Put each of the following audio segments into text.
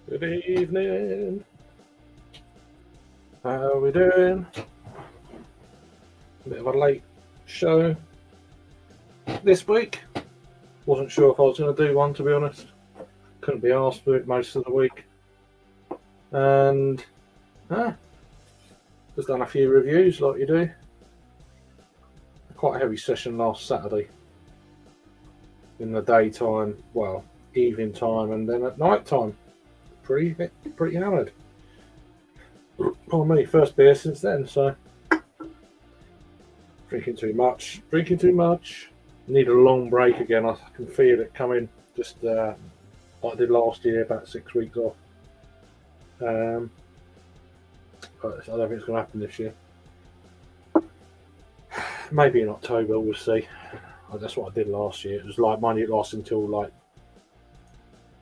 Good evening. How are we doing? A bit of a late show this week. Wasn't sure if I was going to do one, to be honest. Couldn't be asked for it most of the week. And just done a few reviews like you do. Quite a heavy session last Saturday. In the daytime, well, evening time, and then at night time. Pretty hammered. Pardon me, first beer since then, so drinking too much. Need a long break again. I can feel it coming. Just like I did last year, about 6 weeks off. But I don't think it's going to happen this year. Maybe in October, we'll see. That's what I did last year. It was like mine. It lasted until like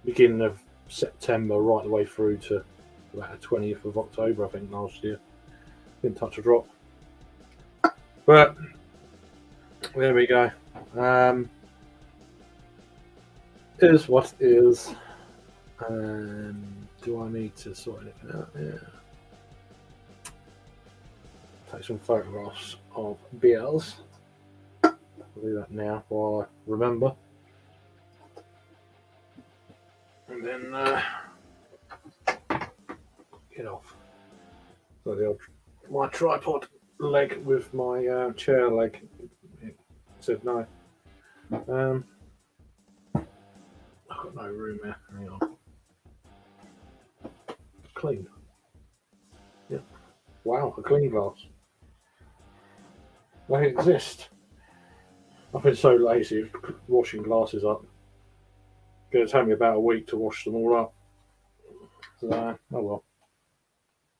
beginning of September, right the way through to about the 20th of October, I think, last year. Didn't touch a drop. But there we go. Is what is. Do I need to sort anything out? Yeah. Take some photographs of beers. I'll do that now while I remember. And then get off. So my tripod leg with my chair leg. It said no. I've got no room here. Hang on. Clean. Yeah. Wow, a clean glass. They exist. I've been so lazy washing glasses up. It's going to take me about a week to wash them all up. So, oh well.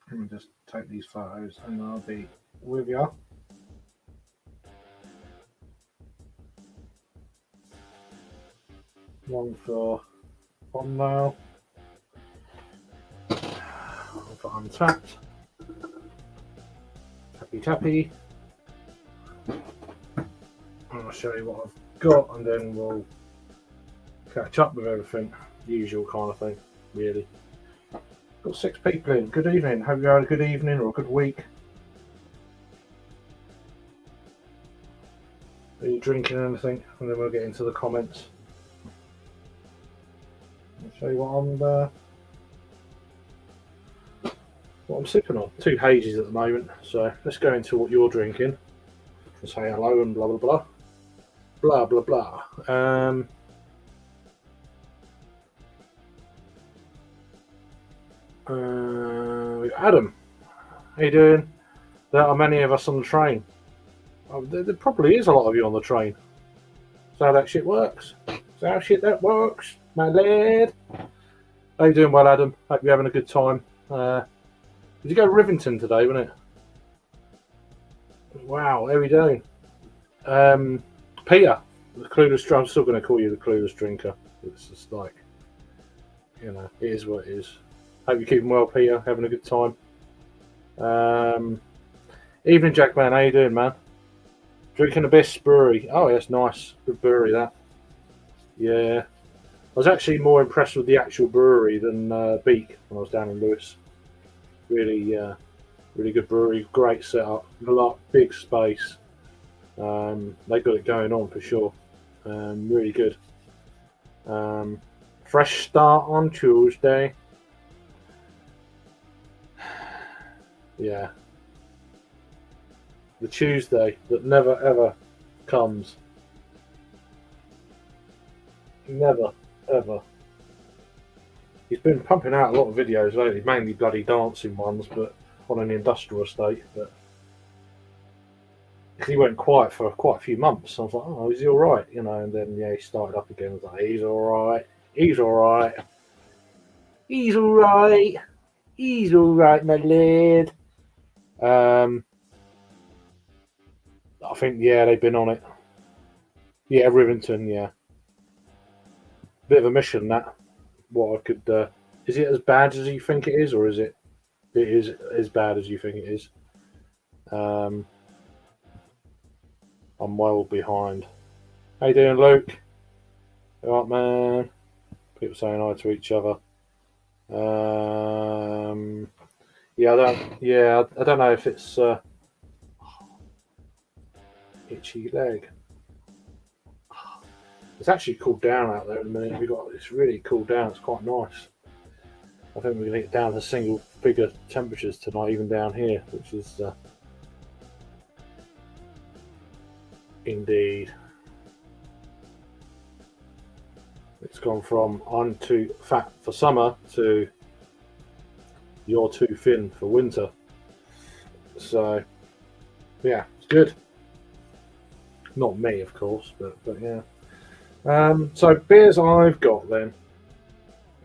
Let me just take these photos and I'll be with you. One for thumbnail. One for Untapped. Tappy. I'll show you what I've got and then we'll catch up with everything. Usual kind of thing, really. Got 6 people in. Good evening. Hope you had a good evening or a good week. Are you drinking anything? And then we'll get into the comments. I'll show you what I'm sipping on. 2 hazies at the moment. So let's go into what you're drinking. And say hello and blah blah blah. Blah blah blah. Adam, how you doing? There are many of us on the train. There probably is a lot of you on the train. That's how that shit works. That's how shit that works, my lad. How you doing, well, Adam? Hope you're having a good time. Did you go to Rivington today, wasn't it? Wow, how are you doing? Peter, the clueless drinker. I'm still going to call you the clueless drinker. It's just like, it is what it is. Hope you're keeping well, Peter. Having a good time. Evening, Jackman. How you doing, man? Drinking the best brewery. Oh, that's nice. Good brewery, that. Yeah. I was actually more impressed with the actual brewery than Beak when I was down in Lewis. Really, really good brewery. Great setup. Big space. They got it going on for sure. Really good. Fresh start on Tuesday. Yeah. The Tuesday that never ever comes. Never ever. He's been pumping out a lot of videos lately, mainly bloody dancing ones, but on an industrial estate. But he went quiet for quite a few months. I was like, oh, is he all right? And then he started up again. I was like, he's all right. He's all right. He's all right. He's all right, my lad. I think they've been on it. Yeah, Rivington. Yeah, bit of a mission that. What I could. Is it as bad as you think it is, or is it? It is as bad as you think it is. I'm well behind. How you doing, Luke? All right, man. People saying hi to each other. Yeah, I don't know if it's itchy leg. It's actually cooled down out there in a minute. It's really cooled down. It's quite nice. I think we're going to get down to single figure temperatures tonight, even down here, which is indeed. It's gone from I'm too fat for summer to you're too thin for winter. So, yeah, it's good. Not me, of course, but yeah. So beers I've got then.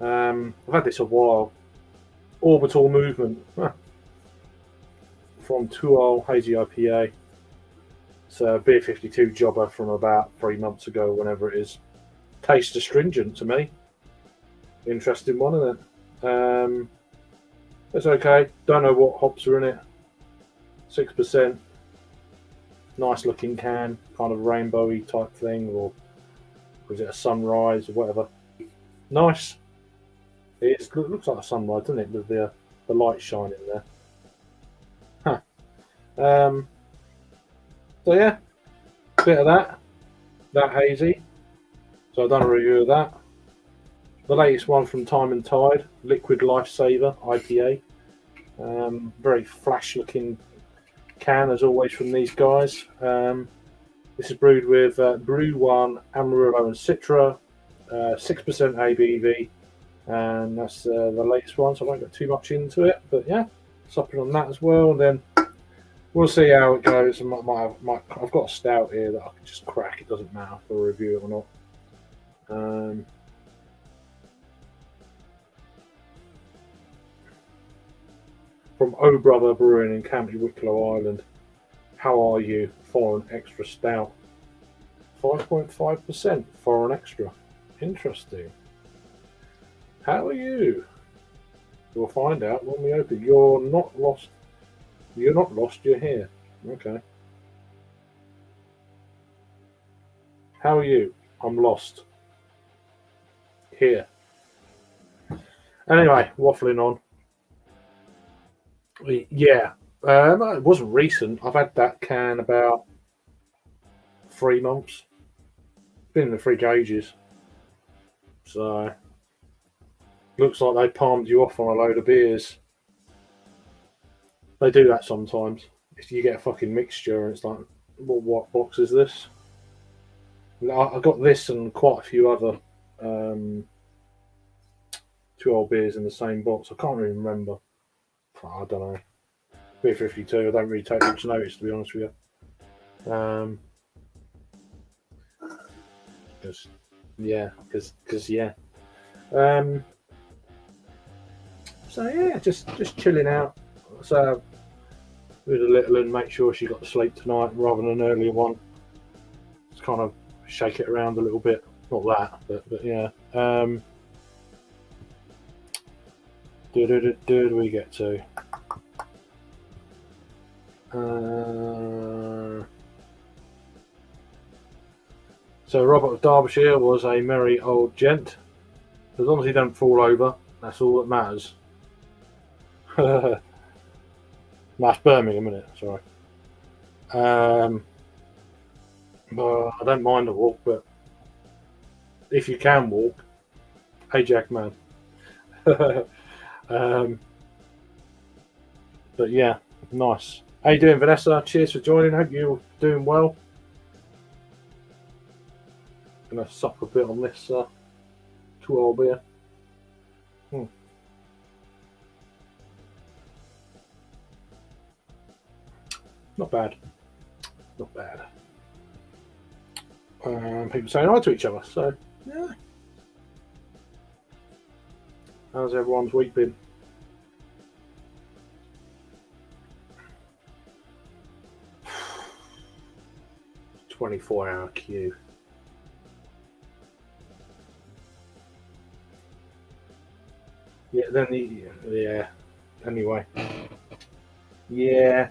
I've had this a while. Orbital Movement from Tuol Hazy IPA. It's a beer 52 jobber from about 3 months ago, whenever it is. Tastes astringent to me. Interesting one, isn't it? It's okay. Don't know what hops are in it. 6%. Nice looking can, kind of rainbowy type thing, or was it a sunrise or whatever? Nice. It looks like a sunrise, doesn't it, with the light shining there. Huh. So yeah, bit of that hazy. So I've done a review of that. The latest one from Time and Tide, Liquid Lifesaver IPA. Very flash looking can as always from these guys. This is brewed with Brew One, Amarillo, and Citra, 6% ABV, and that's the latest one. So I won't get too much into it, but yeah, supping on that as well. And then we'll see how it goes. I've got a stout here that I can just crack. It doesn't matter if I review it or not. From O Brother Brewing in County Wicklow, Ireland. How are you? Foreign Extra Stout. 5.5% Foreign Extra. Interesting. How are you? We'll find out when we open. You're not lost. You're not lost, you're here. Okay. How are you? I'm lost. Here. Anyway, waffling on. Yeah. It wasn't recent. I've had that can about 3 months. Been in the fridge ages. So, looks like they palmed you off on a load of beers. They do that sometimes. If you get a fucking mixture and it's like, well, what box is this? I got this and quite a few other 2 old beers in the same box. I can't really remember. I don't know. Beer 52. I don't really take much notice, to be honest with you. Because yeah. So yeah, just chilling out. So with a little and make sure she got to sleep tonight rather than an earlier one. Just kind of shake it around a little bit. Not that, but yeah. Do we get to? So Robert of Derbyshire was a merry old gent. As long as he don't fall over, that's all that matters. That's Birmingham, isn't it? Sorry. But I don't mind the walk, but if you can walk, hey Jack man. But yeah, nice. How you doing, Vanessa? Cheers for joining. Hope you're doing well. Gonna sup a bit on this 2-old beer. Not bad. Not bad. People saying hi to each other, so yeah. How's everyone's week been? "24-hour queue." Yeah, yeah. Anyway, yeah.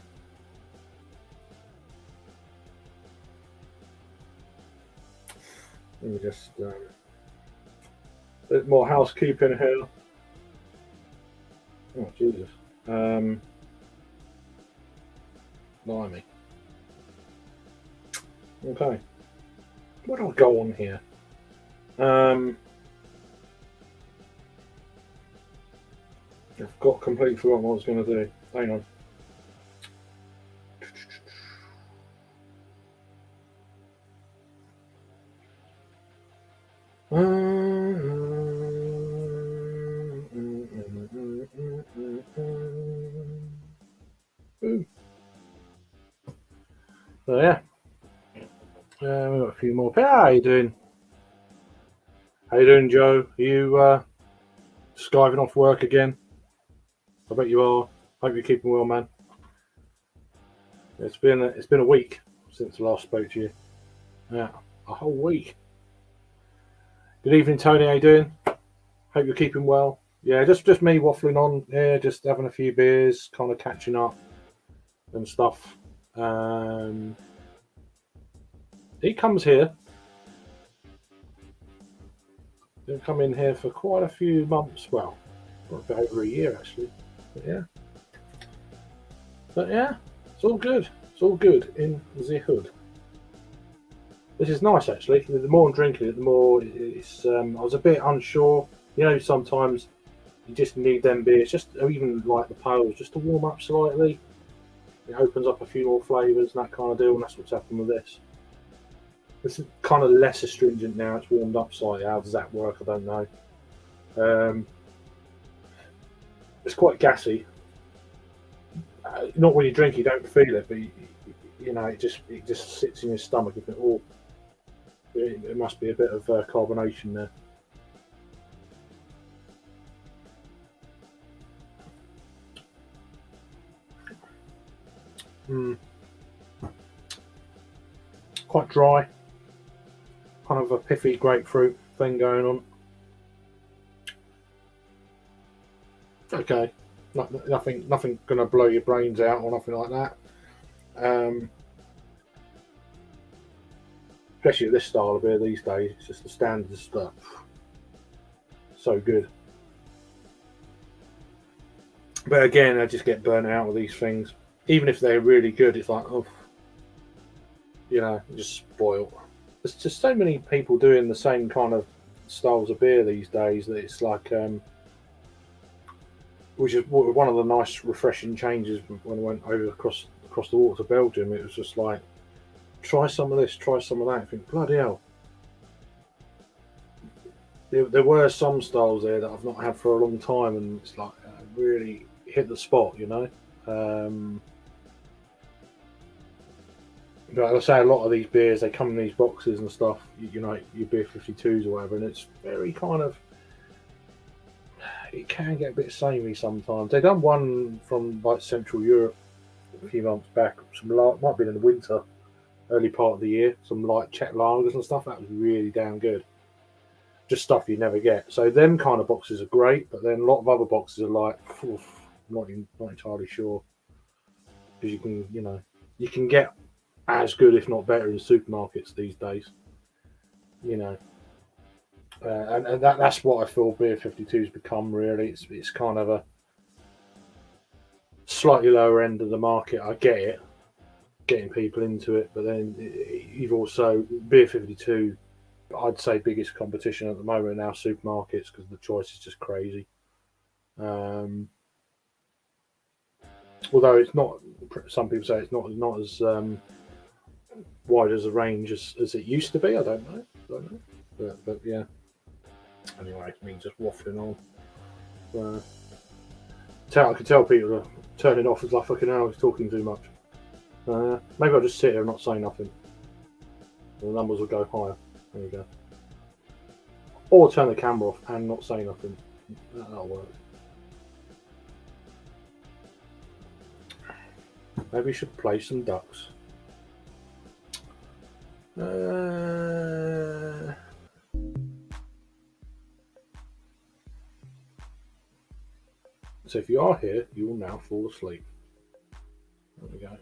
Let me just a bit more housekeeping here. Oh, Jesus. Blimey. Okay. Where do I go on here? I've got completely forgotten what I was going to do. Hang on. Ooh. So yeah, we've got a few more. How you doing? How you doing, Joe? Are you skiving off work again? I bet you are. Hope you're keeping well, man. It's been a week since I last spoke to you. Yeah, a whole week. Good evening, Tony. How you doing? Hope you're keeping well. Yeah, just me waffling on here, just having a few beers, kind of catching up and stuff. Um, he comes here. He'll come in here for quite a few months. Well, a bit over a year actually. But yeah, it's all good. It's all good in the hood. This is nice actually. The more I'm drinking it, the more it's. I was a bit unsure. You know, sometimes you just need them beers, just or even like the pales, just to warm up slightly. It opens up a few more flavours and that kind of deal, and that's what's happened with this. This is kind of less astringent now. It's warmed up slightly. How does that work? I don't know. Um, it's quite gassy. Not when you drink, you don't feel it, but you know, it just sits in your stomach. You think, oh, it must be a bit of carbonation there. Mm, quite dry, kind of a piffy grapefruit thing going on. Okay, nothing going to blow your brains out or nothing like that. Um, especially this style of beer these days, it's just the standard stuff. So good. But again, I just get burnt out with these things. Even if they're really good, it's like, oh, just spoiled. There's just so many people doing the same kind of styles of beer these days that it's like, which is one of the nice, refreshing changes when I went over across the water to Belgium. It was just like, try some of this, try some of that. I think, bloody hell. There were some styles there that I've not had for a long time, and it's like really hit the spot, you know. Um, but I say a lot of these beers they come in these boxes and stuff. You know, your beer 52s or whatever, and it's very kind of. It can get a bit samey sometimes. They done one from like Central Europe a few months back. Might have been in the winter, early part of the year. Some light Czech lagers and stuff. That was really damn good. Just stuff you never get. So them kind of boxes are great, but then a lot of other boxes are like, oof, not entirely sure because you can get as good if not better in supermarkets these days. You know, and that's what I feel Beer 52's become. Really, it's kind of a slightly lower end of the market. I get it, getting people into it, but then you've also Beer 52. I'd say biggest competition at the moment now supermarkets because the choice is just crazy. Um, although it's not, some people say it's not as wide as a range as it used to be. I don't know, but yeah. Anyway, it's me just waffling on. I can tell people are turning off as like fucking hell. He's talking too much. Maybe I'll just sit here and not say nothing. The numbers will go higher. There you go. Or turn the camera off and not say nothing. That'll work. Maybe we should play some ducks. So if you are here, you will now fall asleep. There we go.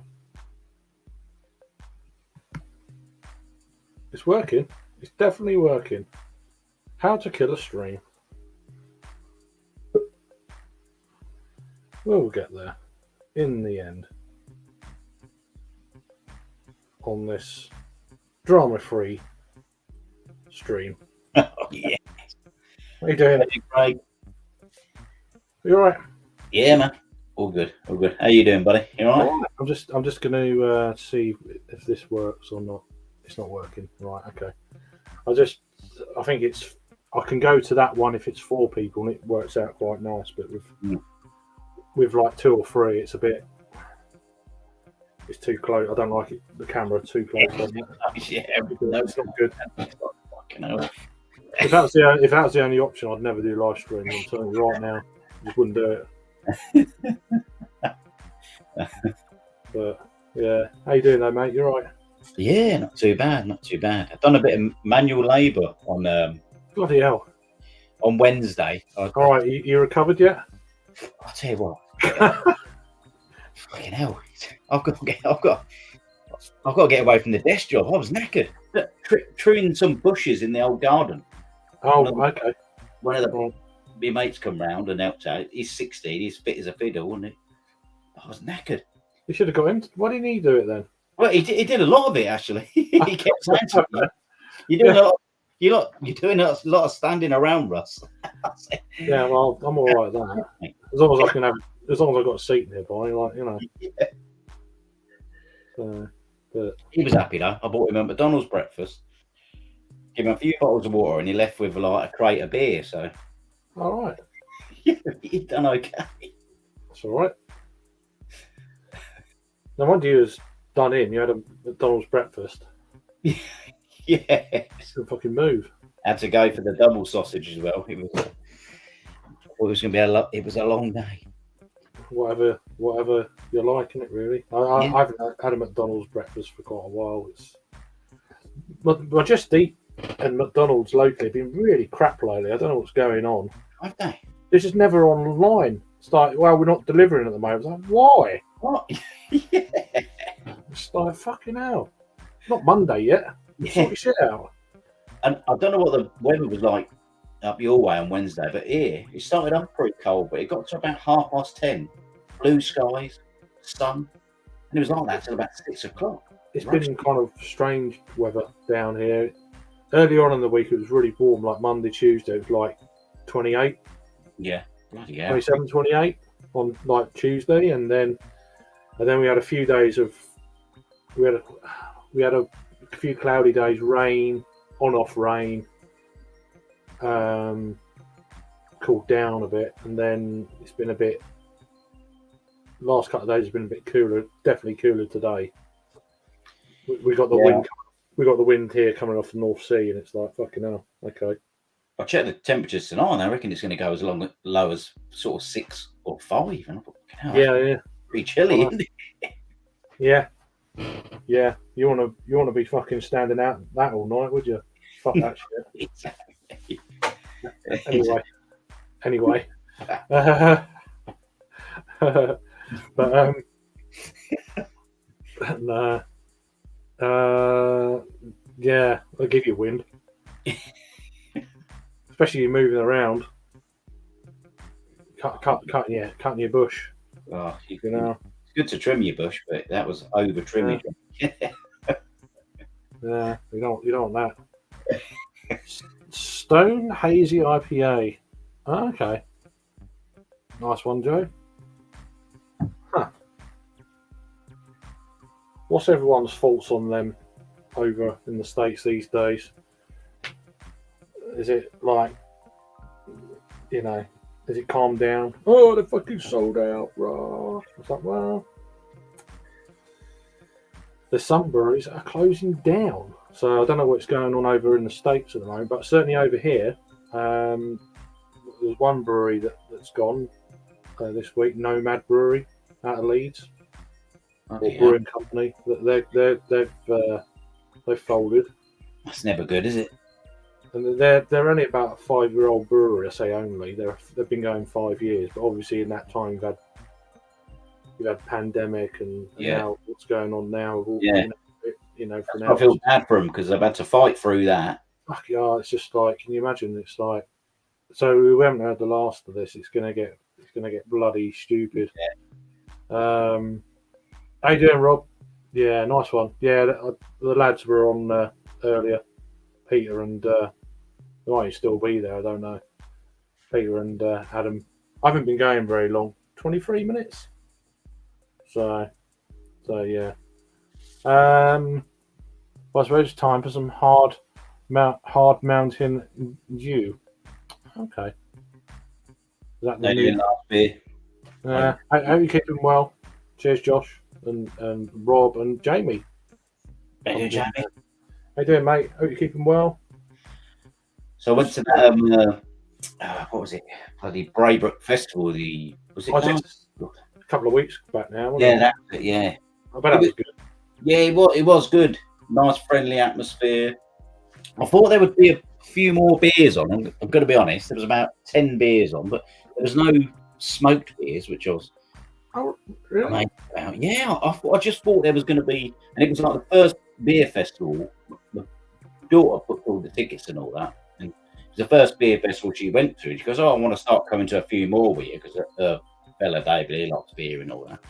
It's working. It's definitely working. How to kill a stream. We'll get there in the end on this drama-free stream. Oh, yeah. How you doing? Craig? You all right? Yeah, man. All good. All good. How you doing, buddy? You all right? All right. I'm just going to see if this works or not. It's not working. Right. Okay. I think I can go to that one if it's 4 people and it works out quite nice. But with like 2 or 3, it's too close. I don't like it. The camera too close. Yeah, it's not good. Fucking hell. If that's the only option, I'd never do live streaming. I'm telling you right now, just wouldn't do it. But yeah, how you doing though, mate? You're right. Yeah, not too bad. Not too bad. I've done a bit of manual labour on Bloody hell! on Wednesday. All right, you recovered yet? I'll tell you what. Fucking hell! I've got to get away from the desk job. I was knackered. Trimming some bushes in the old garden. Oh, okay. One of my mates come round and helped out. He's 16. He's fit as a fiddle, and I was knackered. You should have got him. Why didn't he do it then? Well, he did a lot of it actually. He kept saying to me, "You're doing you're doing a lot of standing around, Russ." Yeah, well, I'm all right with that. As long as I can have, as long as I've got a seat nearby, like you know. Yeah. So, but He was happy though. I bought him a McDonald's breakfast, gave him a few bottles of water, and he left with like a crate of beer. So, all right, he done okay. that's all right. No wonder you was done in. You had a McDonald's breakfast. Yeah, Couldn't fucking move. had to go for the double sausage as well. It was going to be it was a long day. Whatever you're liking it really. I haven't had a McDonald's breakfast for quite a while. My Just Eat and McDonald's locally have been really crap lately. I don't know what's going on. Have they? They're just never online. It's like, well, we're not delivering at the moment. It's like, why? What? Yeah. It's like, fucking hell. It's not Monday yet. Yeah. Sort your shit out. And I don't know what the weather was like up your way on Wednesday, but here it started off pretty cold, but it got to about 10:30. Blue skies, sun, and it was like that till about 6 o'clock. It's been kind of strange weather down here. Earlier on in the week, it was really warm, like Monday, Tuesday, it was like 28. Yeah, bloody hell. 27, 28 on like Tuesday, and then we had a few days of we had a few cloudy days, rain, on-off rain, cooled down a bit, and then it's been a bit. Last couple of days has been a bit cooler, definitely cooler today. We got the wind. We got the wind here coming off the North Sea, and it's like fucking hell. Okay. I checked the temperatures tonight, and I reckon it's going to go as low as sort of 6 or 5. And I thought, yeah, pretty chilly, isn't it? Yeah. You want to be fucking standing out that all night, would you? Fuck that shit. Exactly. Anyway. But nah. Yeah, they'll give you wind. Especially you moving around. Cutting your bush. Oh, you know. It's good to trim your bush, but that was over trimming. Yeah, you don't want that. Stone Hazy IPA. Oh, okay. Nice one, Joe. Huh. What's everyone's thoughts on them over in the States these days? Is it like, you know, is it calmed down? Oh, they're fucking sold out, rah. It's like, well, there's some breweries that are closing down. So I don't know what's going on over in the States at the moment, but certainly over here, there's one brewery that's gone this week, Nomad Brewery out of Leeds, or brewing company. They've folded. That's never good, is it? And they're only about a 5-year-old brewery. I say only. They've been going 5 years, but obviously in that time you've had pandemic and now what's going on now. You know, for now. I feel bad for them because they've had to fight through that. Fuck yeah! It's just like, can you imagine? It's like, so we haven't heard the last of this. It's gonna get going to get bloody stupid. How you doing, Rob? Yeah, nice one. Yeah, the lads were on earlier. Peter and they might still be there. I don't know. Peter and Adam. I haven't been going very long. 23 minutes. So yeah. I suppose it's time for some hard mountain dew. Okay. Is that the new? Last beer. I hope you keep him well. Cheers, Josh and Rob and Jamie. Jamie. How you doing, mate? Hope you keep him well. So I went to that. What was it? Bloody Braybrook Festival. Was it? A couple of weeks back now. Yeah, that's it. Yeah. I bet that was good. Yeah, it was good. Nice, friendly atmosphere. I thought there would be a few more beers on. I'm going to be honest. There was about 10 beers on, but there was no smoked beers, which I was. Oh, really? Yeah, I just thought there was going to be, and it was like the first beer festival. My daughter put all the tickets and all that, and it was the first beer festival she went to. And she goes, "Oh, I want to start coming to a few more with you because fella David, he likes beer and all that."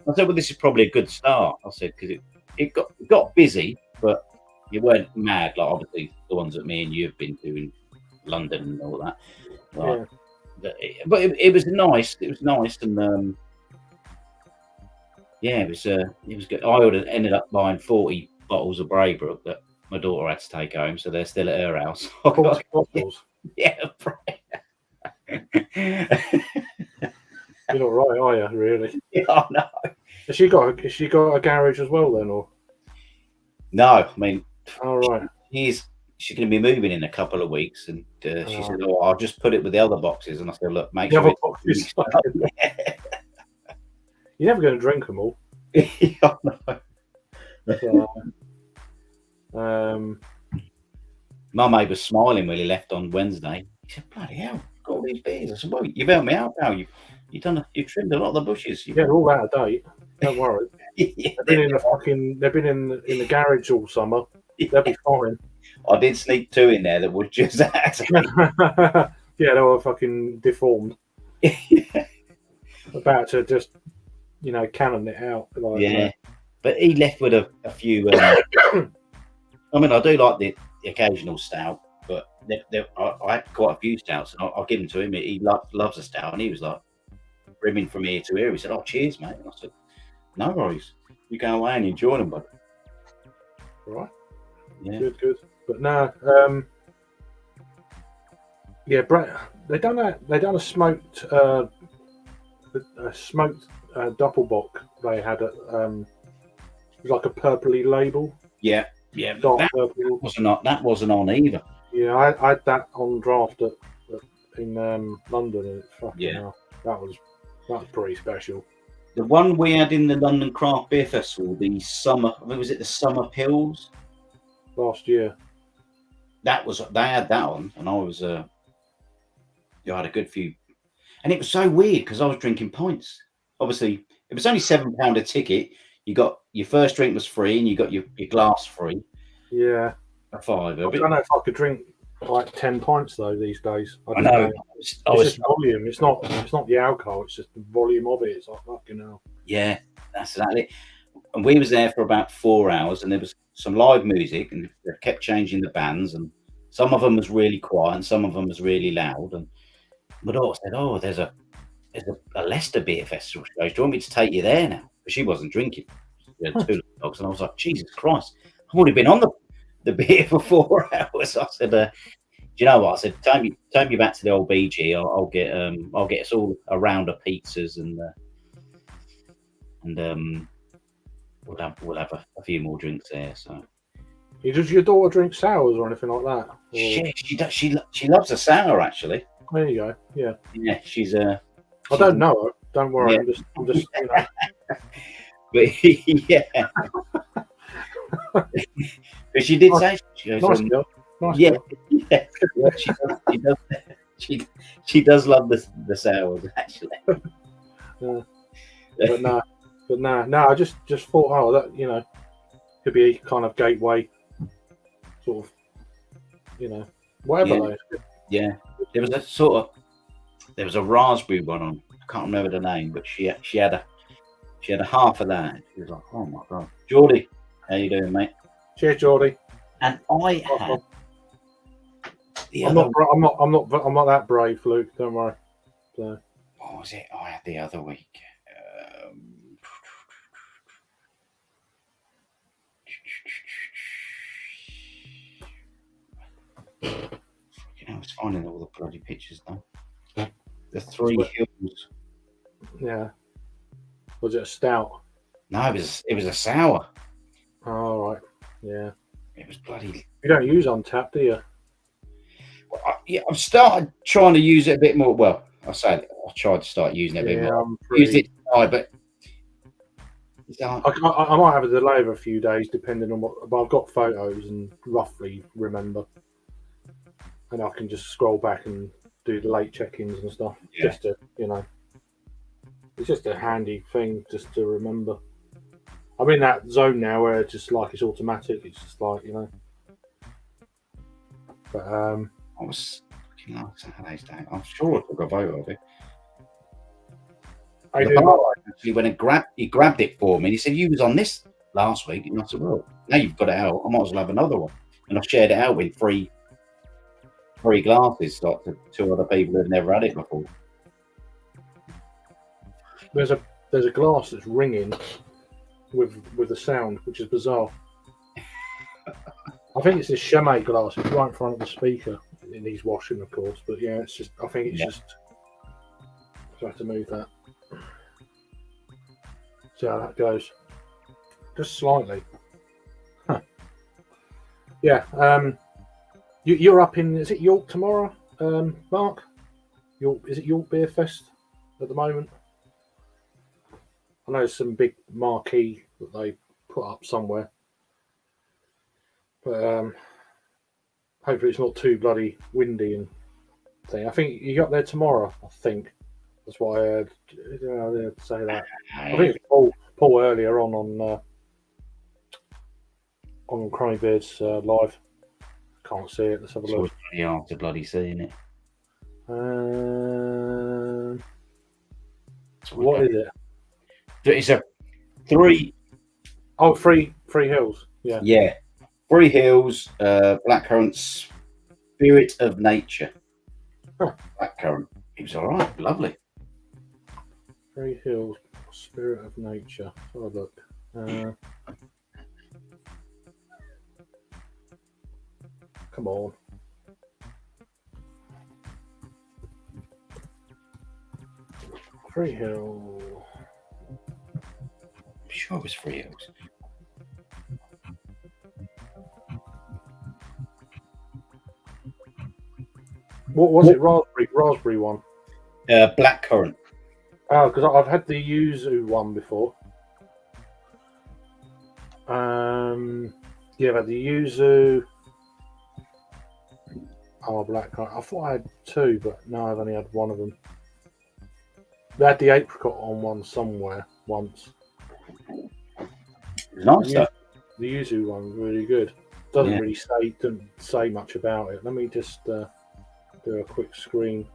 I said, "Well, this is probably a good start." I said because it got busy, but you weren't mad like obviously the ones that me and you have been to in London and all that. Like, yeah. But it was nice. It was nice, and yeah, it was good. I would have ended up buying 40 bottles of Braybrook that my daughter had to take home, so they're still at her house. 40 bottles. Yeah, You're not right, are you? Really? Yeah, I know. Has she got a garage as well then, or? No, I mean, all right. She's going to be moving in a couple of weeks, and she said, "Oh, I'll just put it with the other boxes." And I said, "Look, make sure." You're never going to drink them all. Yeah, my mate was smiling when he left on Wednesday. He said, "Bloody hell, got all these beers." I said, "Well, you've helped me out, pal. You've trimmed a lot of the bushes." Yeah, they're all out of date. Don't worry. Yeah, they've been in the garage all summer. They'll be fine. I did sneak 2 in there that were just yeah, they were fucking deformed. About to just, cannon it out. Like, yeah, but he left with a few. I mean, I do like the occasional stout, but I had quite a few stouts, and I'll give them to him. He loves a stout, and he was like brimming from ear to ear. He said, "Oh, cheers, mate." And I said, "No worries. You go away and enjoy them, bud." Right. Yeah. Good. But no, yeah, they done a smoked doppelbock. They had it was like a purpley label. Yeah. Dark that purple. That wasn't on either. Yeah, I had that on draft in London, and that was pretty special. The one we had in the London Craft Beer Festival, the summer, was it the Summer Pills? Last year. They had that on, and I was, I had a good few. And it was so weird because I was drinking pints. Obviously, it was only £7 a ticket. You got your first drink was free, and you got your glass free. Yeah. A £5. I don't know if I could drink like 10 pints though these days. I know. It's just volume. It's not the alcohol. It's just the volume of it. It's like fucking hell. Yeah, that's exactly. And we was there for about 4 hours, and there was some live music, and they kept changing the bands, and some of them was really quiet, and some of them was really loud. And my daughter said, "Oh, there's a Leicester Beer Festival. She goes, do you want me to take you there now?" But she wasn't drinking. We had 2 dogs, and I was like, Jesus Christ, I've already been on the beer for 4 hours. I said, do you know what? I said, take me back to the old BG. I'll get us all a round of pizzas, and we'll have a few more drinks there. So, does your daughter drink sours or anything like that? Yeah, she does. She loves a sour, actually. There you go. Yeah. Yeah, she's I don't know her. Don't worry. Yeah. I'm just But yeah. But she did say she goes, nice girl. Nice yeah, girl. Yeah, she does love the sours, actually. Yeah. But no. I just thought, that could be a kind of gateway, sort of, whatever. Yeah. Yeah, there was a raspberry one on I can't remember the name, but she had a half of that. She was like, oh my god, Geordie, how you doing, mate? Cheers, Geordie. And I had the I'm other. not that brave, Luke. Don't worry. So, What was it? I had the other week. I was finding all the bloody pictures now. The Three Hills. yeah. Was it a stout? No, it was a sour. Oh, all right. Yeah. It was bloody. You don't use Untapped, do you? Well, I've started trying to use it a bit more. Well, I tried to start using it a bit more. Used it tonight, but I might have a delay of a few days depending on what. But I've got photos and roughly remember, and I can just scroll back and do the late check-ins and stuff. Yeah. Just to, it's just a handy thing just to remember. I'm in that zone now where it's just like it's automatic. It's just like But I was looking like Saturday's day. I'm sure I took a photo of it. Actually went and he grabbed it for me. And he said, "You was on this last week," and I said, "Well, now you've got it out. I might as well have another one." And I shared it out with three glasses, like to two other people who've never had it before. There's a glass that's ringing with the sound, which is bizarre. I think it's this Chimay glass. It's right in front of the speaker. It needs washing, of course, but yeah, it's just. I think it's just. I have to move that. See how that goes. Just slightly. Huh. Yeah. You're up in. Is it York tomorrow, Mark? Is it York Beer Fest at the moment? I know there's some big marquee that they put up somewhere, but hopefully it's not too bloody windy and thing. I think you got there tomorrow. I think that's what I heard. I didn't say that. I think it's Paul earlier on Crybeard's live. Can't see it. Let's have a look. It's pretty hard to bloody seeing it. What is it? It's a three. Oh, Three Hills. Yeah. Yeah. Three Hills, Blackcurrant, Spirit of Nature. Huh. Blackcurrant. It was all right. Lovely. Three Hills, Spirit of Nature. Let's have a look. Come on. Three Hills. I'm sure it was Three Hills. What was it? Raspberry one. Blackcurrant. Oh, because I've had the yuzu one before. Yeah, I've had the yuzu. Oh, blackcurrant. I thought I had two, but no, I've only had one of them. They had the apricot on one somewhere once. It was nice though. The yuzu one was really good. Doesn't say much about it. Let me just do a quick screen.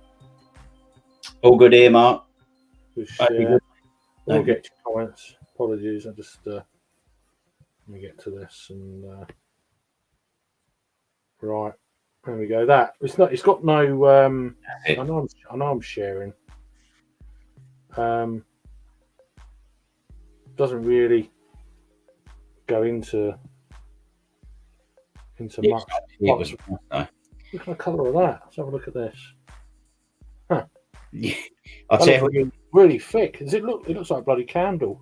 All good here, Mark. Share. We'll get your comments. Apologies. I just let me get to this and right. There we go. That it's not. It's got no. I know I'm sharing. Doesn't really go into much. Look at the colour of that. Let's have a look at this. Huh. Yeah, I'll tell you. Really thick. Does it look? It looks like a bloody candle.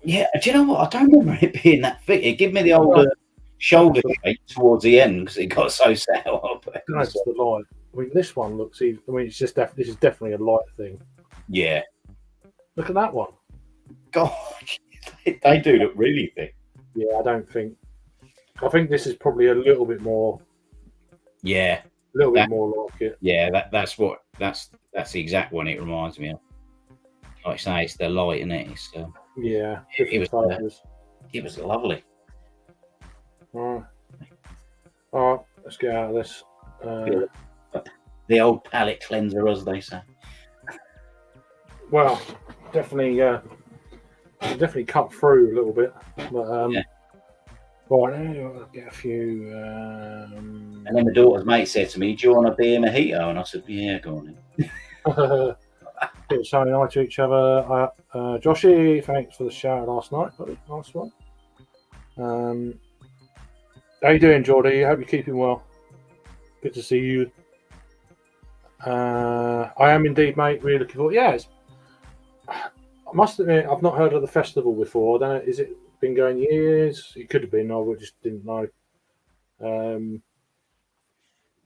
Yeah. Do you know what? I don't remember it being that thick. It gave me the old shoulder shape towards the end because it got so sour. That's the light. I mean, this one looks. I mean, it's just this is definitely a light thing. Yeah. Look at that one. God, they do look really thick. Yeah, I think this is probably a little bit more. Yeah. A little bit more like it. Yeah, that's the exact one it reminds me of. Like I say, it's the light in it. It's, yeah, it was lovely. All right, let's get out of this. The old palate cleanser, as they say. Well, definitely cut through a little bit, but Yeah. right, I'll get a few. And then my daughter's mate said to me, "Do you want a beer mojito?" And I said, "Yeah, go on then." Bit of saying hi to each other. Joshy, thanks for the shout last night, buddy. Nice one. How you doing, Geordie? I hope you're keeping well. Good to see you. I am indeed, mate. Really looking forward. Yeah, I must admit, I've not heard of the festival before. I don't know, is it been going years? It could have been. I just didn't know. But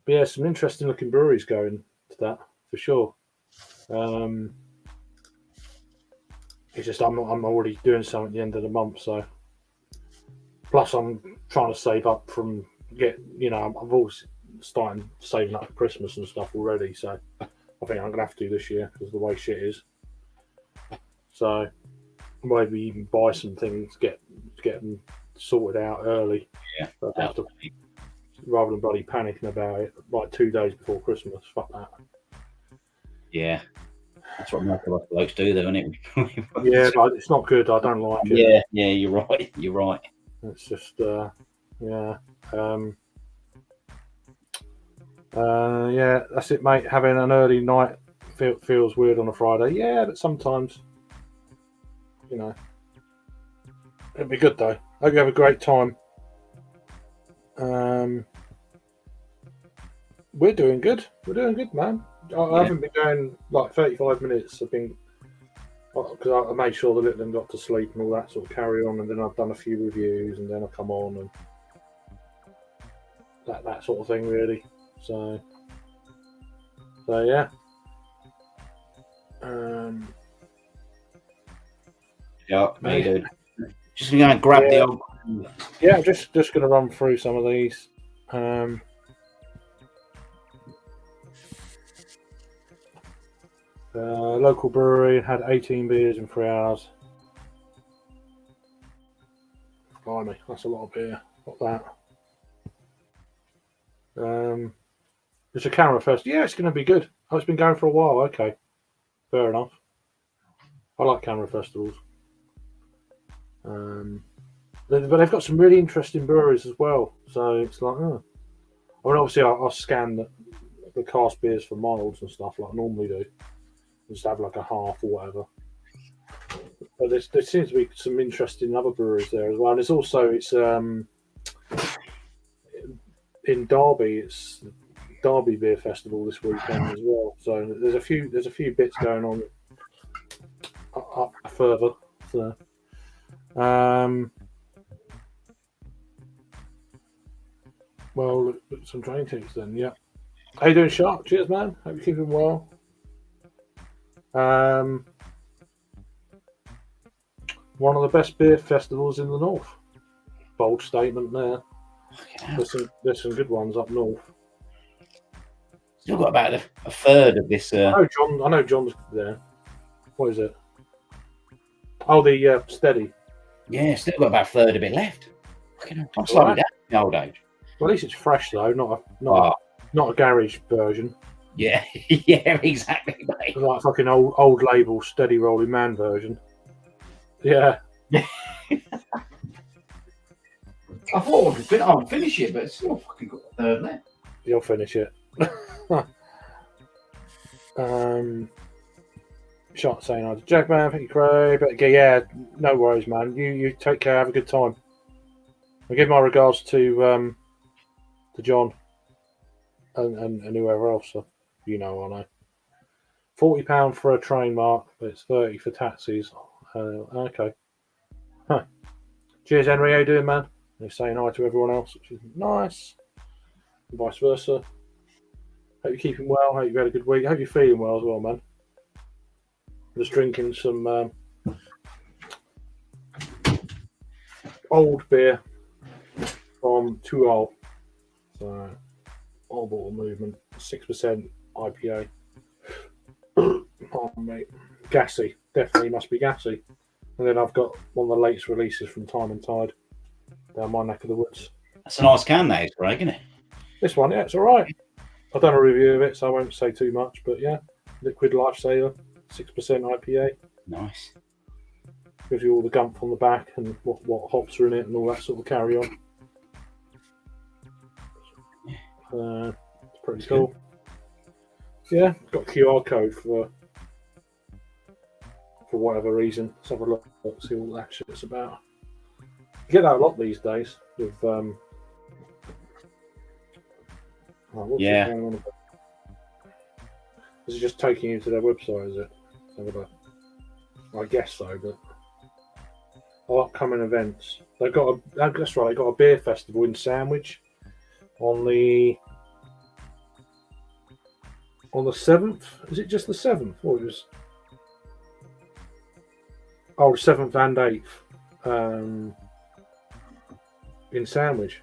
yeah, some interesting looking breweries going to that for sure. It's just I'm already doing something at the end of the month, so plus I'm trying to save up from I've always started saving up for Christmas and stuff already, so I think I'm gonna have to do this year because of the way shit is. So maybe even buy some things, get them sorted out early. Yeah. Rather than bloody panicking about it like 2 days before Christmas. Fuck that. Yeah. That's what most of us blokes do, though, isn't it? Yeah, but it's not good. I don't like Yeah, it. you're right. You're right. It's just, yeah. Yeah, that's it, mate. Having an early night feels weird on a Friday. Yeah, but sometimes, it'd be good though. Hope you have a great time. We're doing good. We're doing good, man. I haven't been going like 35 minutes. I've been because I made sure the little one got to sleep and all that sort of carry on, and then I've done a few reviews, and then I come on and that sort of thing, really. So yeah. Yeah, me dude. Just gonna grab the old. Yeah, I'm just gonna run through some of these. Local brewery had 18 beers in 3 hours. Blimey, that's a lot of beer. Not that. It's a camera first. Yeah, it's going to be good. Oh, it's been going for a while. Okay, fair enough. I like camera festivals. But they've got some really interesting breweries as well. So it's like, I mean, obviously I scan the cast beers for miles and stuff like I normally do. Just have like a half or whatever. But there seems to be some interesting other breweries there as well. And it's in Derby. It's Derby Beer Festival this weekend as well. So there's a few bits going on up further. So, well, some train tickets then. Yeah. How you doing, Sharp? Cheers, man. Hope you're keeping well. One of the best beer festivals in the north. Bold statement there. There's some good ones up north. Still got about a third of this. I know John's there. What is it? Oh, the Steady. Yeah, still got about a third of it left. I'm slowing down in the old age. Well, at least it's fresh though, not a garage version. Yeah, yeah, exactly, mate. Like fucking old label Steady Rolling Man version. Yeah. I thought I'd finish it, but it's still fucking got a third left. You'll finish it. Shot saying hi to Jackman, thank you, Craig. But yeah, no worries, man. You take care, have a good time. I give my regards to John and whoever else. So, I know. £40 for a train mark, but it's 30 for taxis. Okay. Huh. Cheers, Henry. How you doing, man? You're saying hi to everyone else, which is nice. And vice versa. Hope you're keeping well. Hope you've had a good week. Hope you're feeling well as well, man. Just drinking some old beer from Tuol. So, Old Bottle Movement, 6% IPA. Oh, mate. Gassy. Definitely must be gassy. And then I've got one of the latest releases from Time and Tide down my neck of the woods. That's a nice can, that is, Greg, isn't it? This one, yeah, it's all right. I've done a review of it, so I won't say too much, but yeah, Liquid Lifesaver, 6% IPA. Nice. Gives you all the gump on the back and what hops are in it and all that sort of carry on. It's pretty That's cool. Yeah, got a QR code for whatever reason. Let's have a look, see what that shit's about. You get that a lot these days with what's Yeah. it going on about? Is it just taking you to their website, is it? Let's have a look. I guess so, but upcoming events. They've got that's right, they got a beer festival in Sandwich on the 7th. Is it just the 7th? Or it was the 7th and 8th in Sandwich.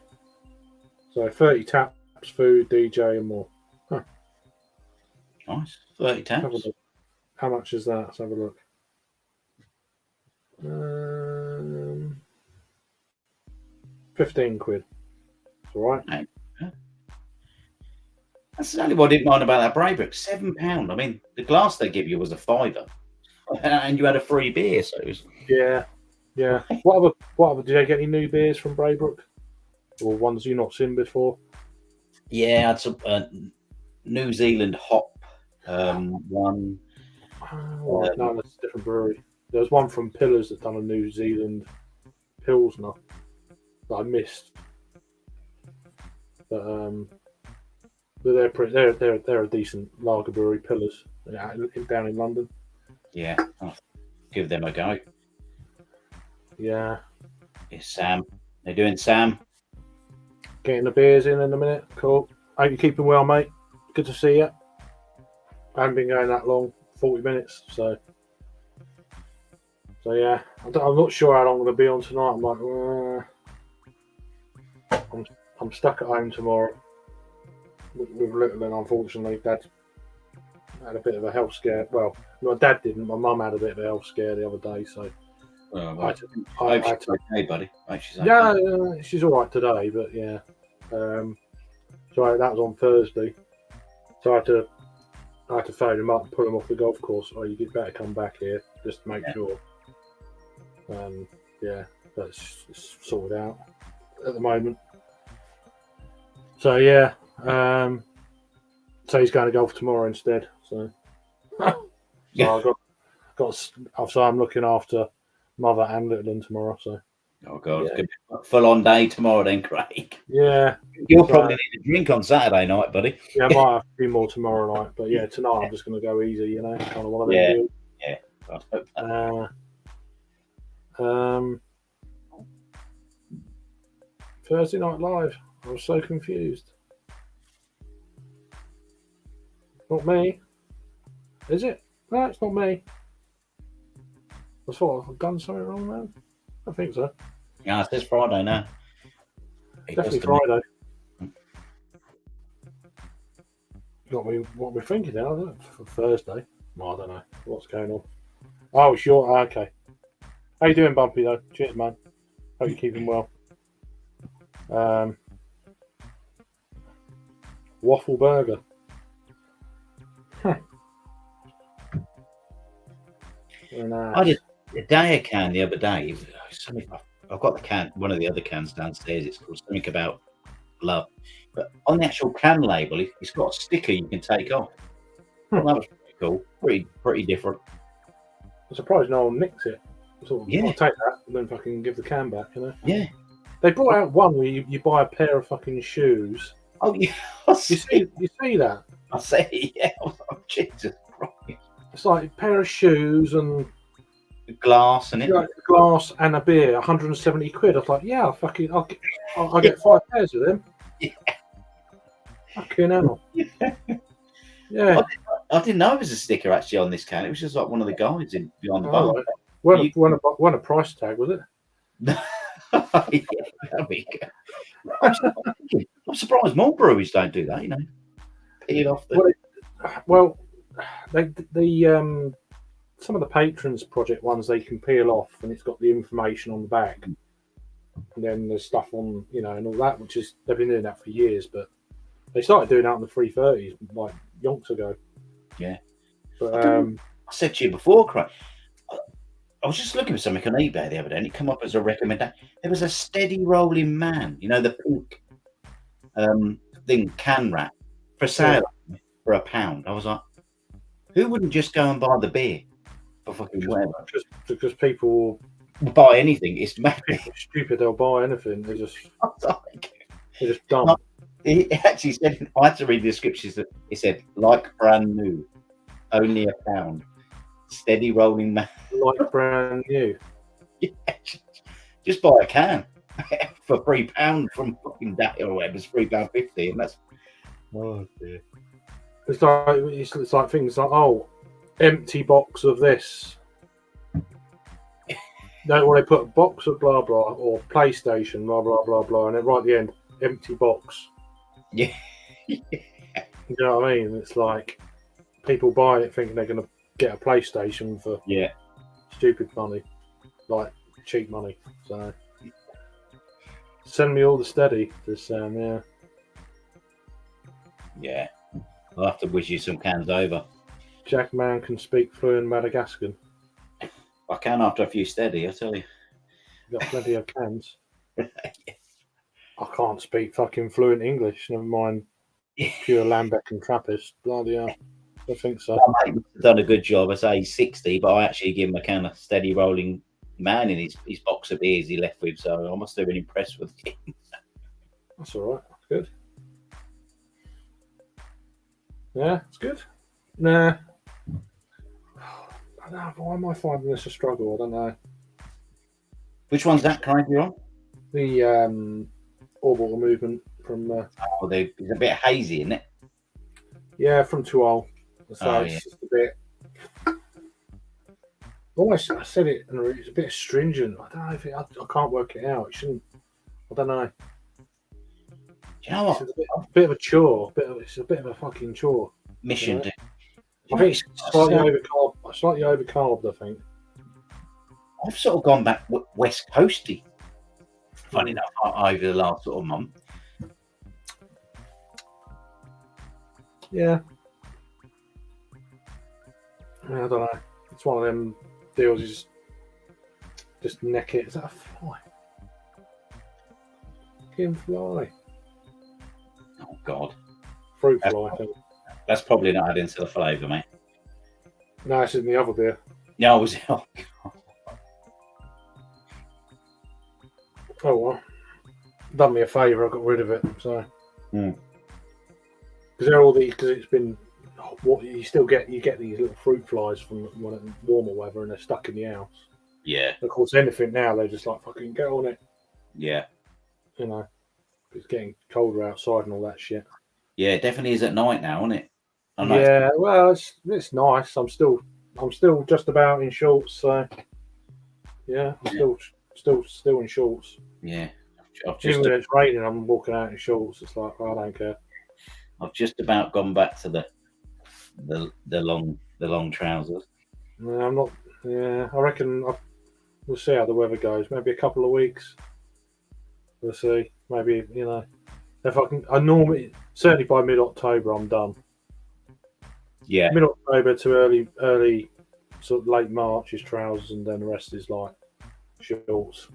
So 30 taps, food, DJ and more. Huh. Nice. 30 Have a taps. look. How much is that? Let's have a look. 15 quid. It's all right. That's exactly what I didn't mind about that Braybrook. £7. I mean, the glass they give you was a £5, and you had a free beer. So it was... Yeah. What other? Did they get any new beers from Braybrook, or ones you've not seen before? Yeah, I had some New Zealand hop one. Oh, no, that's a different brewery. There was one from Pillars that done a New Zealand Pilsner that I missed, but they're a decent lager brewery. Pillars down in London. Yeah, I'll give them a go. Yeah, It's Sam. They're doing Sam. getting the beers in a minute. Cool. Hope you're keeping well, mate. Good to see you. I haven't been going that long, 40 minutes. So yeah, I'm not sure how long I'm going to be on tonight. I'm like, I'm stuck at home tomorrow with little, and unfortunately, Dad had a bit of a health scare. Well, my dad didn't. My mum had a bit of a health scare the other day, so I hope she's okay, buddy. I hope she's okay. yeah, she's all right today, but yeah. So that was on Thursday. So I had to phone him up and pull him off the golf course. Oh, you better come back here just to make sure. Yeah, that's sorted out at the moment. So yeah, so he's going to golf tomorrow instead. So, Yeah. I so I'm looking after mother and little one tomorrow. So Oh God, it's gonna be a full-on day tomorrow, then, Craig. yeah, You'll probably need a drink on Saturday night, buddy. yeah, I might have a few more tomorrow night, but yeah, tonight I'm just going to go easy. You know, kind of one of them Yeah. deals. Yeah. I hope that. Thursday Night Live. I was so confused. Not me. Is it? No, it's not me. I thought I've done something wrong then. I think so. Yeah, it's this Friday now. Definitely Friday. Got me what we're thinking now, isn't it? For Thursday. Well, I don't know what's going on. Oh, sure. Okay. How you doing, Bumpy? Though. Cheers, man. Hope you're keeping well. Waffle burger. I did a Daya can the other day. I've got the can, one of the other cans downstairs. It's called something about love. But on the actual can label, it's got a sticker you can take off. Well, that was pretty cool. Pretty different. I'm surprised no one nicks it. Sort of, Yeah. I'll take that and then fucking give the can back, you know? Yeah. They brought out one where you buy a pair of fucking shoes. Oh, yeah. You see that? I say, yeah. Oh, Jesus Christ. It's like a pair of shoes and Glass and it. like glass and a beer, 170 quid. I was like, yeah, I'll get 5 pairs of them. Yeah. Fucking hell. Yeah. I didn't know it was a sticker actually on this can. It was just like one of the guys behind the Oh, bar. When a price tag, was it? Yeah, that'd be good. I'm surprised more breweries don't do that, you know. Peel off the... Well, some of the patrons project ones they can peel off, and it's got the information on the back, and then there's stuff on, you know, and all that, which is they've been doing that for years, but they started doing that in the 330s like yonks ago. Yeah. But I I said to you before, Craig, I was just looking for something on eBay the other day, and it come up as a recommendation. There was a steady rolling man, you know, the pink thing, can wrap, for sale for £1. I was like, who wouldn't just go and buy the beer for fucking whatever? Just because people will buy anything. It's mad. Stupid. They'll buy anything. They're just dumb. Like, he actually said, I had to read the descriptions. That it said, like brand new, only £1. Steady rolling man. Like brand new. Yeah, just buy a can for £3 from fucking Daddy or whatever. It's £3.50, and that's dear. It's like things like, oh, empty box of this. No, when they put a box of blah blah or PlayStation blah blah blah blah, and then right at the end, empty box. Yeah. You know what I mean? It's like people buy it thinking they're going to get a PlayStation for stupid money, like cheap money. So send me all the steady to Sam. Yeah, I'll have to wish you some cans over. Jackman can speak fluent Madagascan. I can after a few steady, I tell you. You've got plenty of cans. I can't speak fucking fluent English, never mind pure Lambic and Trappist. Bloody hell. I think so. My mate has done a good job. I say he's 60, but I actually give him a kind of steady rolling man in his box of beers he left with, so I must have been impressed with him. That's all right. That's good. Yeah, it's good. Nah. I don't know. Why am I finding this a struggle? I don't know. Which one's that kind you're on? The orbital movement from. It's a bit hazy, isn't it? Yeah, from Tuol. So it's just a bit. Almost, I said it, and it's a bit astringent. I don't know if I can't work it out. It shouldn't. I don't know. Do you know what? It's a bit of a chore. It's a bit of a fucking chore. Mission. You know? I think it's slightly overcarbed. I think. I've sort of gone back West Coasty. Funny enough, over the last sort of month. Yeah. I don't know. It's one of them deals. You just neck it. Is that a fly? Fucking fly. Oh God. Fruit fly. I think. That's probably not adding to the flavour, mate. No, it's in the other beer. Yeah, I was. Oh, God. Oh well. Done me a favour. I got rid of it. So. Because they're all these. Because it's been. What you get these little fruit flies from when it's warmer weather and they're stuck in the house. Yeah. Of course, anything now they're just like fucking get on it. Yeah. You know, it's getting colder outside and all that shit. Yeah, it definitely is at night now, isn't it? Yeah, well, it's nice. I'm still just about in shorts, so yeah, I'm still in shorts. Yeah. Even when it's raining, I'm walking out in shorts. It's like, oh, I don't care. I've just about gone back to the long trousers. No, I'm not. Yeah, I reckon we'll see how the weather goes. Maybe a couple of weeks. We'll see. Maybe if I normally certainly by mid-October I'm done. Yeah. Mid-October to early sort of late March is trousers, and then the rest is like shorts.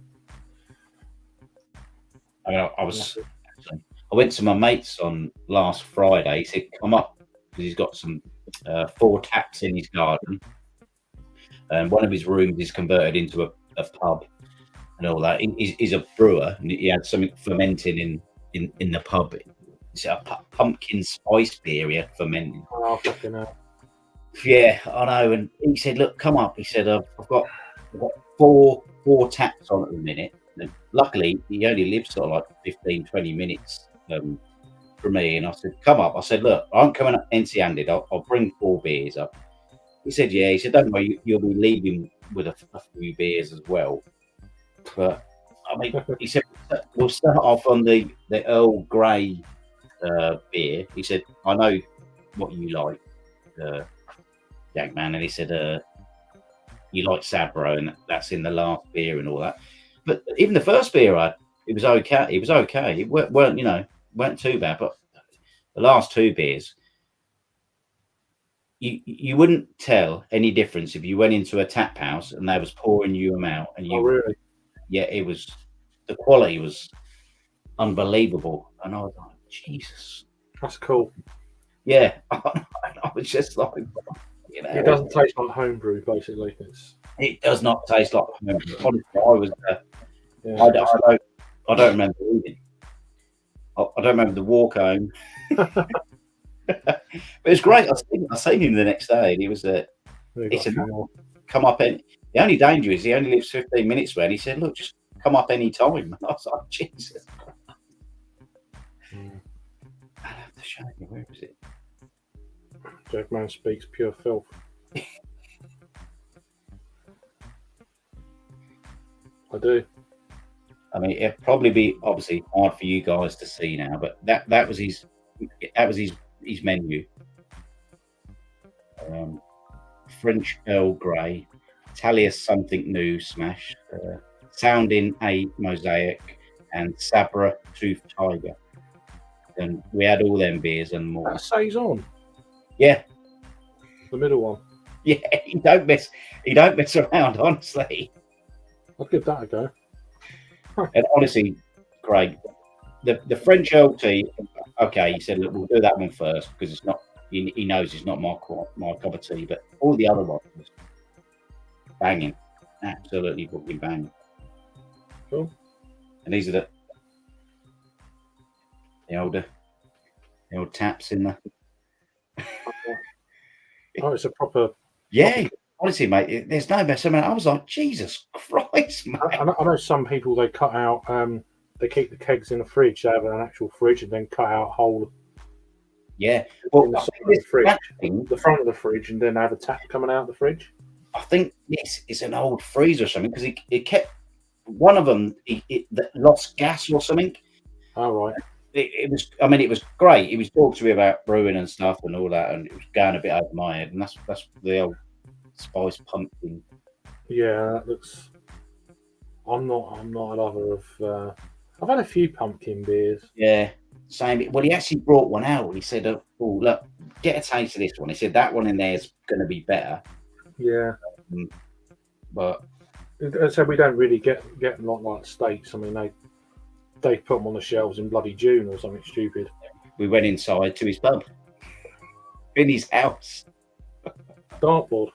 I mean, I went to my mate's on last Friday. He said, come up, because he's got some 4 taps in his garden. And one of his rooms is converted into a pub and all that. He's a brewer, and he had something fermenting in the pub. It's a pumpkin spice beer here fermenting. Oh, fucking hell. Yeah, I know. And he said, look, come up. He said, I've got 4 taps on at the minute. And luckily, he only lives sort of like 15, 20 minutes from me. And I said, come up. I said, look, I'm coming up empty-handed. I'll bring 4 beers up. He said, yeah. He said, don't worry, you'll be leaving with a few beers as well. But, I mean, he said, we'll start off on the Earl Grey beer. He said, I know what you like, Jackman. And he said, you like Sabro, and that's in the last beer and all that. But even the first beer it was okay. It was okay. It weren't too bad. But the last 2 beers, you wouldn't tell any difference if you went into a tap house and they was pouring you them out, and Oh, you, really? yeah, it was, the quality was unbelievable, and I was like, Jesus, That's cool. yeah, I was just like, you know, It doesn't taste like homebrew, basically. it does not taste like home. Honestly, I was, Yeah, I don't remember eating. I don't remember the walk home. But it's great. I seen him the next day, and he was we he got a said, few more. "Come up." And the only danger is he only lives 15 minutes away. And he said, "Look, just come up any time." I was like, "Jesus." Mm. I'll have to show you. Where is it? Jackman speaks pure filth. I do. I mean, it'd probably be obviously hard for you guys to see now, but that was his menu. French Earl Grey, Talia something new smash, Sounding a Mosaic, and Sabra Tooth Tiger. And we had all them beers and more. That saison, Yeah, the middle one. yeah. He don't mess around, honestly. I'll give that a go. And honestly, Craig, the French LT, okay, he said, look, we'll do that one first because it's not. He knows it's not my cup of tea, but all the other ones, banging, absolutely fucking banging. Cool. And these are the old taps in the. Oh, it's a proper. Yeah, honestly, mate, there's no mess around. I was like, Jesus Christ, mate. I know some people, they cut out. They keep the kegs in the fridge. They have an actual fridge and then cut out a hole. Yeah, well, In the I side think of the this fridge. thing, The front of the fridge, and then have a tap coming out of the fridge. I think it's an old freezer or something because it kept one of them. It lost gas or something. Oh, right. It was. I mean, it was great. He was talking to me about brewing and stuff and all that, and it was going a bit over my head. And that's the old spice pumpkin. Yeah, that looks. I'm not a lover of. I've had a few pumpkin beers. Yeah, same. Well, he actually brought one out. He said, "Oh, look, get a taste of this one." He said that one in there is going to be better. Yeah, but so we don't really get them like steaks. I mean, they put them on the shelves in bloody June or something stupid. we went inside to his pub in his house. Dartboard.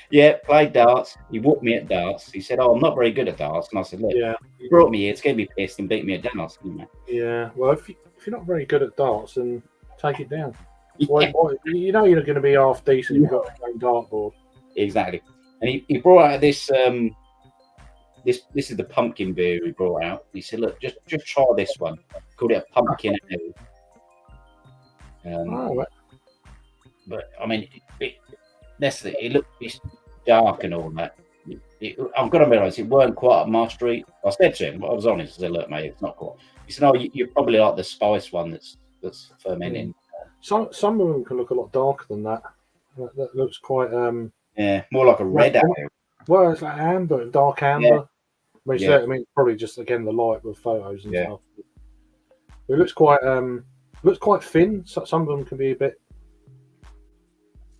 Yeah, played darts. He whooped me at darts. He said, "Oh, I'm not very good at darts." And I said, "Look, Yeah, you brought me here to get me pissed and beat me at darts." yeah. Well, if you're not very good at darts, then take it down. Yeah, Why, you know you're going to be half decent. You've got to play dartboard. exactly. And he brought out this. This is the pumpkin beer he brought out. He said, "Look, just try this one." Called it a pumpkin ale. Oh, right. But I mean, it's dark and all that. I'm gonna be honest, it weren't quite up my street. I said to him, I was honest. I said, "Look, mate, it's not quite." He said, "No, you're probably like the spice one that's fermenting." Some of them can look a lot darker than that. That looks quite Yeah, more like a red ale. well, it's like amber, dark amber. Yeah. I mean, probably just again the light with photos and Yeah. stuff. It looks quite thin. So some of them can be a bit,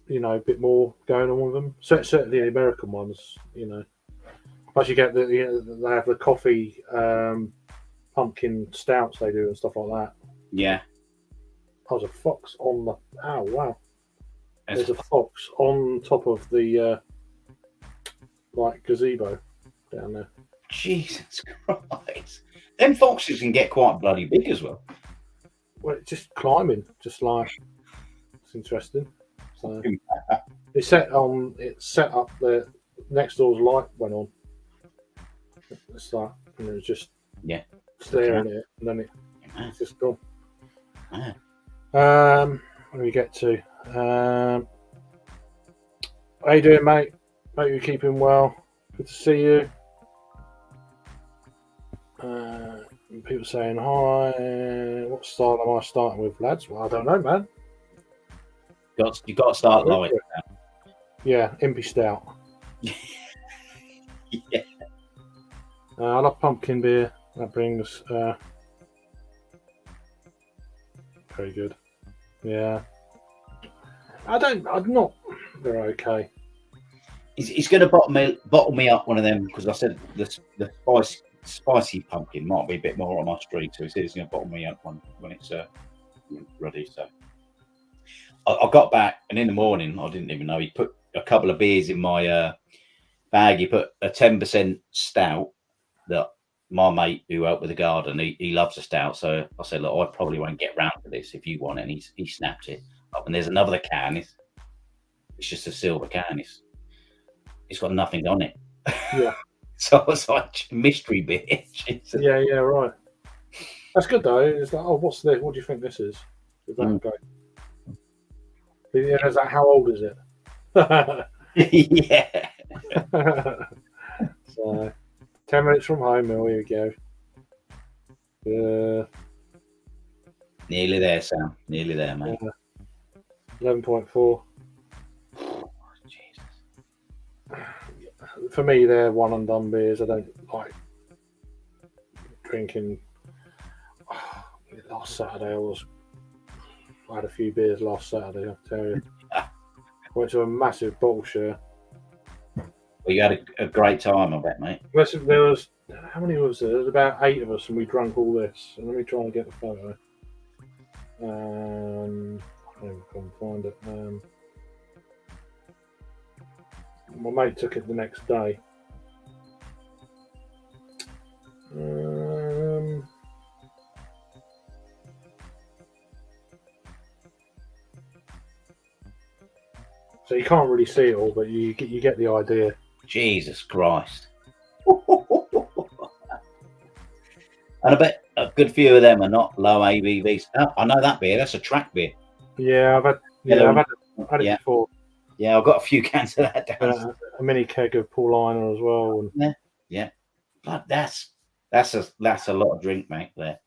a bit more going on with them. Certainly the American ones, Plus you get they have the coffee pumpkin stouts they do and stuff like that. Yeah. There's a fox on the. Oh wow! There's a fox on top of the gazebo down there. Jesus Christ. Them foxes can get quite bloody big as well. Well, it's just climbing, it's interesting. So it's set up the next door's light went on. It's like, and it was just staring at it, and then it's just gone. Where do we get to? How you doing, mate? Hope you're keeping well. Good to see you. People saying hi. What style am I starting with, lads? Well, I don't know, man. You got to start light. Yeah, Impy Stout. Yeah. I love pumpkin beer. That brings. Very good. Yeah. I'm not. they're okay. He's going to bottle me up one of them because I said the spicy pumpkin might be a bit more on my street, so he said he's going to bottle me up one when it's ready. So I got back, and in the morning I didn't even know he put a couple of beers in my bag. He put a 10% stout that my mate who helped with the garden, he loves a stout. So I said, look, I probably won't get round to this if you want it. And he snapped it up, and there's another can. It's just a silver can. It's got nothing on it. Yeah. So I was like, mystery beer. Yeah, right. That's good though. It's like, oh, what's this? What do you think this is? Is that okay? Yeah, is that how old is it? Yeah. So 10 minutes from home, there we go. Nearly there, Sam. Nearly there, mate. 11.4. For me, they're one and done beers. I don't like drinking. Last Saturday, I had a few beers last Saturday, I'll tell you. Went to a massive bottle share. Well, you had a great time, I bet, mate. There was, how many was there? There was about 8 of us, and we drank all this. And let me try and get the photo. I can't even find it. My mate took it the next day. So you can't really see it all, but you get the idea. Jesus Christ. And I bet a good few of them are not low ABVs. Oh, I know that beer. That's a track beer. Yeah, I've had it before. Yeah, I've got a few cans of that down. A mini keg of Paulaner as well. And... Yeah. But that's a lot of drink, mate. There.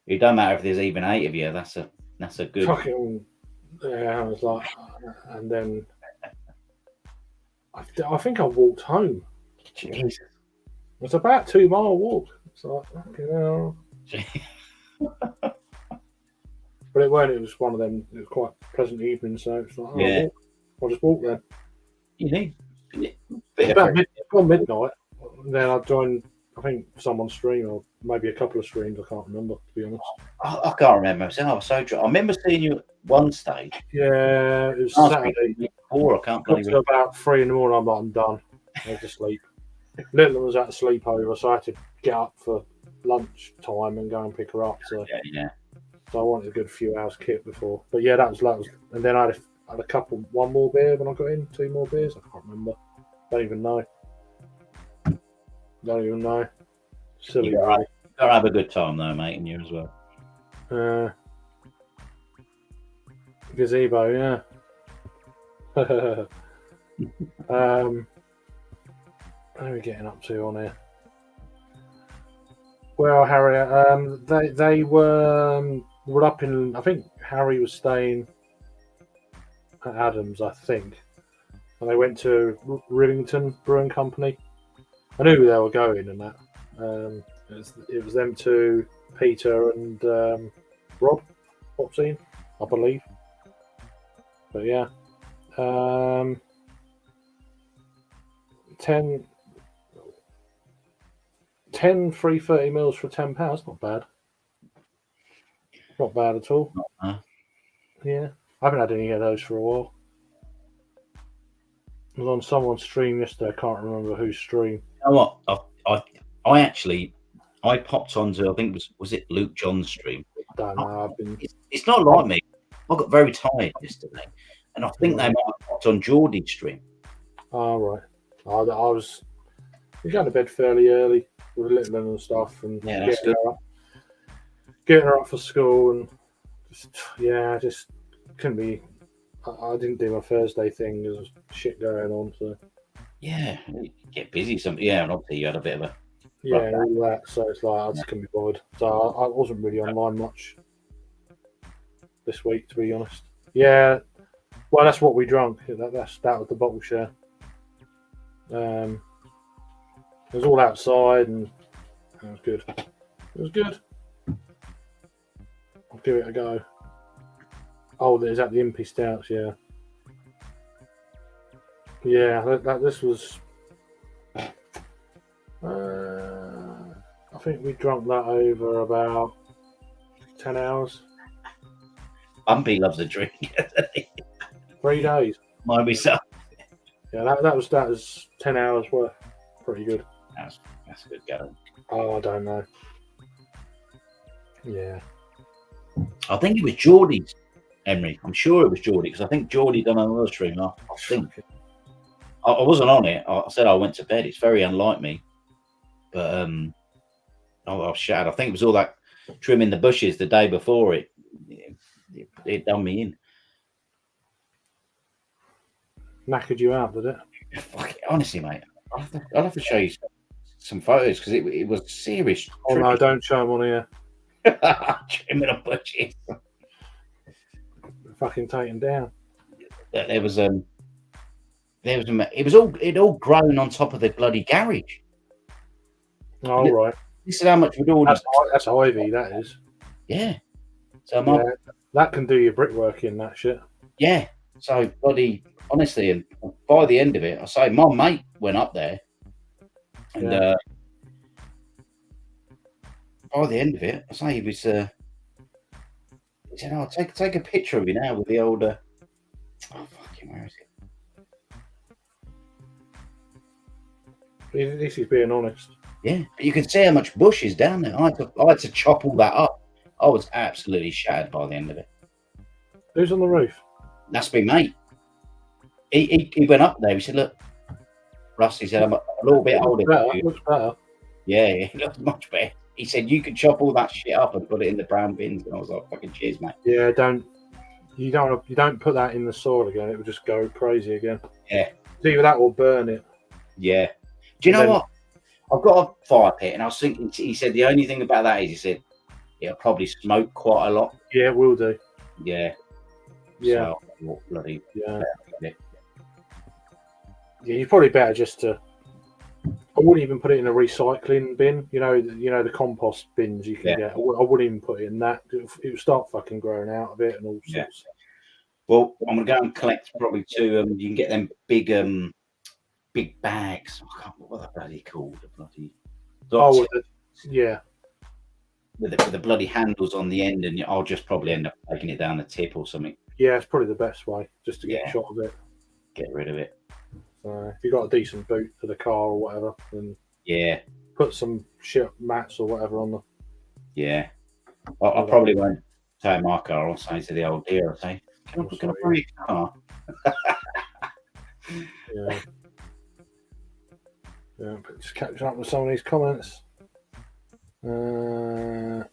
It don't matter if there's even 8 of you. That's a good. Fucking, yeah, I was like, and then I think I walked home. Jesus. It's about 2 mile walk. It's like, fucking hell. But it weren't. It was one of them. It was quite a pleasant evening, so it's like, I'll just walk there. You need. It's about midnight. Then I joined, I think, someone's stream or maybe a couple of streams. I can't remember, to be honest. I can't remember. I was so drunk. I remember seeing you at one stage. Yeah, it was Saturday. I can't believe it. About 3 in the morning. I'm like, I'm done. I had to sleep. Little was at a sleepover, so I had to get up for lunch time and go and pick her up. So So I wanted a good few hours kit before. But yeah, that was. And then I had one more beer when I got in, 2 more beers. I can't remember. Don't even know. Silly. You gotta have a good time though, mate, and you as well. Gazebo, yeah. What are we getting up to on here? Well, Harry, they were up in. I think Harry was staying at Adams, I think, and they went to Rivington Brewing Company. I knew they were going, and that it was them two, Peter and Rob Hopsine, I believe. But yeah, 10 free 30 mils for £10. Not bad. Not bad at all. Not bad. Yeah, I haven't had any of those for a while. I was on someone's stream yesterday. I can't remember whose stream. You know what? I popped onto, I think was it Luke John's stream. I don't know. It's not like me. I got very tired yesterday, and I think they might have popped on Geordie's stream. Oh right. I was going to bed fairly early with little and stuff, and getting her up for school, and just couldn't be. I didn't do my Thursday thing. There was shit going on, so yeah, you get busy. And obviously you had a bit of a all that. So it's like I just couldn't be bothered. So I wasn't really online much this week, to be honest. Yeah, well, that's what we drank. That was the bottle share. It was all outside, and it was good. It was good. I'll give it a go. Oh, there's at the Impy Stouts, yeah. Yeah, this was. I think we drunk that over about 10 hours. Umpy loves a drink. 3 days. Might be so. Yeah, that was 10 hours worth. Pretty good. That's good going. Oh, I don't know. Yeah. I think it was Geordie's, Emery. I'm sure it was Geordie because I think Geordie done another stream after. I think I wasn't on it. I said I went to bed. It's very unlike me, but I was shattered. I think it was all that trimming the bushes the day before it done me in. Knackered you out, did it? Fuck it, honestly, mate. I'll have to show you some photos because it was serious. Oh no, don't show them on here. Trimming the bushes. Fucking taken down. It was all grown on top of the bloody garage. Oh, Look, right. This is how much we'd already. That's Ivy, that is. Yeah. So that can do your brickwork in that shit. yeah. So bloody honestly, and by the end of it, I say my mate went up there, and by the end of it, I say he was. He said, "Oh, take a picture of you now with the old." Oh fucking, where is it? At least he's being honest. Yeah, but you can see how much bush is down there. I had to chop all that up. I was absolutely shattered by the end of it. Who's on the roof? That's me, mate. He went up there. He said, "Look, Russ," he said, "I'm a little bit older than you." Looks better. Yeah, he looked much better. He said, "You can chop all that shit up and put it in the brown bins." And I was like, "Fucking cheers, mate." Yeah, you don't put that in the soil again. It will just go crazy again. Yeah. It's either that or burn it. Yeah. Do you know what? I've got a fire pit, and I was thinking. He said the only thing about that is he said it'll probably smoke quite a lot. Yeah, it will do. Yeah. Yeah. So, bloody. Yeah. Yeah, you're probably better just to. I wouldn't even put it in a recycling bin. You know the compost bins you can get. I wouldn't even put it in that. It would start fucking growing out of it and all sorts. Well, I'm gonna go and collect probably two. You can get them big bags. I can't remember what they're bloody called. The bloody. Yeah. With the bloody handles on the end, and I'll just probably end up taking it down the tip or something. Yeah, it's probably the best way, just to get a shot of it. Get rid of it. If you've got a decent boot for the car or whatever, then put some shit mats or whatever on them. Yeah, I probably won't tow my car. I'll say to the old dear, I'll say, "Can I borrow your car?" Yeah. Yeah, but just catching up with some of these comments. Yeah.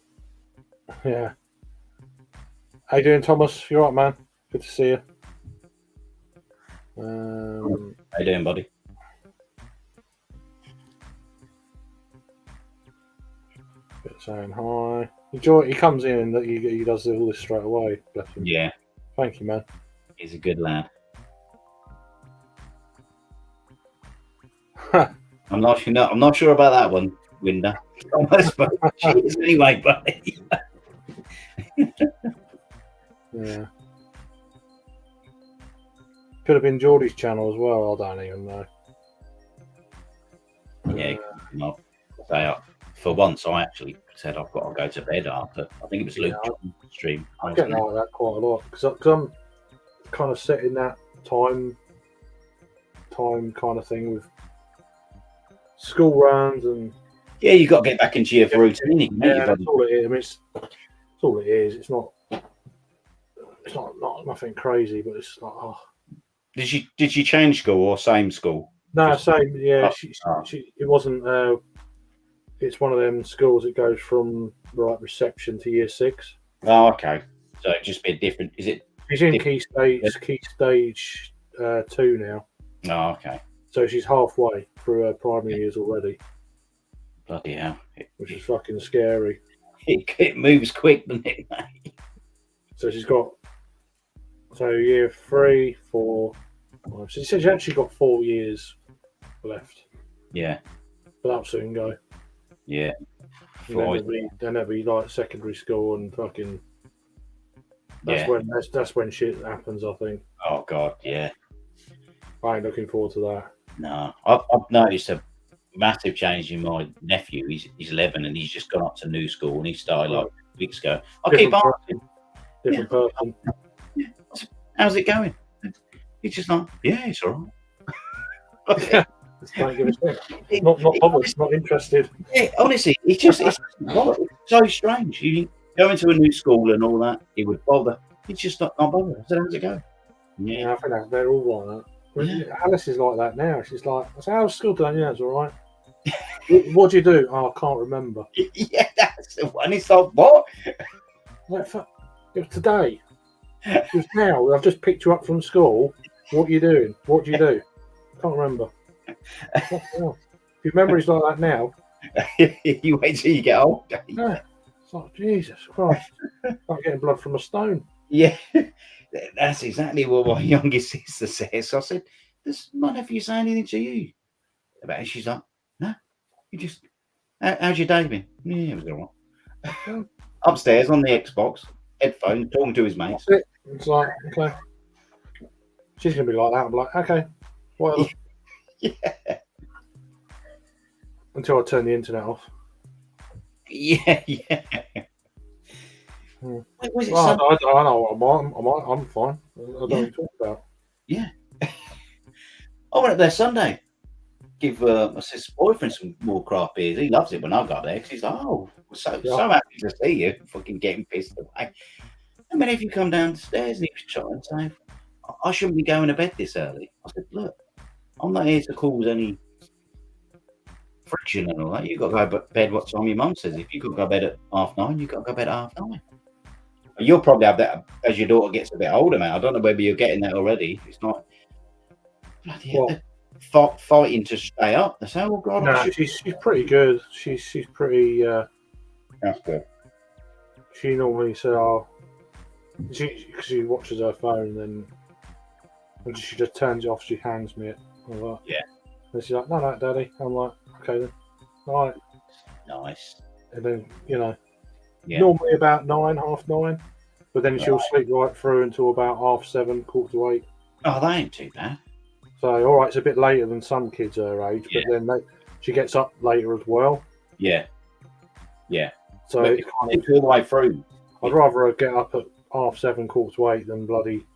How you doing, Thomas? You all right, man? Good to see you. How you doing, buddy? Saying hi. He comes in and he does all this straight away. Bless him. Yeah. Thank you, man. He's a good lad. I'm not sure about that one, Winder. She is anyway, buddy. Yeah. Could have been Geordie's channel as well. I don't even know. Yeah, for once, I actually said I've got to go to bed after. I think it was Luke John's stream. I'm getting like that quite a lot because I'm kind of setting that time kind of thing with school runs and. Yeah, you got to get back into your routine. Yeah, that's all it is. I mean, it's all it is. It's not nothing crazy, but it's like, oh. Did she change school or same school? No, same. Yeah, she it wasn't. It's one of them schools that goes from reception to year 6. Oh, okay. So it just be different. Is it? She's in key stage 2 now. Oh, okay. So she's halfway through her primary years already. Bloody hell! Which is fucking scary. It moves quick, doesn't it, mate? So she's got year 3, 4. So she's actually got 4 years left. Yeah. But that'll soon go. Yeah. Then there'll be like secondary school and fucking. That's when shit happens, I think. Oh God, yeah. I ain't looking forward to that. No, I've noticed a massive change in my nephew. He's 11 and he's just gone up to new school and he started like weeks ago. I keep Different asking, Different person. how's it going? He's just like, yeah, it's all right. Yeah. Just don't give a shit. Not bothered. Not interested. Yeah, honestly, it's so strange. You go into a new school and all that, he would bother. He's just not bothered. I said, how's it going? Yeah, I think that they're all like that. Yeah. Alice is like that now. She's like, I say, how's school done? Yeah, it's all right. What do you do? Oh, I can't remember. Yeah, that's the one. It's like, what? Like, fuck, it was today. It was now. I've just picked you up from school. What are you doing? What do you do? Can't remember. What the hell? If your memory's like that now, You wait till you get old. yeah. It's like, Jesus Christ. I'm getting blood from a stone. Yeah, that's exactly what my youngest sister says. So I said, does my nephew say anything to you about it? She's like, no, you just, how's your day been? Yeah, it was all right. Upstairs on the Xbox, headphones, talking to his mates. That's it. It's like, okay. She's going to be like that. I'm like, okay, whatever. Yeah, Until I turn the internet off. yeah. Hmm. Wait, was it Well, Sunday? I know. I'm fine. I don't know what you're talking about. Yeah. I went up there Sunday. Give my sister's boyfriend some more craft beers. He loves it when I got there because he's like, oh, so happy to see you. Fucking getting pissed away. And then if you come downstairs and he was trying to say, I shouldn't be going to bed this early. I said, look, I'm not here to cause any friction and all that. You've got to go to bed what time your mum says. If you've got to go to bed at 9:30, you've got to go to bed at 9:30. You'll probably have that as your daughter gets a bit older, man. I don't know whether you're getting that already. It's not bloody hell, fighting to stay up. That's how God. No, she's pretty good. She's pretty. That's good. She normally says, "Oh," she watches her phone, then when she just turns it off, she hands me it. I'm like, yeah. And she's like, "No, Daddy." I'm like, "Okay then, all right." Nice. And then Yeah. normally about 9, 9:30, but then she'll sleep right through until about 7:30, 7:45. Oh, that ain't too bad. So, all right, it's a bit later than some kids her age, but then she gets up later as well. Yeah. Yeah. So it's all the way through. I'd rather her get up at 7:30, 7:45 than bloody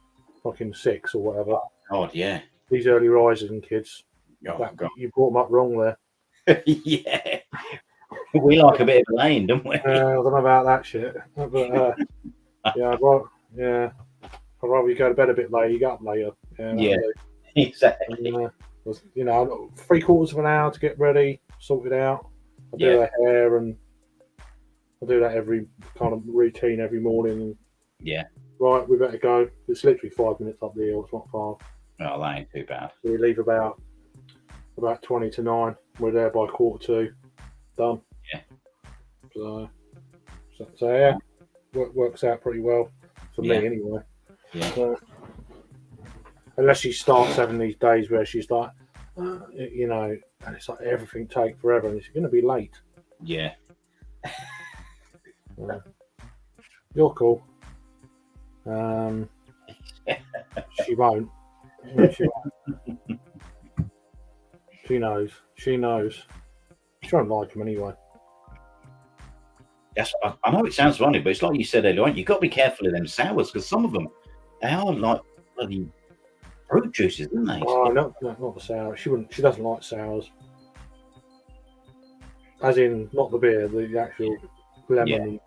fucking 6 or whatever. God, yeah. These early rising kids, God. you brought them up wrong there. Yeah. We like a bit of a lane, don't we? I don't know about that shit. But, I'd rather you go to bed a bit later, you get up later. Yeah. Exactly. And, 3/4 of an hour to get ready, sort it out. I do her hair and I do that every kind of routine every morning. Yeah. Right, we better go. It's literally 5 minutes up the hill. It's not far. Oh, that ain't too bad. So we leave about 20 to 9. We're there by 1:45. Done. Yeah. So yeah, works out pretty well for me anyway. Yeah. Unless she starts having these days where she's like, and it's like everything take forever, and it's going to be late. Yeah. You're cool. She won't. No, she won't. She knows. She knows. She won't like him anyway. Yes, I know it sounds funny, but it's like you said earlier on. You've got to be careful of them sours because some of them, they are like bloody fruit juices, aren't they? Oh, not the sour. She doesn't like sours. As in, not the beer, the actual lemon.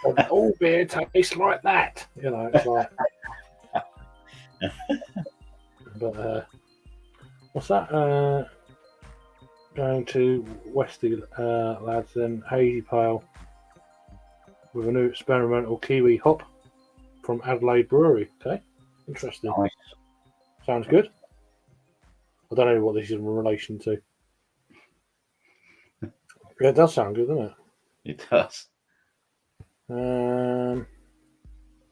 And all beer tastes like that. It's like. But what's that? Going to Westy lads, then Hazy Pale with a new experimental kiwi hop from Adelaide Brewery. Okay, interesting. Nice. Sounds good. I don't know what this is in relation to. Yeah, it does sound good, doesn't it? It does. It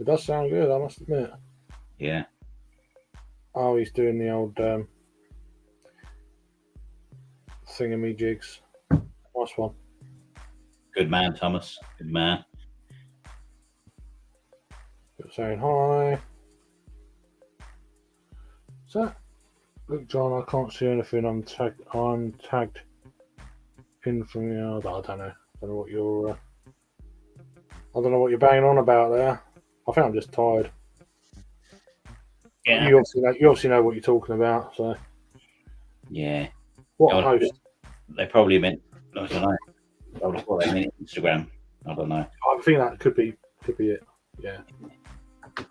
does sound good, I must admit. Yeah. Oh, he's doing the old thingamy-jigs. Nice one. Good man, Thomas. Good man. Saying hi. So, look, John, I can't see anything. I'm tagged in from you. I don't know. I don't know what you're. I don't know what you're banging on about there. I think I'm just tired. Yeah. You obviously know what you're talking about. So, Yeah. what a host. They probably meant, I don't know. I would have thought they meant Instagram. I don't know. I think that could be it. Yeah.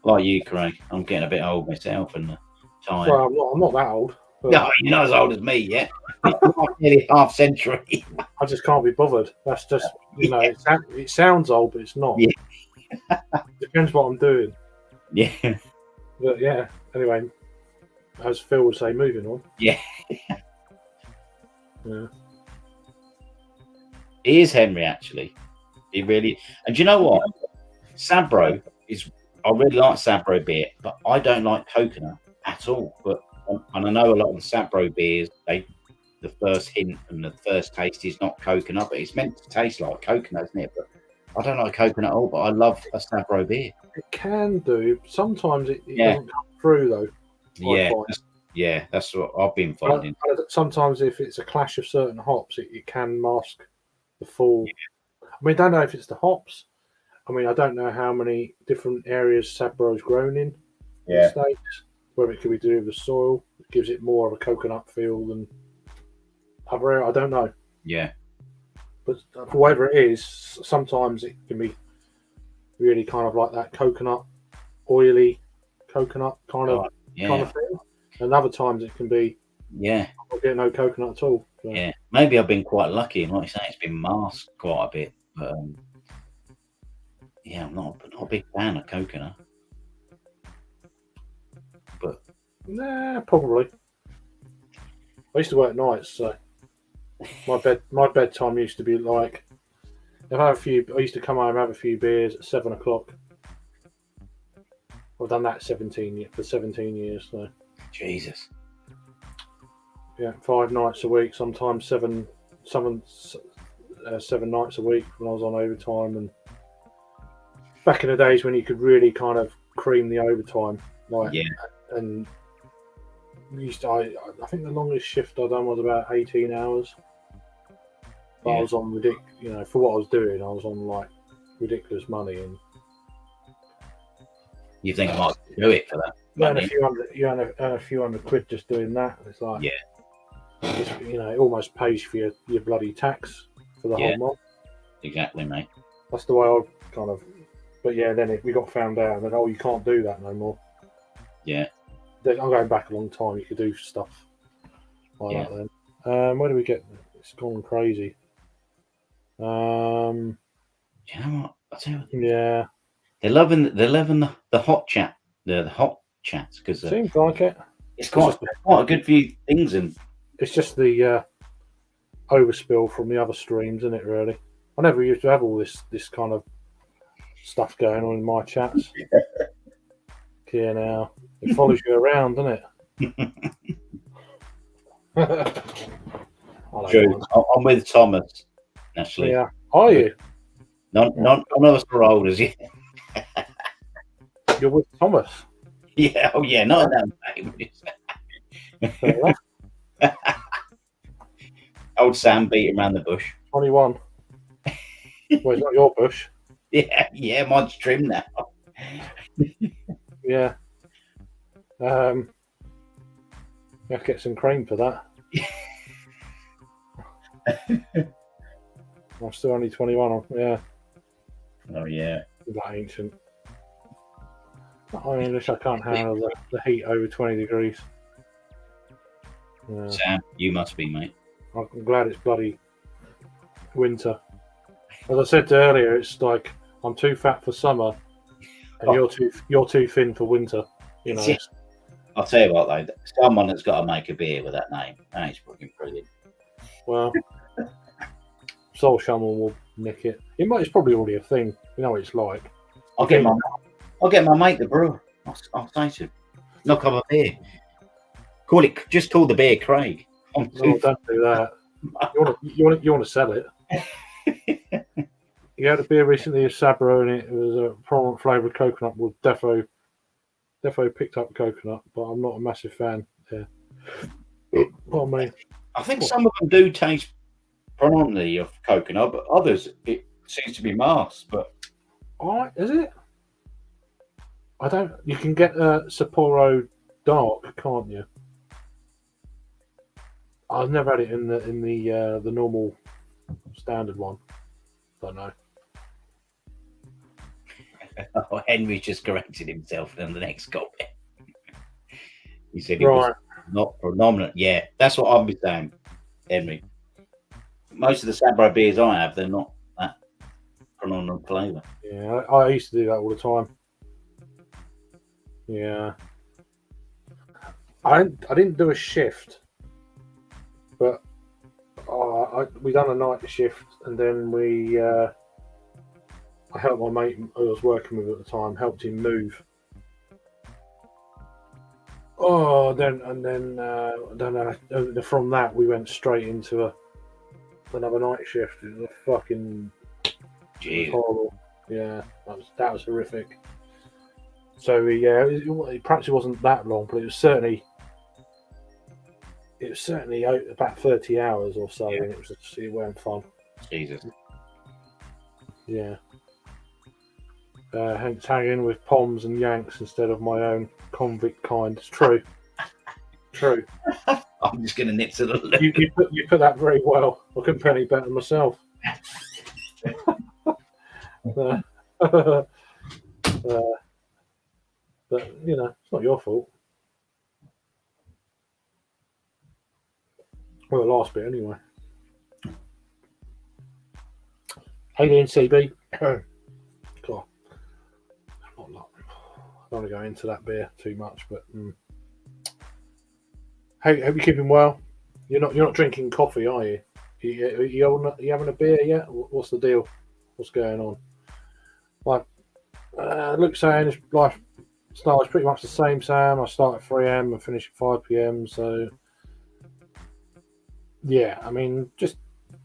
Like you, Craig. I'm getting a bit old myself and tired. Well, I'm not that old. But No, you're not as old as me yet. Nearly half century. I just can't be bothered. That's just it sounds old, but it's not. Yeah. Depends what I'm doing. Yeah. But yeah. Anyway, as Phil would say, moving on. Yeah. Yeah. He is Henry, actually. He really. And do you know what? Sabro is. I really like Sabro beer, but I don't like coconut at all. But and I know a lot of the Sabro beers, the first hint and the first taste is not coconut, but it's meant to taste like coconut, isn't it? But I don't like coconut at all. But I love a Sabro beer. It can do. Sometimes it doesn't come through though. Yeah, that's what I've been finding. Sometimes if it's a clash of certain hops, it can mask the full. I mean, I don't know if it's the hops. I mean, I don't know how many different areas Sabro's grown in the States. Whether it could be to do with the soil, it gives it more of a coconut feel than other area. I don't know. Yeah. But for whatever it is, sometimes it can be really kind of like that coconut, oily coconut kind of thing. And other times it can be I get no coconut at all. So. Yeah, maybe I've been quite lucky, and like you say, it's been masked quite a bit. But yeah, I'm not a big fan of coconut. But nah, probably. I used to work nights, so my bedtime used to be like I used to come home, have a few beers at 7 o'clock. I've done that for 17 years. So Jesus. Yeah, 5 nights a week, sometimes 7 nights a week when I was on overtime. And back in the days when you could really kind of cream the overtime, and I think the longest shift I done was about 18 hours. But I was on for what I was doing, I was on like ridiculous money. And you think I might do it for that? You earn a few hundred quid just doing that. It's like it almost pays for your bloody tax for the whole month. Exactly, mate. That's the way I kind of. But yeah, then we got found out, and then you can't do that no more. Yeah. I'm going back a long time. You could do stuff like that then. Where do we get? It's gone crazy. Do you know what? I tell you what. Yeah. They're loving the hot chat. The hot chats because seems like it. It's quite a good few things, and it's just the overspill from the other streams, isn't it? Really, I never used to have all this kind of stuff going on in my chats. Okay, now it follows you around, doesn't it? True. I'm with Thomas. Actually, yeah. Are you? None of us are old as yet. You're with Thomas. Yeah. Oh, yeah. Not in that way. Old Sam beat him around the bush. 21. Well, it's not your bush. Yeah. Mine's trimmed now. Yeah. You have to get some cream for that. I'm still only 21. Yeah. Oh yeah. That ancient. I mean, I can't handle the heat over 20 degrees. Yeah. Sam, you must be, mate. I'm glad it's bloody winter. As I said earlier, it's like I'm too fat for summer, and you're too thin for winter. You know. Yeah. I'll tell you what, though, someone that's got to make a beer with that name. That is fucking brilliant. Well, Soul Shaman will nick it. It's probably already a thing. You know what it's like. I'll get my mate the brewer. I'll say to him, knock up a beer. Just call the beer Craig. No, don't do that. You want to sell it. You had a beer recently, a Sabro, and it was a prominent flavoured coconut with defo definitely picked up coconut, but I'm not a massive fan. Yeah. Pardon me. I think some of them do taste predominantly of coconut, but others it seems to be Mars. But Is it? I don't. You can get Sapporo Dark, can't you? I've never had it in the normal standard one. Don't know. Henry's just corrected himself in the next comment. He said it Right. was not predominant. Yeah, that's what I've been saying, Henry. Most of the Sapporo beers I have, they're not that predominant flavour. Yeah, I used to do that all the time. Yeah. I didn't do a shift, but we done a night shift, and then I helped my mate who I was working with at the time, helped him move. Oh, then I don't know. From that, we went straight into another night shift. It was fucking Jeez. horrible. Yeah, that was horrific. So yeah, perhaps it wasn't that long, but it was certainly about 30 hours or so, and it weren't fun. Jesus. Yeah. Hence hanging with Poms and Yanks instead of my own convict kind. It's true. True. I'm just going to nip to the lip. You put that very well. I couldn't put any better myself. But you know, it's not your fault. Well, the last bit anyway. Hey, CB. God, I don't want to go into that beer too much, but hey, hope you're keeping well. You're not drinking coffee, are you? You having a beer yet? What's the deal? What's going on? Like, Luke's saying, his life style is pretty much the same, Sam. I start at 3 a.m. and finish at 5 p.m. So, yeah, I mean, just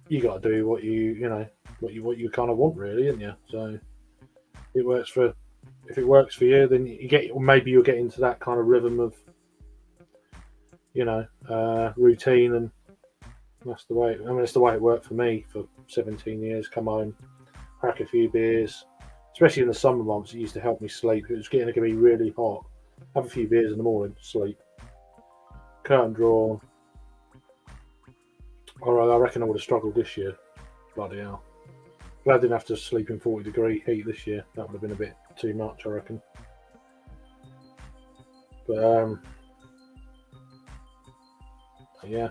you got to do what you kind of want, really, isn't you? So, it works for. If it works for you, then maybe you'll get into that kind of rhythm of, routine, and that's the way. I mean, it's the way it worked for me for 17 years. Come home, crack a few beers, especially in the summer months. It used to help me sleep. It was getting to be really hot. Have a few beers in the morning, sleep. Curtain drawn. All right, I reckon I would have struggled this year. Bloody hell. Glad I didn't have to sleep in 40-degree heat this year. That would have been a bit too much, I reckon. But yeah.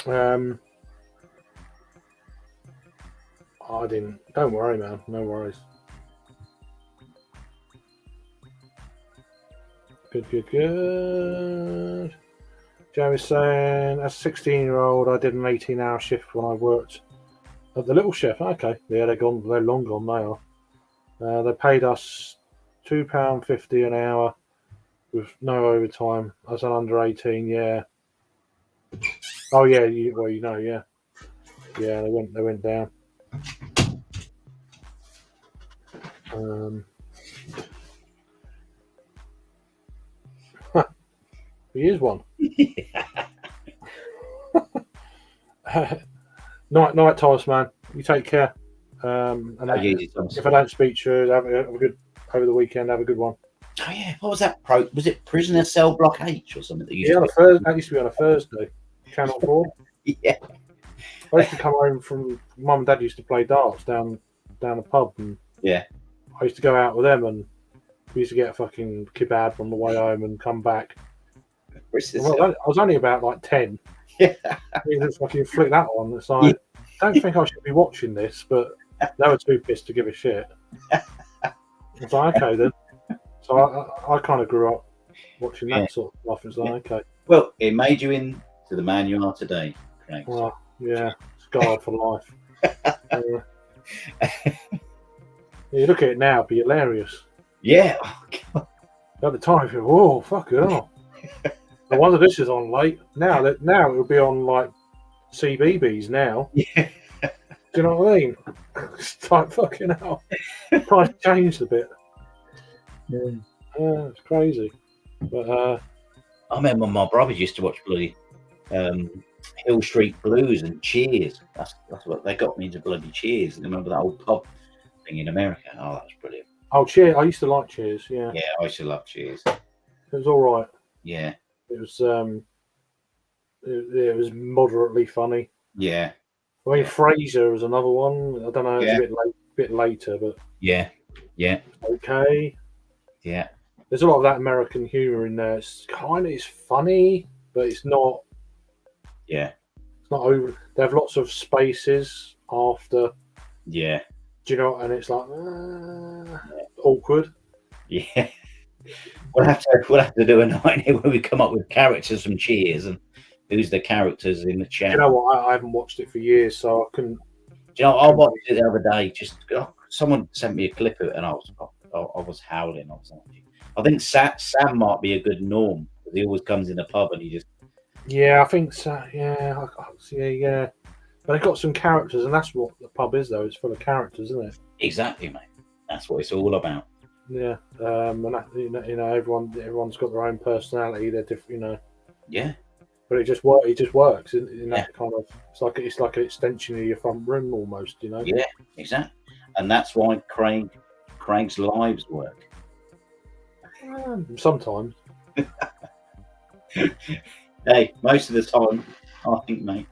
I didn't. Don't worry, man. No worries. Good. Jeremy's saying, as a 16-year-old, I did an 18-hour shift when I worked at the Little Chef. Okay, yeah, they're gone. They're long gone. They are. They paid us £2.50 an hour with no overtime. As an under 18, yeah. Oh yeah, yeah. Yeah, they went down. He is one. Night, Thomas, man. You take care. And if I don't speak to you, have a good over the weekend. Have a good one. Oh yeah, what was that? Was it Prisoner Cell Block H or something? That used that used to be on a Thursday. Channel 4. Yeah. I used to come home from Mum and Dad used to play darts down the pub, and yeah, I used to go out with them, and we used to get a fucking kebab on the way home and come back. Well, I was only about like 10. Yeah. We just fucking flick that on. It's like, I don't think I should be watching this, but they were too pissed to give a shit. It's like, okay then. So I kind of grew up watching that sort of stuff. It's like, okay. Well, it made you into the man you are today, Craig. Well, yeah, scarred for life. You look at it now, it'd be hilarious. Yeah. Oh, God. At the time, you think, whoa, fuck it up. No wonder this is on late. Now it will be on like CBBS now. Yeah. Do you know what I mean? It's like fucking hell. Price changed a bit. Yeah, it's crazy. But I remember my brothers used to watch bloody Hill Street Blues and Cheers. That's what they got me into bloody Cheers. Remember that old pub thing in America? Oh, that was brilliant. Cheers. I used to like Cheers. Yeah, Yeah, I used to love Cheers. it was all right. Yeah, It was it was moderately funny. yeah, I mean, Frasier was another one. I don't know. It's Yeah. a bit later, but yeah, yeah, okay. yeah, There's a lot of that American humor in there. It's funny, but it's not. yeah, It's not over. They have lots of spaces after. yeah, Do you know? And it's like awkward. yeah. We'll have to do a night here where we come up with characters from Cheers and who's the characters in the chat. You know what? I haven't watched it for years, so I couldn't. Do you know, I watched it the other day. Just someone sent me a clip of it, and I was howling. I think Sam might be a good Norm because he always comes in the pub and he just. Yeah, I think so. Yeah, yeah. But they've got some characters, and that's what the pub is, though. It's full of characters, isn't it? Exactly, mate. That's what it's all about. Yeah. And that, everyone's got their own personality. They're different, you know. Yeah, But it just works in that kind of. It's like an extension of your front room, almost. You know. yeah, exactly. And that's why Craig's lives work. Sometimes. Hey, most of the time, I think, mate.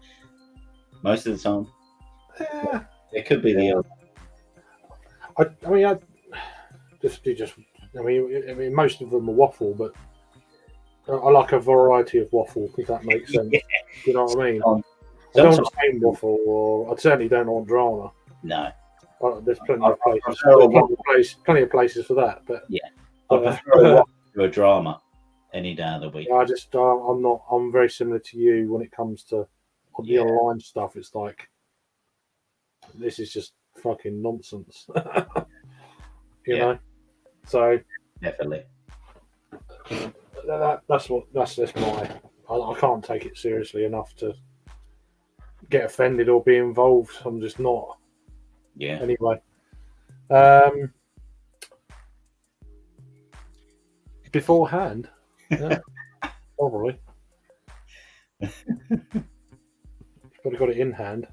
Most of the time, Yeah. it could be the other. I mean, I mean, most of them are waffle, but I like a variety of waffle, if that makes sense. You know what I mean? I don't want plain waffle, or I certainly don't want drama. No, There's plenty I of places. prefer Plenty of places for that, but I prefer a waffle to a drama any day of the week. I'm very similar to you when it comes to the Yeah. online stuff. It's like this is just fucking nonsense. You know. So Definitely. that's just my. I can't take it seriously enough to get offended or be involved. I'm just not. Yeah. Anyway, beforehand, yeah, probably. But I got it in hand.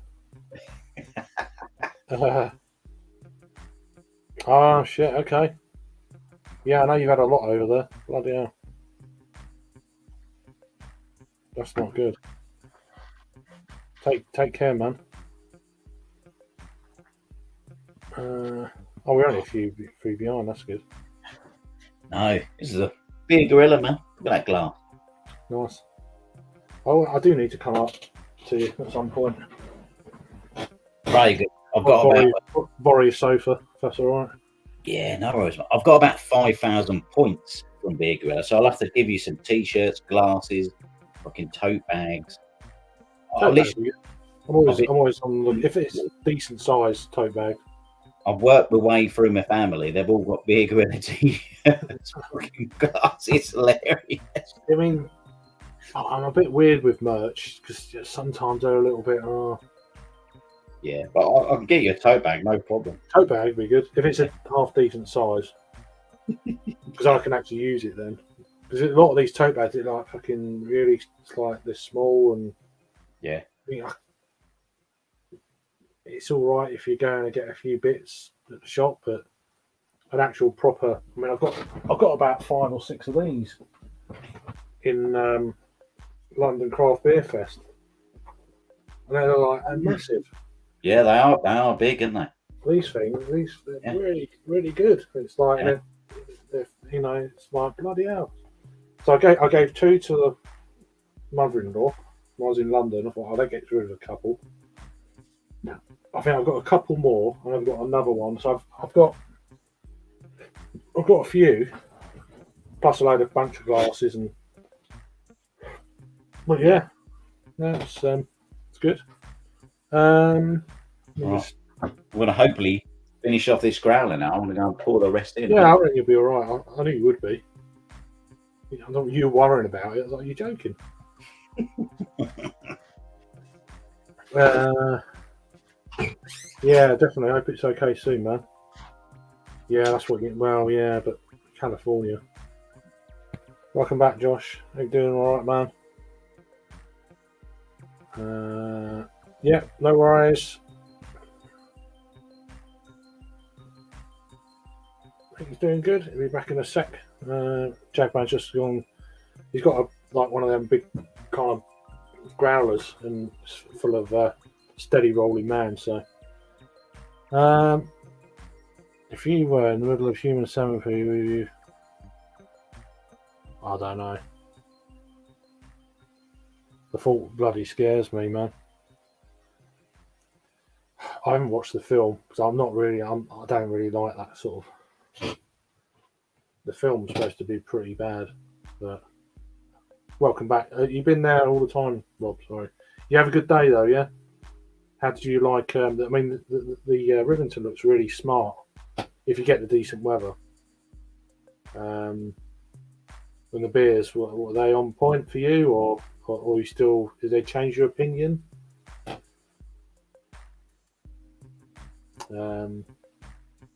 Shit. Okay. Yeah, I know you've had a lot over there. Bloody hell. That's not good. Take care, man. We're only a few behind. That's good. No, this is a big gorilla, man. Look at that glass. Nice. Oh, I do need to come up to you at some point. Very good. I've got borrow your sofa, if that's all right. Yeah, no worries, mate. I've got about 5,000 points from Beer Gorilla, so I'll have to give you some t-shirts, glasses, fucking tote bags. I'm always on the if it's a decent size tote bag. I've worked my way through my family. They've all got Beer Gorilla t-shirts, fucking glasses. It's hilarious. I mean, I'm a bit weird with merch because sometimes they're a little bit. Yeah, but I can get you a tote bag, no problem. Tote bag would be good if it's a half decent size, because I can actually use it then. Because a lot of these tote bags are like fucking really, it's like they're small and Yeah. It's all right if you're going to get a few bits at the shop, but an actual proper. I mean, I've got about 5 or 6 of these in London Craft Beer Fest, and they're like massive. Yeah, they are big, aren't they? These things, they're really, really good. It's like, it's like bloody hell. So I gave 2 to the mother-in-law when I was in London. I thought, I'll get rid of a couple. I think I've got a couple more, and I've got another one. So I've got a few, plus a load of bunch of glasses, and well, yeah, it's good. Right. We're going to hopefully finish off this growler now. I'm going to go and pour the rest in. Yeah, I reckon you'll be all right. I knew you would be. I don't you were worrying about it. I was like, you're joking. Yeah, definitely. I hope it's okay soon, man. Yeah, that's what. Well, yeah, but California. Welcome back, Josh. How you doing? All right, man. Yeah, no worries. I think he's doing good. He'll be back in a sec. Jagman's just gone. He's got one of them big kind of growlers and it's full of steady rolling man. So, if you were in the middle of human cemetery, would you? I don't know. The thought bloody scares me, man. I haven't watched the film because I don't really like that sort of. The film's supposed to be pretty bad, but welcome back. You've been there all the time, Rob. Sorry. You have a good day though, yeah. How did you like? I mean, the Rivington looks really smart if you get the decent weather. And the beers, were they on point for you, or you still? Did they change your opinion?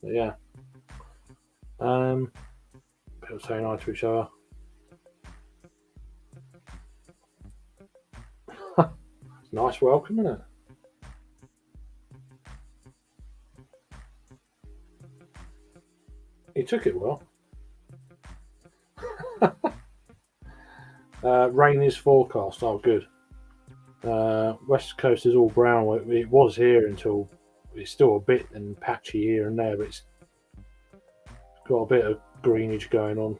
Yeah. People saying hi to each other. Nice welcome, isn't it? He took it well. Rain is forecast. Oh, good. West Coast is all brown. It was here until it's still a bit and patchy here and there, but it's got a bit of greenage going on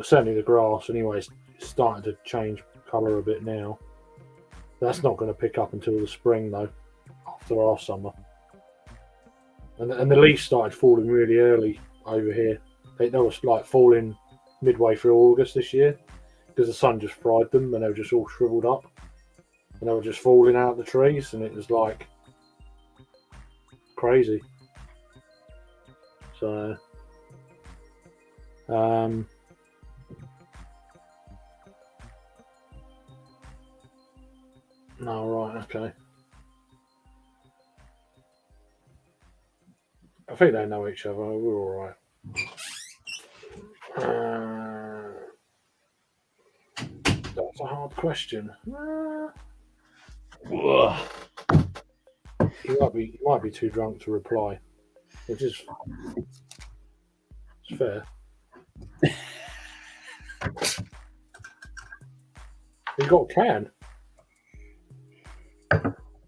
certainly the grass. Anyway, it's starting to change colour a bit now. That's not going to pick up until the spring though, after our summer. And the leaves started falling really early over here. They was like falling midway through August this year because the sun just fried them and they were just all shriveled up and they were just falling out of the trees and it was like crazy. So no, right, okay. I think they know each other. We're all right. That's a hard question. He might be too drunk to reply, which is it's fair. He got a can.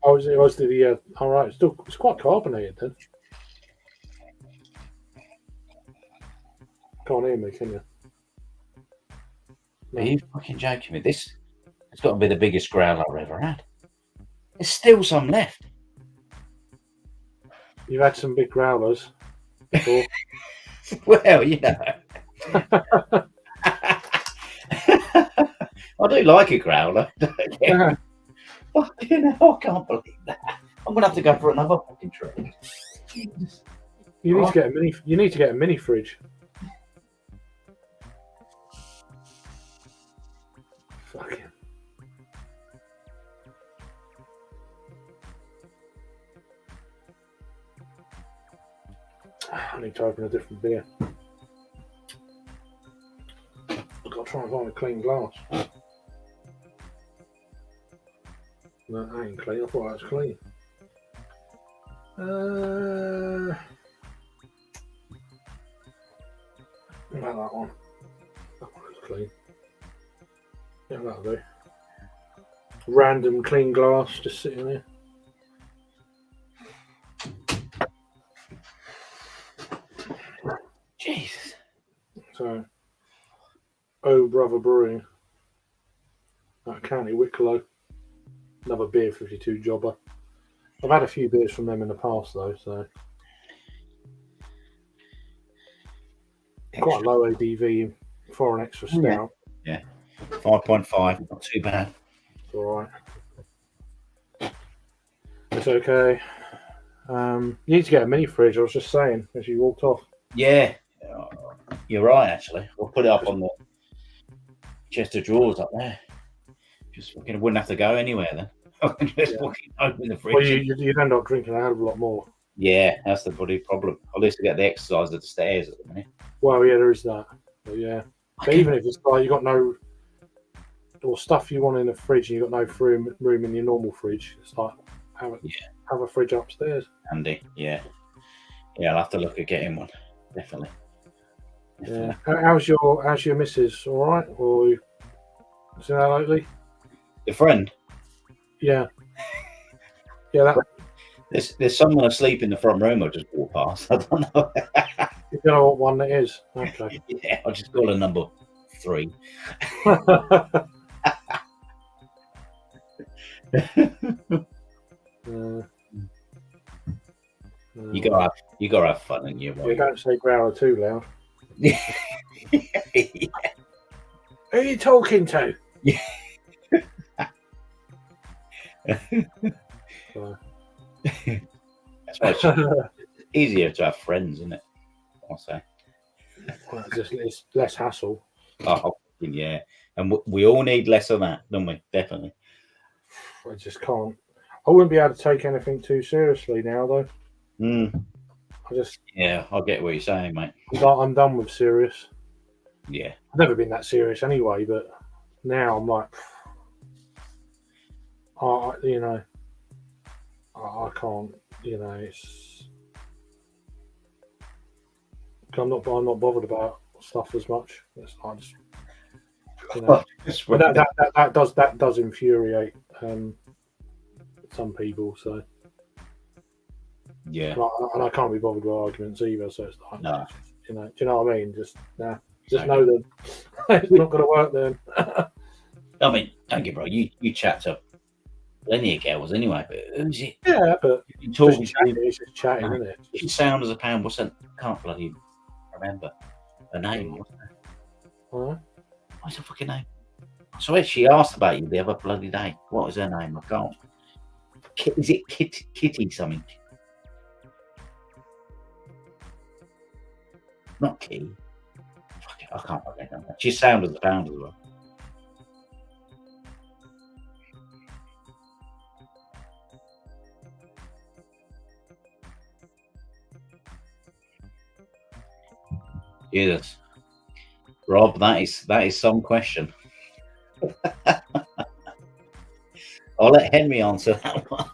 Oh, it was the all right. It's quite carbonated then. Can't hear me, can you? No. Are you fucking joking me? This has got to be the biggest growler I've ever had. There's still some left. You've had some big growlers before. Well, you know. I do like a growler. Yeah. Fucking hell, I can't believe that. I'm gonna have to go for another fucking trip. You need to get a mini. You need to get a mini fridge. Fucking. I need to open a different beer. I've got to try and find a clean glass. No, that ain't clean. I thought that was clean. About that one. That one is clean. Yeah, that'll do. Random clean glass just sitting there. Jesus. So, Oh Brother Brewing. At County Wicklow. Another beer 52 jobber. I've had a few beers from them in the past though, so quite low ABV for an extra stout. Yeah. 5.5, not too bad. It's alright. It's okay. You need to get a mini fridge, I was just saying, as you walked off. Yeah. You're right, actually. We'll put it up on the chest of drawers up there. Just fucking wouldn't have to go anywhere then. Just fucking open the fridge. Well, you'd end up drinking a hell of a lot more. Yeah, that's the bloody problem. At least I get the exercise at the stairs at the minute. Well, yeah, there is that. But yeah. But even if it's like you got no or stuff you want in the fridge and you got no room in your normal fridge, it's like have a fridge upstairs. Handy, yeah. I'll have to look at getting one. Definitely. Yeah. How's your missus? All right? Or you seen her lately? The friend. Yeah. Yeah. There's someone asleep in the front room. I just walked past. I don't know. You know what one that is? Okay. Yeah, I'll just call her number 3. You gotta have fun in your You don't say growler too loud. Yeah. Who are you talking to? Yeah. That's why it's easier to have friends, isn't it? I'll say. Well, it's less hassle. Oh, yeah. And we all need less of that, don't we? Definitely. I just can't. I wouldn't be able to take anything too seriously now, though. Yeah, I get what you're saying, mate. I'm done with serious. Yeah. I've never been that serious anyway, but now I'm like, I can't. It's. I'm not bothered about stuff as much. It's not just. But that does infuriate some people. So yeah, and I can't be bothered with arguments either. So it's like, no. Do you know what I mean? Just know that it's not going to work then. I mean, don't get wrong. You chat to plenty of girls anyway, but who's it? Yeah, but you talking it's just chatting, isn't it? She sound as a pound. Can't bloody remember her name. What's her fucking name? I swear she asked about you the other bloody day. What was her name? I can't. Is it Kitty something? Not Kitty. Fuck it, I can't remember. She sounded the pound as well. Yes. Rob, that is some question. I'll let Henry answer that one.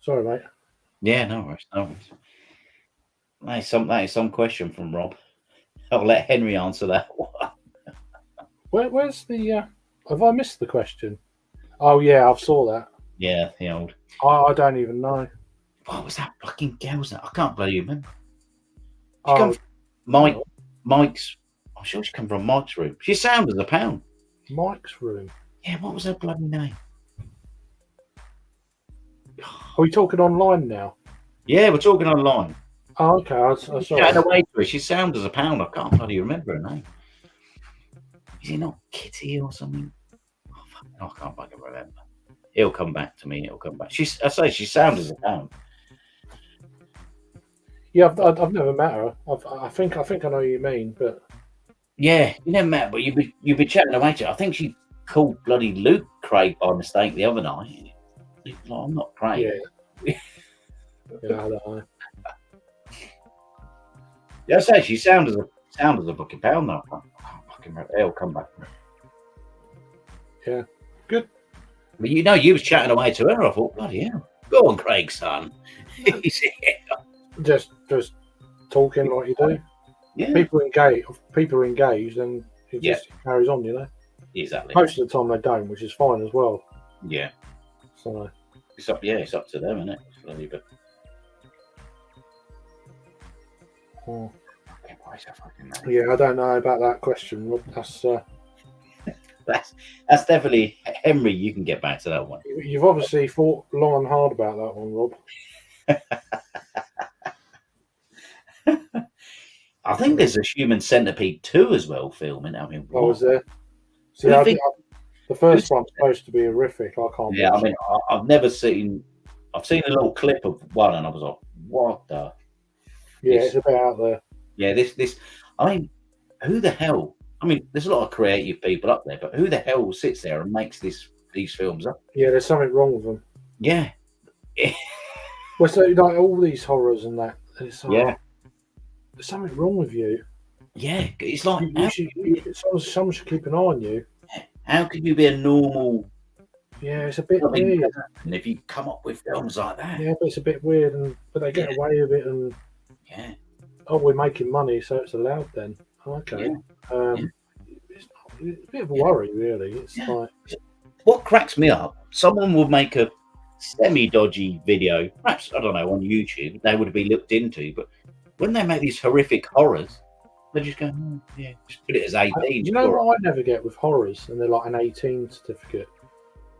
Sorry, mate. Yeah, no worries. That is some question from Rob. I'll let Henry answer that one. Where's the? Have I missed the question? Oh yeah, I saw that. Yeah, the old. I don't even know. What was that fucking girl's name? I can't bloody remember. Mike's. I'm sure she come from Mike's room. She sounded as a pound. Mike's room. Yeah, what was her bloody name? Are we talking online now? Yeah, we're talking online. Oh, okay. I saw Chatting away to her. She sounded as a pound. I can't bloody remember her name. Is it not Kitty or something? Oh, fuck, I can't fucking remember. It'll come back to me. It'll come back. She sounded as a pound. Yeah, I've never met her. I think I know what you mean, but yeah, you never met her, but you'd be chatting away to her. I think she called bloody Luke Craig by mistake the other night. Like, I'm not Craig. Yeah. I don't know. Yeah, I say she sounded as a fucking pound though. It'll come back. Yeah, good. But you was chatting away to her. I thought, bloody hell, go on, Craig, son. Just talking like you do. Yeah. People are engaged, and it just carries on. Exactly. Most of the time they don't, which is fine as well. Yeah. So it's up to them, isn't it? But yeah, I don't know about that question, Rob. That's definitely Henry. You can get back to that one. You've obviously thought long and hard about that one, Rob. I think there's a Human Centipede 2 as well filming. I mean, what was there? See, the first one's supposed to be horrific. I can't. Yeah, I mean, I've never seen. I've seen a little clip of one, and I was like, "What the?" Yeah, it's a bit out there. Yeah, this. I mean, who the hell? I mean, there's a lot of creative people up there, but who the hell sits there and makes this these films up. Yeah, there's something wrong with them. Yeah, Well, so like all these horrors and that, and it's like, yeah, there's something wrong with you. yeah. It's like Someone should keep an eye on you. how can you be a normal? Yeah, it's a bit Nothing weird. can happen if you come up with films like that. Yeah, but it's a bit weird, but they get away with it, and Yeah, we're making money, so it's allowed then. Okay. Yeah. It's a bit of a worry, really. It's Yeah. like, what cracks me up, someone will make a semi-dodgy video, perhaps, I don't know, on YouTube, they would be looked into, but when they make these horrific horrors, they just go, yeah, just put it as 18. you know what I never get with horrors, and they're like an 18 certificate?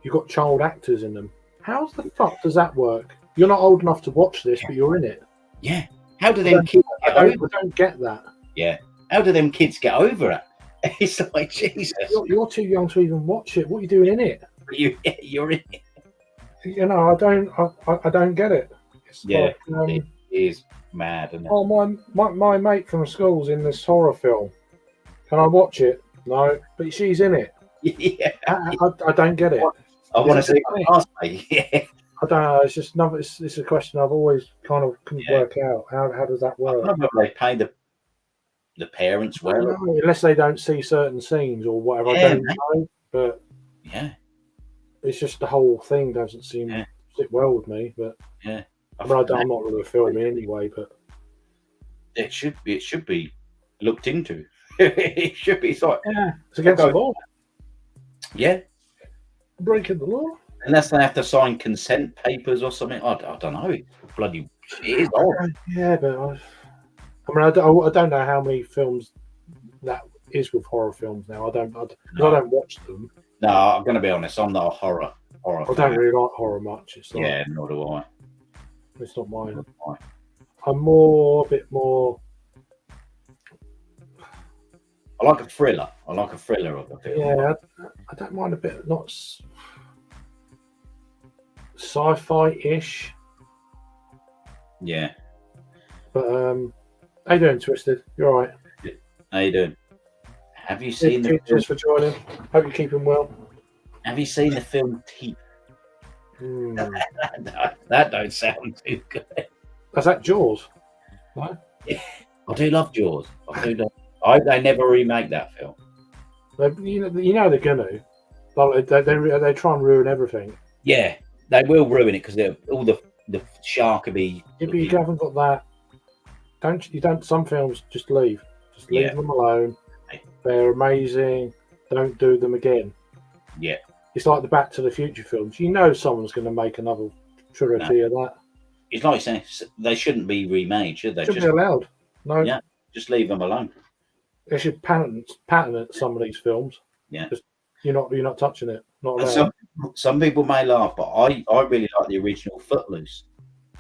You've got child actors in them. How the fuck does that work? You're not old enough to watch this, but you're in it. Yeah. How do them kids get I over it? don't get that. Yeah. How do them kids get over it? It's like, Jesus. You're too young to even watch it. What are you doing in it? You're in it. You know, I don't get it. It's Yeah. like, It is mad, isn't it? oh, my mate from school's in this horror film. Can I watch it? No, but she's in it. Yeah. I don't get it. I want to Is see it my classmate. Yeah. I don't know. It's just another. It's a question I've always kind of couldn't Yeah. work out. How does that I work? don't know if they pay the parents I don't well. know, unless they don't see certain scenes or whatever. Yeah, I don't know. But Yeah. it's just the whole thing doesn't seem Yeah. to sit well with me. But Yeah. I mean, I'm not really filming anyway. But It should be looked into. It should be like, yeah, it's against the law. yeah, Breaking the law. unless they have to sign consent papers or something. I don't know. Bloody, it is odd. Yeah, but I don't know how many films that is with horror films now. I don't watch them. No, I'm going to be honest. I'm not a horror. I fan. don't really like horror much. It's like, Yeah, nor do I. it's not mine. Nor do I. I'm a bit more. I like a thriller. I like a thriller of a film. Yeah, I don't mind a bit not sci-fi-ish, Yeah. but how you doing, Twisted? You're all right. How you doing? Have you seen the film? Cheers for joining. Hope you're keeping well. Have you seen the film Teeth? Hmm. That don't sound too good. Is that Jaws? No? I do love Jaws. I do love. They never remake that film. You know they're gonna. Like, they try and ruin everything. Yeah, they will ruin it because all the shark will be. Yeah, but you haven't got that. Don't. Some films just leave. Just leave Yeah. them alone. They're amazing. Don't do them again. Yeah, It's like the Back to the Future films. You know someone's going to make another trilogy of that. it's like saying they shouldn't be remade, should they? Shouldn't Just, be allowed. No, Yeah. just leave them alone. they should patent some of these films. Yeah. Just, you're not touching it. Not And allowed. some people may laugh, but I really like the original Footloose,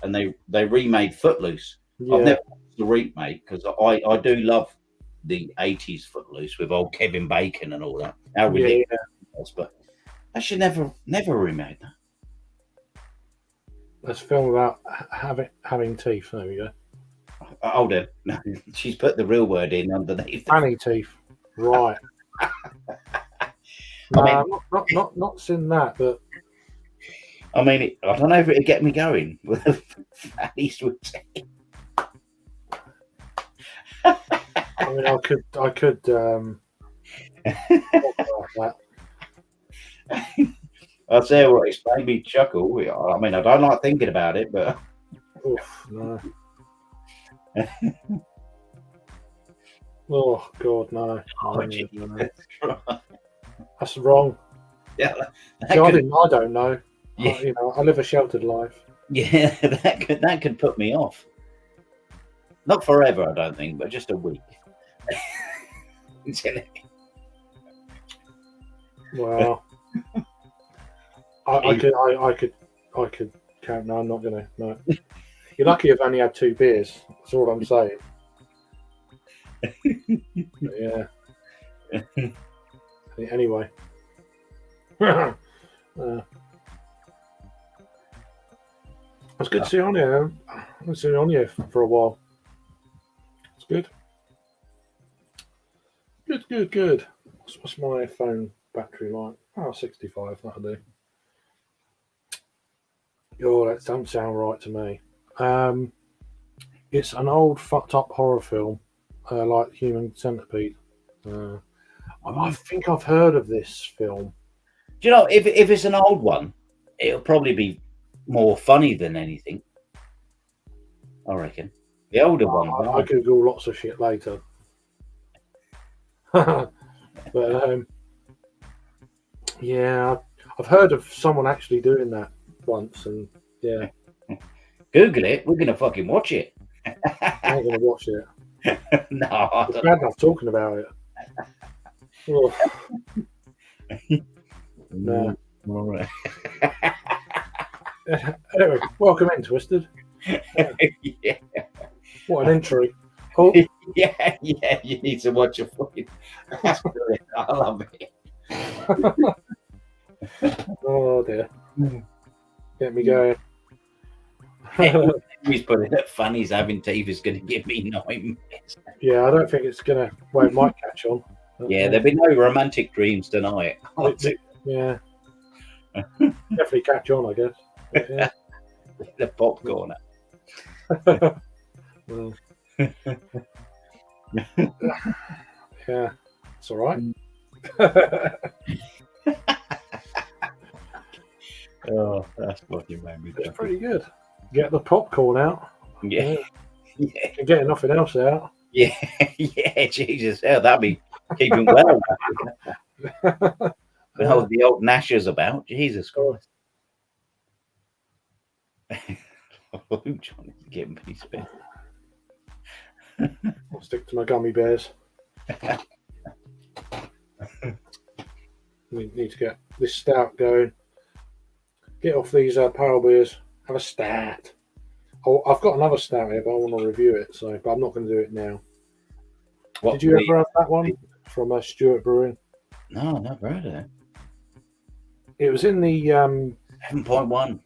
and they remade Footloose. Yeah. I've never watched the remake because I do love the 80s Footloose with old Kevin Bacon and all that. How ridiculous it was, but I should never remade that. Let's film about having teeth. There we go. Hold on. No, she's put the real word in underneath. Fanny teeth. Right. I No, not seen that, but I mean, I don't know if it'd get me going. Fanny's with teeth. I mean, I could that. I'll say what, it's made me chuckle. I mean, I don't like thinking about it, but Oof, no. Oh God, no. Oh, No, gee. no. That's wrong. yeah, See, I don't know. Yeah. I live a sheltered life. yeah, that could put me off. Not forever, I don't think, but just a week. Well, I could count. No, I'm not gonna. No, you're lucky I've only had 2 beers. That's all I'm saying. But yeah. Anyway. It's good to see you on here. I've been sitting on here for a while. It's good. Good. What's my phone battery life? Oh, 65, that'll do. Oh, that doesn't sound right to me. It's an old fucked up horror film, like Human Centipede. I think I've heard of this film. Do you know, if it's an old one, it'll probably be more funny than anything. I reckon. The older one. I Google lots of shit later. But yeah, I've heard of someone actually doing that once, and yeah. Google it. We're gonna fucking watch it. I ain't gonna watch it. No, I It's don't bad enough talking about it. Oh, no. All right. Anyway, welcome in, Twisted. Yeah. What an entry. Oh, Yeah, you need to watch your fucking. That's brilliant. I love it. oh dear. Get me going. He's putting it funny. He's having teeth is going to give me nightmares. Yeah, I don't think it's gonna. Well, it might catch on. Yeah, there'll be no romantic dreams tonight. Yeah. Definitely catch on, I guess. But, yeah. The popcorn. Well, yeah, it's all right. Oh, that's fucking made me It's pretty good. Get the popcorn out. Yeah, yeah, And getting nothing else out. yeah, yeah. Jesus, hell, that'd be keeping well. The old Nashers about. Jesus Christ. Johnny's getting me spit. I'll stick to my gummy bears. We need to get this stout going. Get off these Power beers. Have a stout. Oh, I've got another stout here, but I want to review it. So, but I'm not going to do it now. Did you ever have that one from Stuart Brewing? No, never heard of it. It was in the 7.1.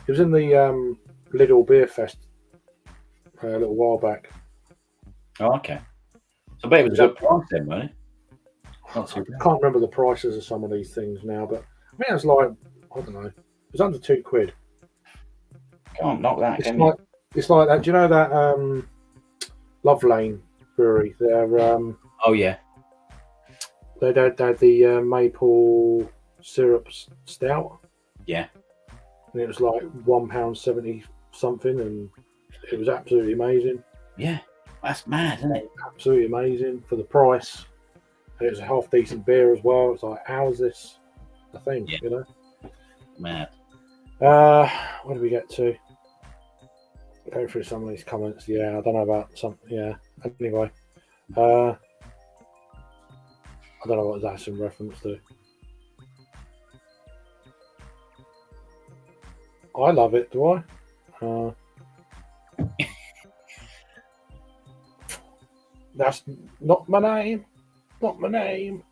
It was in the Lidl Beer Fest a little while back. Oh, okay. So, but it was a good price then, wasn't it? Not I too bad. can't remember the prices of some of these things now, but I think it was like, I don't know, it was under £2. Can't knock that, It's can like it's like that. Do you know that Love Lane brewery? They're Oh, yeah. they had the maple syrup stout. Yeah. And it was like £1.70 something, and it was absolutely amazing. Yeah. That's mad, isn't it? Absolutely amazing for the price. And it was a half decent beer as well. It's like, how is this a thing? Yeah. You know. Mad. Where do we get to? Going through some of these comments. Yeah, I don't know about some. Yeah. Anyway, I don't know what that's in reference to. I love it. Do I? That's not my name. Not my name.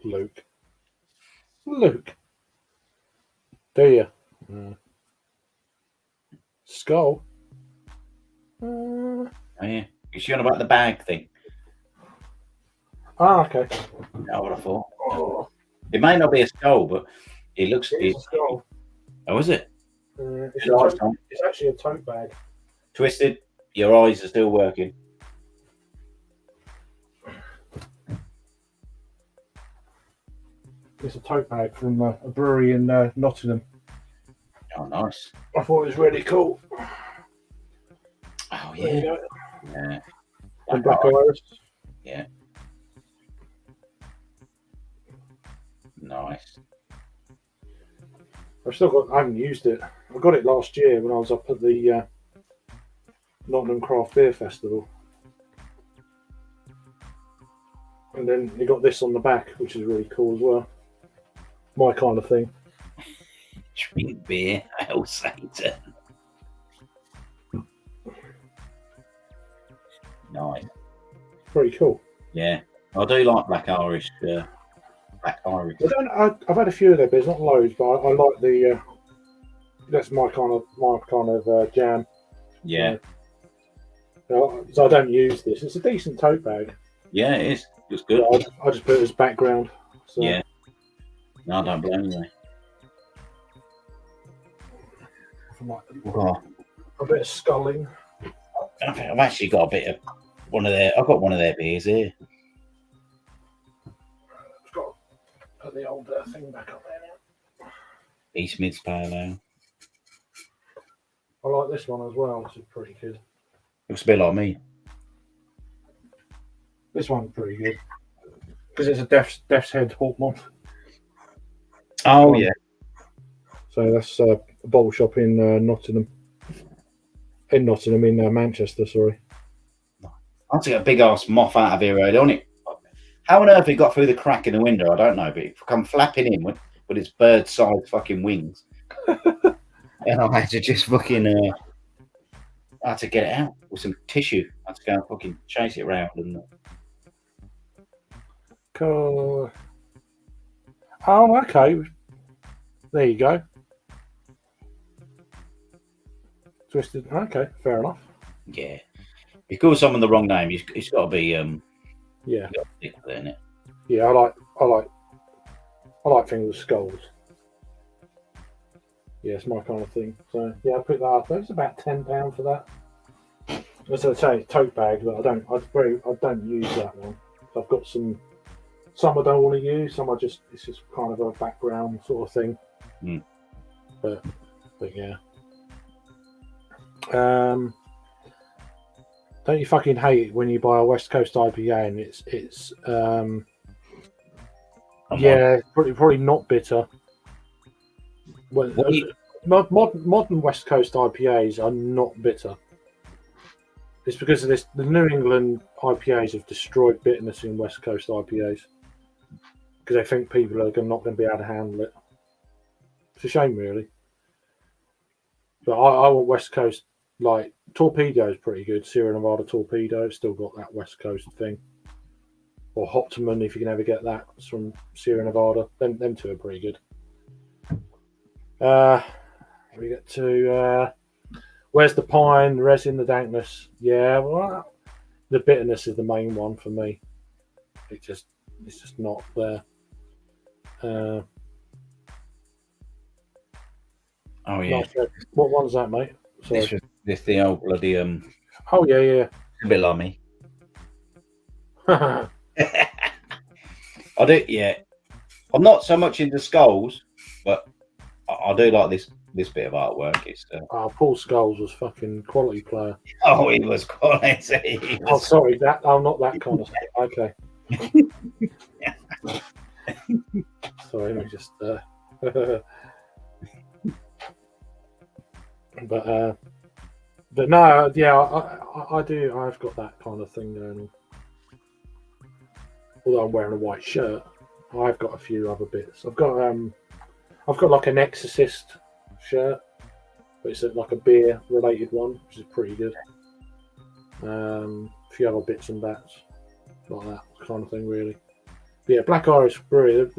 Luke. Luke. Do you? Skull. Oh, yeah. You sure about the bag thing? Okay. I would have thought. Oh, It may not be a skull, but it looks. it's a skull. Oh, is it? It's, Good eyes, Tom. it's actually a tote bag. Twisted. Your eyes are still working. It's a tote bag from a brewery in Nottingham. Oh, nice. I thought it was really cool. Oh, There you yeah. go. Yeah. And Black Iris. Yeah. Nice. I haven't used it. I got it last year when I was up at the Nottingham Craft Beer Festival. And then you got this on the back, which is really cool as well. My kind of thing. Drink beer, hell Satan. Nice. Very cool. Yeah. I do like Black Irish. Black Irish. I've had a few of their beers, not loads, but I like the. That's my kind of jam. Yeah. So I don't use this. It's a decent tote bag. Yeah, it is. Looks good. I just put it as background. So. Yeah. No, I don't blame you. Oh, A bit of sculling. I've actually got a bit of one of their. I've got one of their beers here. I've got to put the old thing back up there now. East Mids Pale Ale. I like this one as well. This is pretty good. Looks a bit like me. This one's pretty good because it's a Death's Head Hawkmoth. Oh yeah. So that's a bottle shop in Nottingham. In Nottingham, in Manchester, sorry. I want to get a big ass moth out of here early on it. How on earth it got through the crack in the window, I don't know, but it come flapping in with its bird-sized fucking wings. And I had to just fucking I had to get it out with some tissue. I had to go and fucking chase it around and Cool. Oh, okay. There you go. Twisted. Okay, fair enough. yeah. If you call someone the wrong name, it's got to be Yeah, isn't it? yeah. I like things with skulls. Yeah, it's my kind of thing. So yeah, I put that up. It's about £10 for that. As I say, tote bag, but I don't use that one. I've got some I don't want to use. Some it's just kind of a background sort of thing. Mm. But yeah. Don't you fucking hate it when you buy a West Coast IPA and it's yeah, probably not bitter. Well, modern West Coast IPAs are not bitter. It's because of this. The New England IPAs have destroyed bitterness in West Coast IPAs because they think people are not going to be able to handle it. It's a shame, really. But I want West Coast, like Torpedo is pretty good. Sierra Nevada Torpedo still got that West Coast thing. Or Hoptoman, if you can ever get that, it's from Sierra Nevada. Them two are pretty good. We get to where's the pine, the resin, the dankness. Yeah, well, the bitterness is the main one for me. It's just not there. Oh yeah. What one's that, mate? Sorry. This the old bloody Oh yeah. a bit like me. I do, yeah. I'm not so much into skulls, but I do like this bit of artwork. It's Paul Scholes was fucking quality player. oh, he was quality. Oh, sorry, not that kind of stuff. Okay. Sorry, let me just. But no, yeah, I do. I've got that kind of thing going on. Although I'm wearing a white shirt, I've got a few other bits. I've got like an Exorcist shirt, but it's like a beer related one, which is pretty good. A few other bits and bats like that kind of thing, really. But yeah, Black Irish Brewery.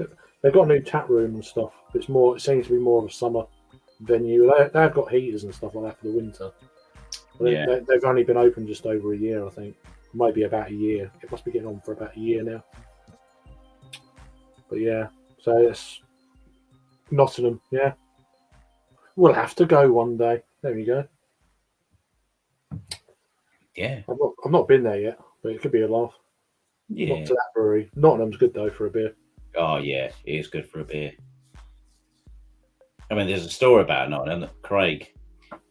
They've got a new tap room and stuff. It seems to be more of a summer venue. They've got heaters and stuff like that for the winter. Yeah. They've only been open just over a year, I think. Maybe about a year. It must be getting on for about a year now. But yeah, so it's Nottingham. Yeah, we'll have to go one day. There we go. Yeah. I've not been there yet, but it could be a laugh. Yeah. Not to that brewery. Nottingham's good though for a beer. Oh yeah, it is good for a beer. I mean, there's a story about Nottingham that Craig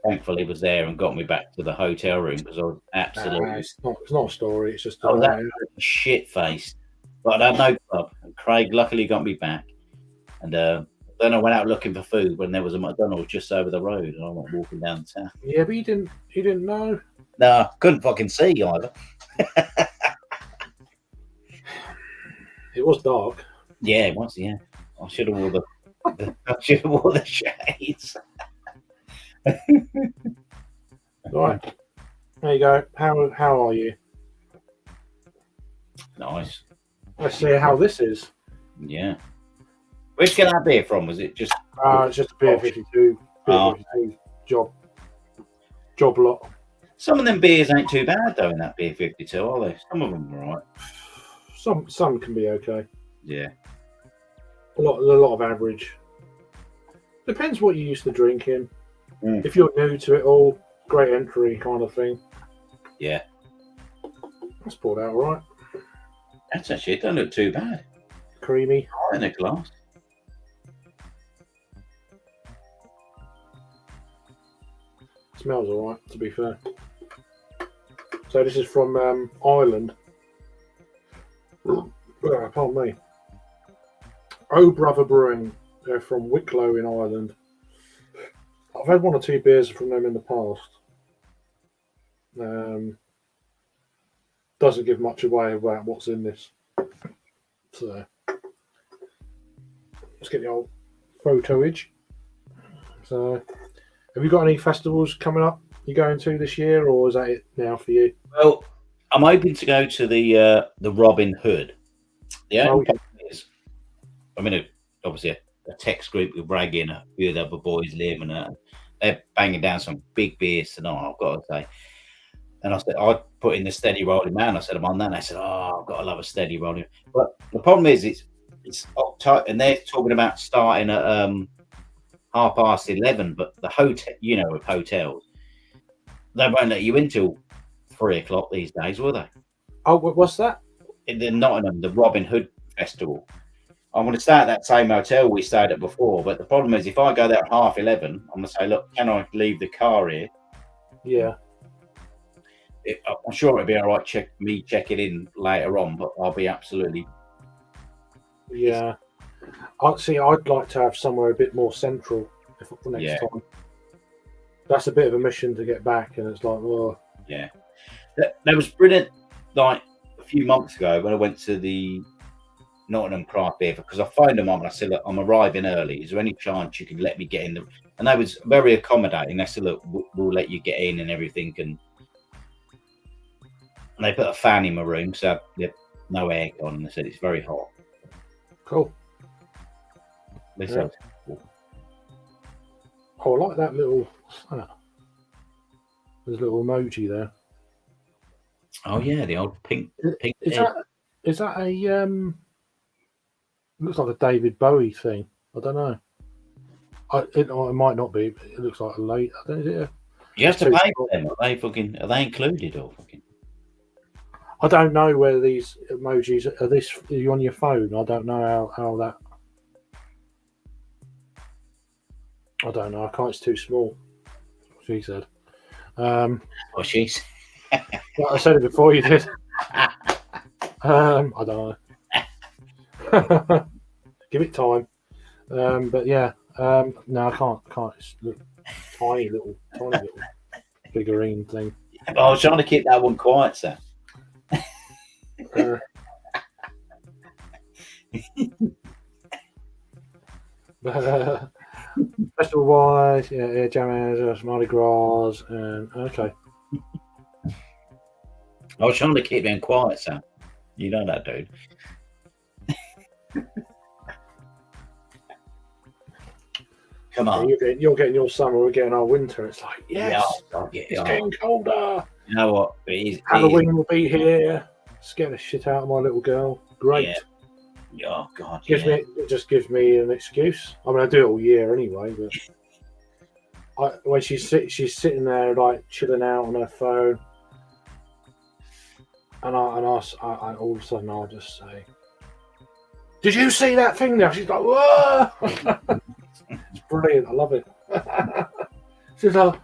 thankfully was there and got me back to the hotel room because I was absolutely. It's not a story. It's just. I was absolutely shit faced, but I had no club. And Craig luckily got me back, and then I went out looking for food when there was a McDonald's just over the road, and I went walking down the town. Yeah, but you didn't know. No, couldn't fucking see either. It was dark. Yeah, it was. Yeah, I should have wore the shades. Right. There you go. How are you? Nice. Let's see how this is. Yeah. Where'd you get that beer from? Was it just? It's just a beer 52. Beer 52 job lot. Some of them beers ain't too bad though in that beer 52, are they? Some of them are right. Some can be okay. Yeah. A lot of average. Depends what you used to drinking. Mm. If you're new to it all, great entry kind of thing. Yeah. That's poured out all right. That's actually, it don't look too bad. Creamy. In a glass. Smells all right, to be fair. So this is from Ireland. Pardon me. Oh Brother Brewing. They're from Wicklow in Ireland. I've had 1 or 2 beers from them in the past. Doesn't give much away about what's in this. So let's get the old photoage. So, have you got any festivals coming up you're going to this year, or is that it now for you? Well, I'm hoping to go to the Robin Hood. The only problem is, I'm in obviously a text group with Braggy and a few of the other boys live, and they're banging down some big beers tonight, I've got to say. And I said, I put in the Steady Rolling Man. I said, I'm on that. And they said, oh, I've got to love a Steady Rolling. But the problem is, it's October, and they're talking about starting at 11:30. But the hotel, with hotels, they won't let you in till 3:00 these days, will they? Oh, what's that? In the Nottingham, the Robin Hood Festival. I'm going to stay at that same hotel we stayed at before. But the problem is, if I go there at 11:30, I'm going to say, look, can I leave the car here? Yeah. I'm sure it'll be all right. Check it in later on, but I'll be absolutely. Yeah, I'd like to have somewhere a bit more central for next time. That's a bit of a mission to get back, and it's like, well, yeah, that was brilliant. Like a few months ago when I went to the Nottingham Craft Beer, because I phoned them up and I said, look, I'm arriving early. Is there any chance you can let me get in? And they was very accommodating. They said, look, we'll let you get in and everything, and they put a fan in my room, so no aircon, and they said it's very hot. Cool. They said, oh, I like that little. There's a little emoji there. oh yeah, the old pink. Is that a looks like a David Bowie thing? I don't know. It might not be. But it looks like a late. I don't know. You have to pay for them. Are they included or fucking? I don't know whether these emojis are you on your phone. I don't know how that. I don't know. I can't. It's too small. She said. Oh, she's. I said it before you did. I don't know. Give it time. But yeah. No, I can't. It's tiny little figurine thing. I was trying to keep that one quiet, sir. Festival wise, yeah, Jammers, Mardi Gras, okay. I was trying to keep them quiet, Sam. You know that, dude. Come on. You're getting your summer, we're getting our winter. It's like, yes, it's getting colder. You know what? It is, Halloween will be here. Scare the shit out of my little girl. Great. Yeah. Oh, God. It just gives me an excuse. I mean, I do it all year anyway, but when she's sitting there, like, chilling out on her phone, and I all of a sudden I'll just say, "Did you see that thing there?" She's like, "Whoa!" It's brilliant. I love it. She's like,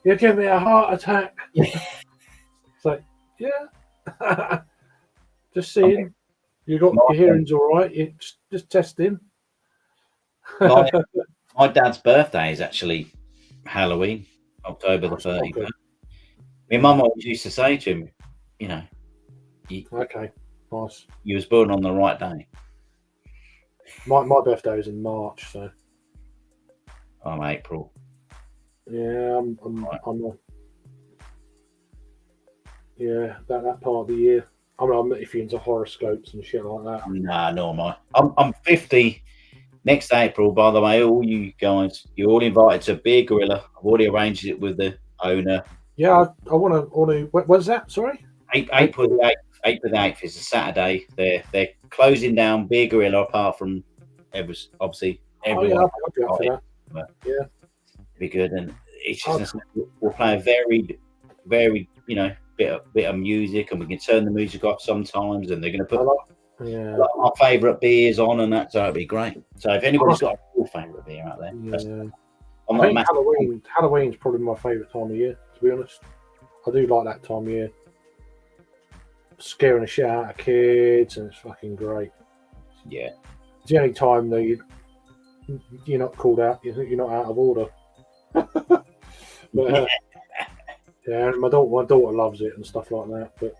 "You give me a heart attack." It's like, yeah. Just seeing. You got your hearing's all right. You just testing. My dad's birthday is actually Halloween, October the 31st. My mum always used to say to him, okay, nice. You was born on the right day. My birthday is in March, so I'm April. Yeah, I'm yeah, that part of the year. I mean, I'm if you're into horoscopes and shit like that. Nah, no, am I. I'm 50 next April, by the way. All you guys, you're all invited to Beer Gorilla. I've already arranged it with the owner. Yeah, I want to. When's that? Sorry? April the April the 8th is a Saturday. They're closing down Beer Gorilla apart from obviously everyone. I'll be up for that. But Yeah. be good, and it's just we'll play a varied, bit of music, and we can turn the music off sometimes, and they're going to put our favourite beers on, and that, so it'll be great. So if anybody's got a real favourite beer out there, I think Halloween's probably my favourite time of year, to be honest. I do like that time of year. Scaring the shit out of kids, and it's fucking great. Yeah. It's the only time that you're not called out, you're not out of order. But, yeah, my daughter loves it and stuff like that. But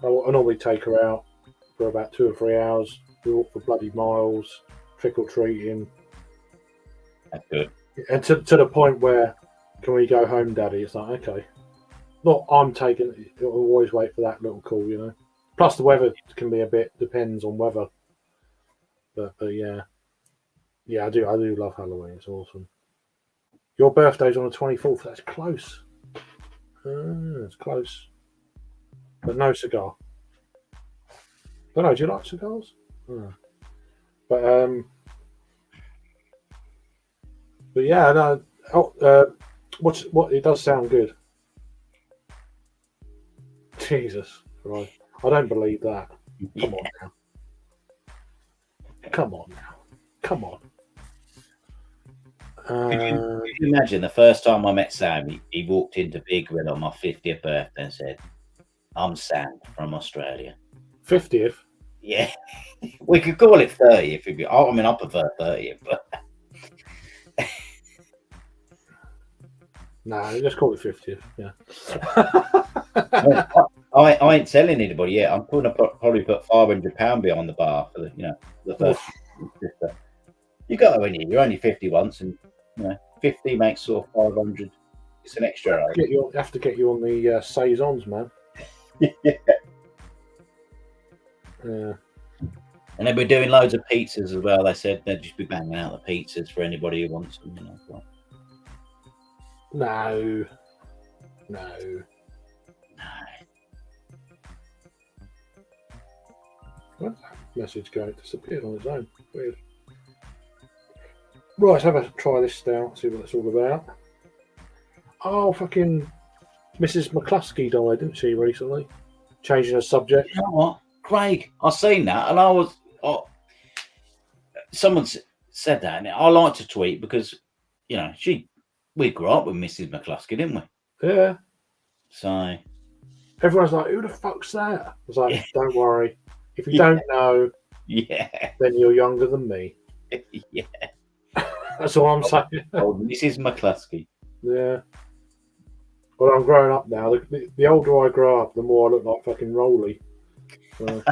I normally take her out for about 2 or 3 hours. We walk for bloody miles, trick or treating. That's good. And to the point where, can we go home, Daddy? It's like, okay. Not I'm taking it. I'll always wait for that little call, Plus the weather can be depends on weather. But yeah. Yeah, I do love Halloween. It's awesome. Your birthday's on the 24th. That's close. It's close. But no cigar. Don't know, do you like cigars? But yeah, no. What it does sound good. Jesus, right? I don't believe that. Come on now. Come on. Could you imagine the first time I met Sam? He walked into Big Red on my 50th birthday and said, "I'm Sam from Australia." 50th? Yeah, we could call it 30th. I prefer 30th, but no, just call it 50th. Yeah. I ain't telling anybody yet. I'm probably put £500 behind the bar for the first. You got to win it. You're only 50 once, and 50 makes sort of 500. It's an extra. Have to get you on the saisons, man. Yeah. Yeah. And then we're doing loads of pizzas as well. They said they'd just be banging out the pizzas for anybody who wants them. No. Where's that message go? It disappeared on its own. Weird. Right, let's have a try this out, see what it's all about. Oh, fucking Mrs. McCluskey died, didn't she, recently? Changing the subject. You know what? Craig, I seen that, and I was. Someone said that, and I like to tweet because, we grew up with Mrs. McCluskey, didn't we? Yeah. So. Everyone's like, who the fuck's that? I was like, don't worry. If you don't know, then you're younger than me. Yeah. That's all I'm saying. Oh, Mrs. McCluskey. Yeah. Well, I'm growing up now. The older I grow up, the more I look like fucking Rolly. So.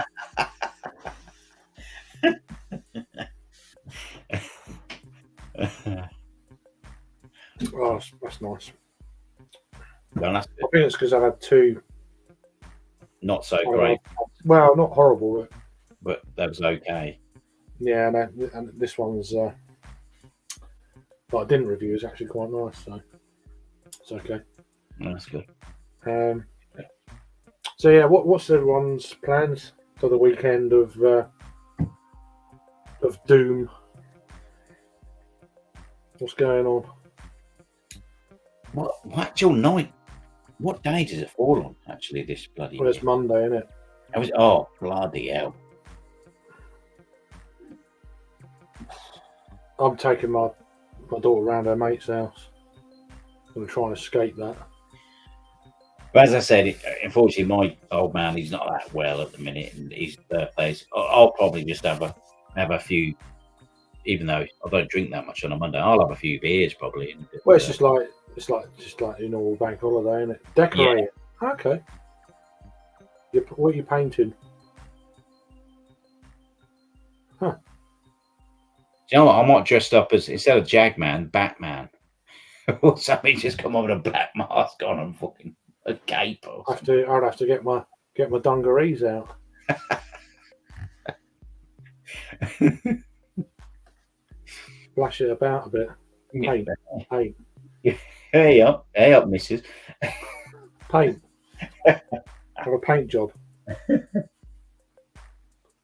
Oh, that's nice. Well, I think it's because I've had 2. Not so great. Well, not horrible, but that was okay. Yeah, and this one's that I didn't review is actually quite nice, so it's okay. That's good. So yeah, what's everyone's plans for the weekend of Doom? What's going on? What actual night? What day does it fall on? Actually, this bloody. Well, it's Monday, isn't it? Bloody hell! I'm taking my daughter around her mate's house. I'm going to try and escape that. But as I said, unfortunately, my old man, he's not that well at the minute, and his birthdays. I'll probably just have a few, even though I don't drink that much on a Monday. I'll have a few beers probably. Well, it's just like your normal bank holiday, isn't it? Decorate it. Okay. What are you painting? Huh. Do you know what? I might dress up as, instead of Jagman, Batman. Or something, just come on with a black mask on and fucking a cape. I'd have to get my dungarees out. Flash it about a bit. Paint. Hey up, missus. Paint. Have a paint job.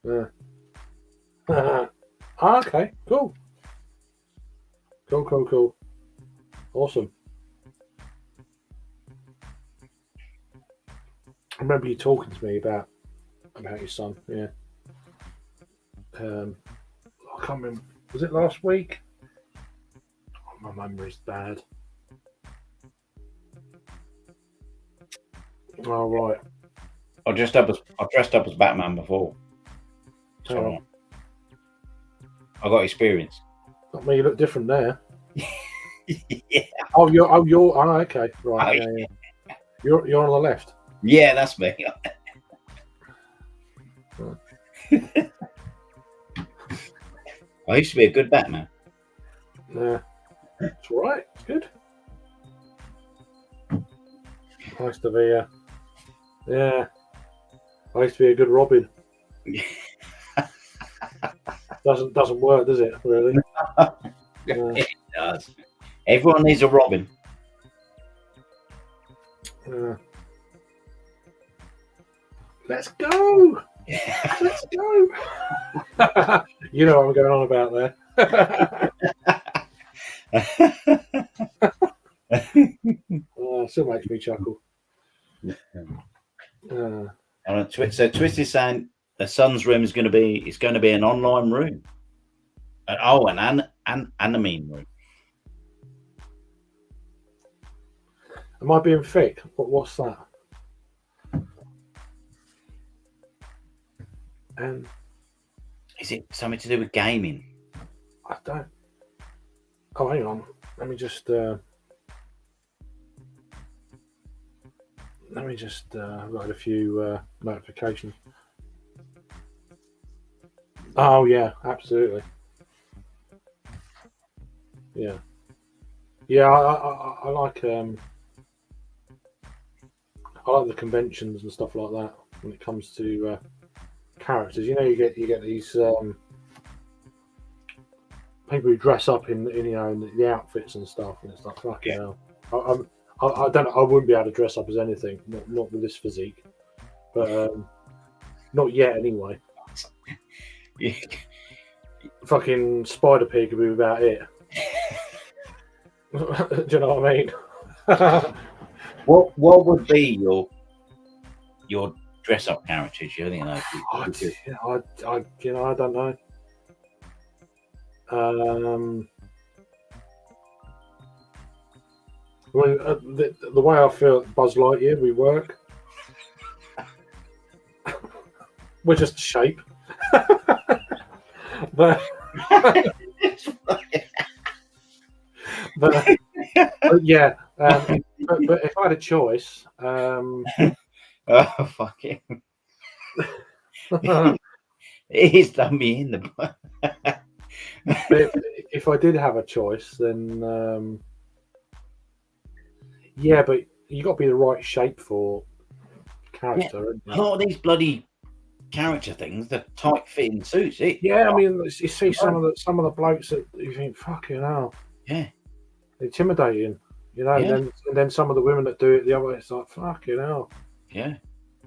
Yeah. Okay, cool. Cool. Awesome. I remember you talking to me about your son. Yeah. I can't remember. Was it last week? Oh, my memory's bad. Oh right. I dressed up as Batman before. Hang on. So I got experience. Not me. You look different there. Yeah. You're. Oh, okay. Right. Oh, Yeah. You're on the left. Yeah, that's me. I used to be a good Batman. Yeah. It's all right. It's good. Nice to be. Yeah. I used to be a good Robin. Doesn't work, does it? Really? It does. Everyone needs a Robin. Let's go. Let's go. You know what I'm going on about there. Still makes me chuckle. So Twist is saying the son's room is going to be an online room. An anime room. Am I being fake? What's that? Is it something to do with gaming? I don't. Oh, hang on. Let me just write a few notifications. Oh yeah, absolutely. Yeah. I like the conventions and stuff like that when it comes to characters. You know, you get these people who dress up in the outfits and stuff, and it's like fucking hell. I don't. I wouldn't be able to dress up as anything, not with this physique, but not yet anyway. Yeah. Fucking Spider Pig would be about it. Do you know what I mean? What would be your dress up characters? You think? I don't know. Well, the way I feel at Buzz Lightyear, we work. We're just a shape. but yeah. But if I had a choice, oh fuck it! He's done me in the. if I did have a choice, then yeah, but you got to be the right shape for character. A lot of these bloody character things, the tight fitting suits. I mean, you see some of the blokes that you think, fucking hell, yeah, intimidating, you know. Yeah. And then some of the women that do it the other way, it's like, fucking hell, yeah.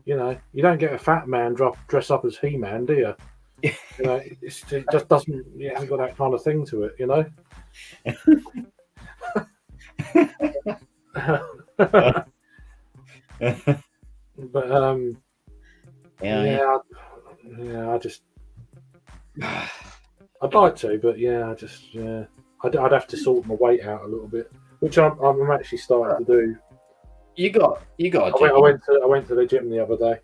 You know, you don't get a fat man dress up as He-Man, do you? You know, it just doesn't. It hasn't got that kind of thing to it, you know. But I just I'd like to, but I'd have to sort my weight out a little bit, which I'm actually starting to do. You got. I went to the gym the other day.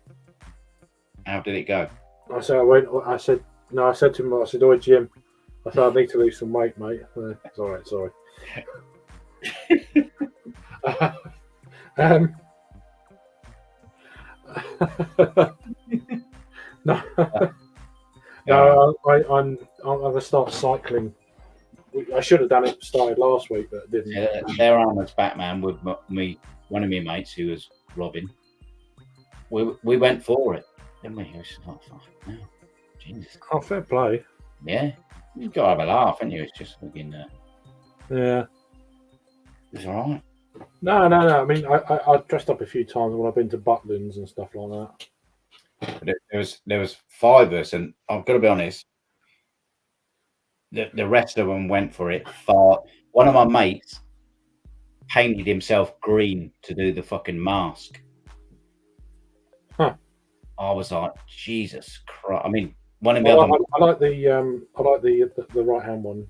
How did it go? I said to him, I said, "Oh, Jim," I said, "I need to lose some weight, mate." It's all right, sorry. I'm going to start cycling. I should have done it. Started last week, but didn't. There I was Batman with me. One of my mates who was Robin. We went for it, didn't we? It was like, fucking hell. Jesus. Oh, fair play. Yeah, you got to have a laugh, haven't you? It's just looking. Yeah. It's all right. No. I mean, I dressed up a few times when I've been to Butlins and stuff like that. There was 5 of us, and I've got to be honest. The rest of them went for it far. One of my mates painted himself green to do the fucking mask. Huh. I was like, Jesus Christ! I mean, one of I the other, like the right hand one.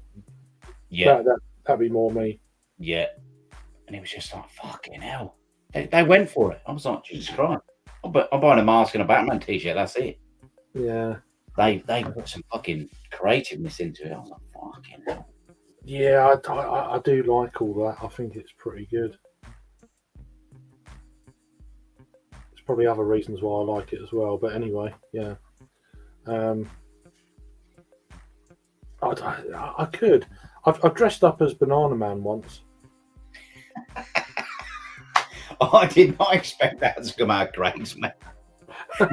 yeah, That'd be more me. yeah, and it was just like, fucking hell. They went for it. I was like, Jesus Christ! I'm buying a mask and a Batman t-shirt. That's it. Yeah. They put some fucking creativeness into it. I was like, fucking hell. Yeah, I do like all that. I think it's pretty good. There's probably other reasons why I like it as well, but anyway, yeah. I could. I've dressed up as Banana Man once. I did not expect that to come out of Craig's mouth. I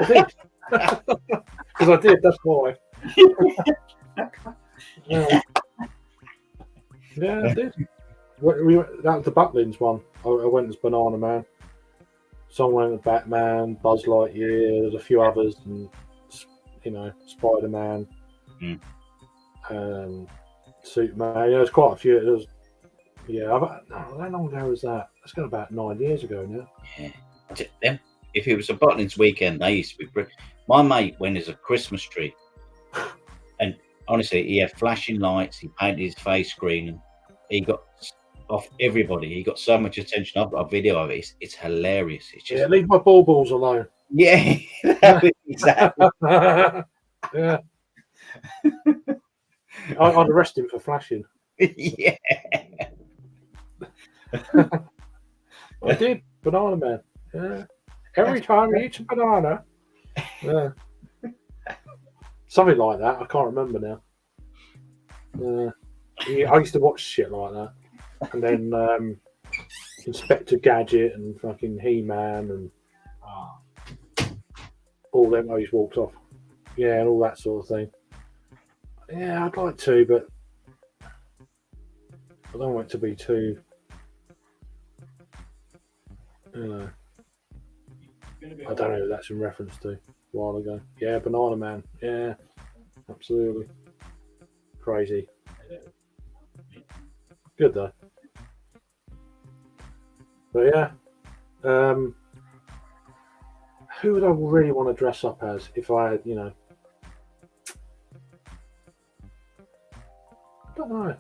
did. Because I did, that's why. Yeah, I did. That was the Butlins one. I went as Banana Man. Someone went as Batman, Buzz Lightyear, there's a few others, and Spider Man, Superman. There's quite a few. How long ago was that? That's going about 9 years ago now. Yeah. If it was a Butlins weekend, they used to be. My mate went as a Christmas tree, and honestly, he had flashing lights. He painted his face green, and he got off everybody. He got so much attention. I've got a video of it. It's hilarious. It's just leave my balls alone. Yeah, exactly. Yeah. I'd arrest him for flashing. Yeah. I did. Banana Man. Yeah. Every time he eats a banana. Yeah. Something like that. I can't remember now. I used to watch shit like that. And then Inspector Gadget and fucking He-Man and all them always walked off. Yeah, and all that sort of thing. Yeah, I'd like to, but I don't want it to be too. I don't know who that's in reference to a while ago. Yeah, Banana Man. Yeah, absolutely. Crazy. Good though. But yeah. Who would I really want to dress up as if I had, I don't know.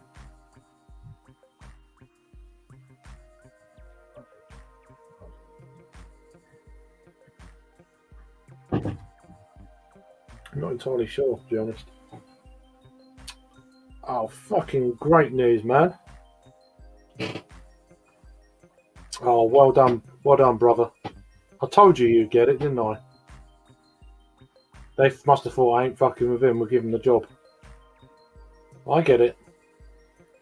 I'm not entirely sure, to be honest. Oh, fucking great news, man. Oh, well done, brother. I told you you'd get it, didn't I? They must have thought I ain't fucking with him. We'll give him the job. I get it.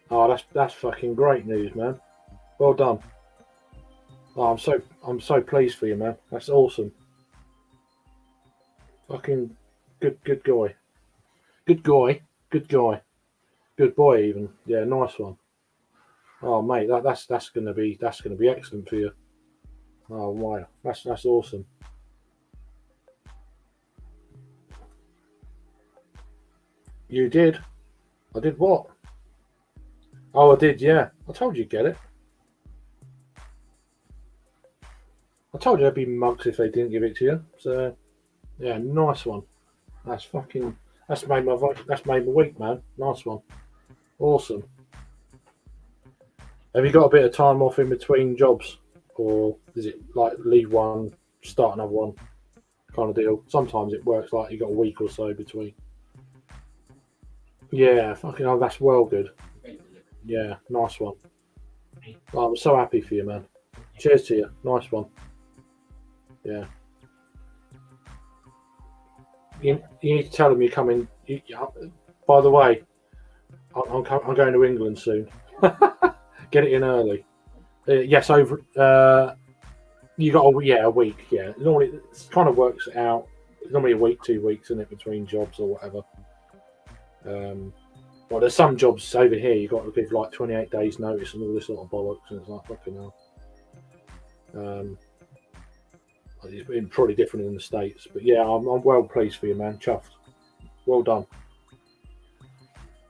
Oh, that's fucking great news, man. Well done. Oh, I'm so pleased for you, man. That's awesome. Fucking good guy. Good guy. Good guy. Good boy, even. Yeah, nice one. Oh, mate, that's gonna be excellent for you. Oh, wow, that's awesome. You did. I did what? Oh, I did. Yeah, I told you get it. I told you I'd be mugs if they didn't give it to you. So, yeah, nice one. That's made my week, man. Nice one. Awesome. Have you got a bit of time off in between jobs, or is it like leave one, start another one, kind of deal? Sometimes it works like you got a week or so between. Yeah, fucking hell, that's well good. Yeah, nice one. Oh, I'm so happy for you, man. Cheers to you. Nice one. Yeah. You need to tell them you're coming. By the way, I'm going to England soon. Get it in early. Yes, over. You got a week. Yeah, normally it kind of works out. Normally a week, 2 weeks, isn't it, between jobs or whatever. Well, there's some jobs over here you got to give like 28 days notice and all this sort of bollocks, and it's like fucking hell. It's been probably different in the States, but yeah, I'm well pleased for you, man. Chuffed. Well done.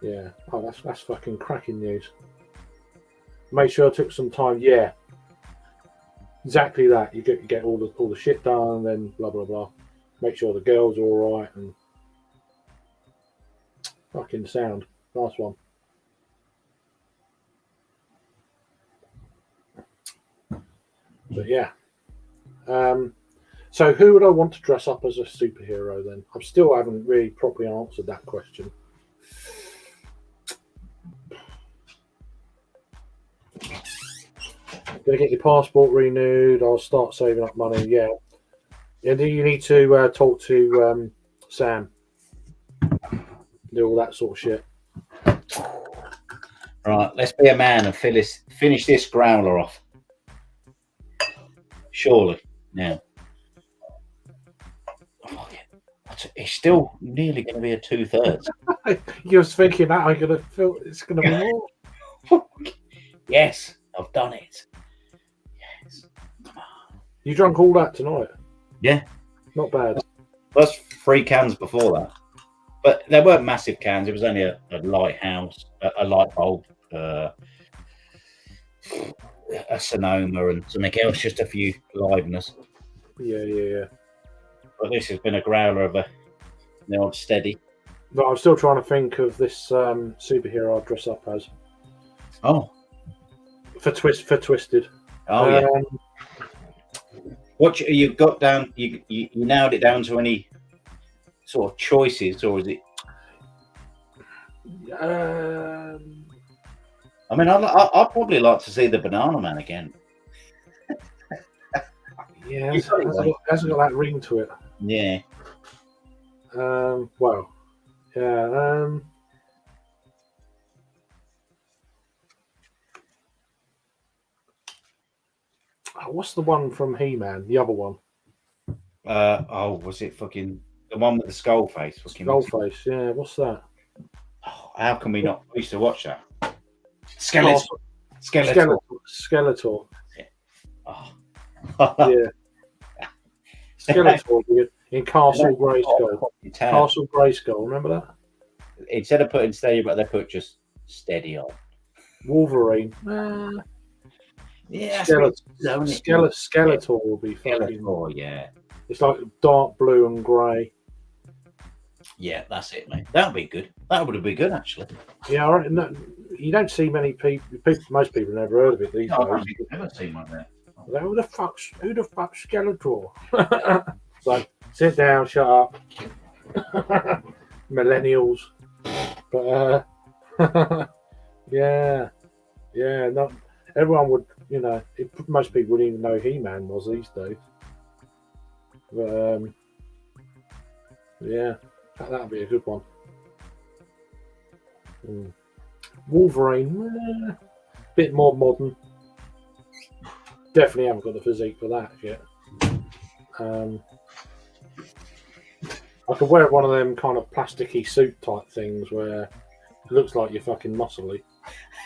Yeah. Oh, that's fucking cracking news. Make sure I took some time. Yeah. Exactly that. You get all the shit done, and then blah blah blah. Make sure the girls are all right and fucking sound. Nice one. But yeah. So who would I want to dress up as a superhero then? I still haven't really properly answered that question. Gonna get your passport renewed. I'll start saving up money. Yeah. Yeah. Do you need to talk to Sam? Do all that sort of shit. Right, let's be a man and finish this growler off. Surely. Now. Oh, it's still nearly going to be a 2/3. You was thinking that I'm gonna feel it's gonna be more. Yes, I've done it. Yes. Come on. You drunk all that tonight? Yeah. Not bad. Plus 3 cans before that. But they weren't massive cans. It was only a lighthouse, a light bulb, a Sonoma, and something else. Just a few liveness. Yeah. But this has been a growler of the old steady. But I'm still trying to think of this superhero I'd dress up as. Oh. For Twisted. Oh yeah. What you got down? You nailed it down to any sort of choices, or is it? I mean, I'd probably like to see the Banana Man again. Yeah, it hasn't got that ring to it. Yeah. Well, yeah. What's the one from He-Man? The other one. Was it fucking the one with the skull face? Skull face. Yeah. What's that? Oh, how can we not? We used to watch that. Skeletor. Skeletor. Oh. Yeah. Skeletor in Castle Grayskull. Castle Grayskull. Remember that? Instead of putting steady, but they put just steady on. Wolverine. Yeah. Skeletor will be fucking. Oh yeah. It's like dark blue and grey. Yeah, that's it, mate. That would be good. That would be good, actually. Yeah, all right. No, you don't see many people. Most people never heard of it these days. I've never seen one there. Who the fuck's Skeletor? So sit down, shut up, millennials. But yeah. Not everyone would. Most people wouldn't even know He-Man was these days. But yeah, that'd be a good one. Wolverine, bit more modern. Definitely haven't got the physique for that yet. I could wear one of them kind of plasticky suit type things where it looks like you're fucking muscly.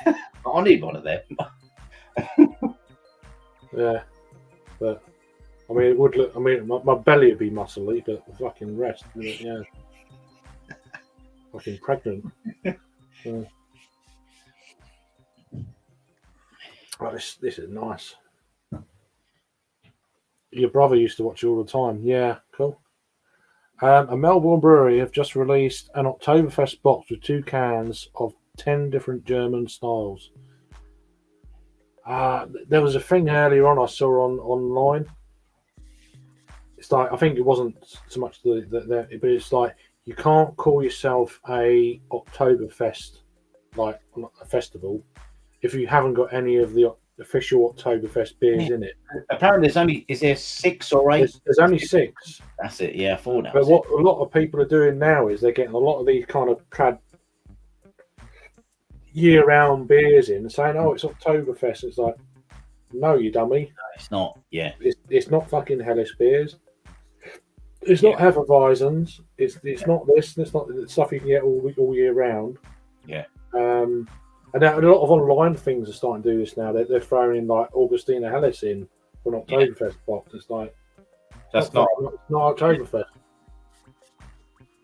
I need one of them. Yeah, but I mean, it would look. I mean, my belly would be muscly, but the fucking rest, yeah, fucking pregnant. Oh, this is nice. Your brother used to watch it all the time. Yeah, cool. A Melbourne brewery have just released an Oktoberfest box with 2 cans of 10 different German styles. There was a thing earlier on I saw online. It's like, I think it wasn't so much but it's like you can't call yourself a Oktoberfest, like a festival, if you haven't got any of the official Oktoberfest beers in it. Apparently, is there 6 or 8? There's only 6. That's it. Yeah, 4 now. But what a lot of people are doing now is they're getting a lot of these kind of trad year-round beers in, and saying, "Oh, it's Oktoberfest." It's like, no, you dummy. No, it's not. Yeah, it's not fucking Helles beers. It's not Hefeweizens. It's not this. It's not the stuff you can get all year round. Yeah. And now a lot of online things are starting to do this now. They're throwing in like Augustina Helles in for an Oktoberfest box. It's like, That's not. It's not Oktoberfest.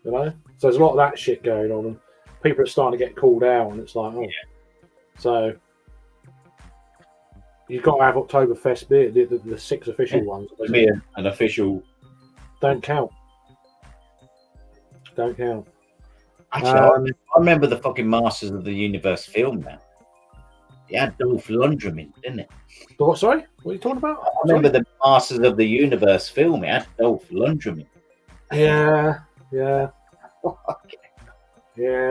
You know? So there's a lot of that shit going on, and people are starting to get called out, and it's like, oh. So you've got to have Oktoberfest beer, the 6 official ones. Beer, an official. Don't count. Don't count. Actually, I remember the fucking Masters of the Universe film now. It had Dolph Lundgren in, didn't it? The what? Sorry? What are you talking about? I remember the Masters of the Universe film. It had Dolph Lundgren in. Yeah. Yeah,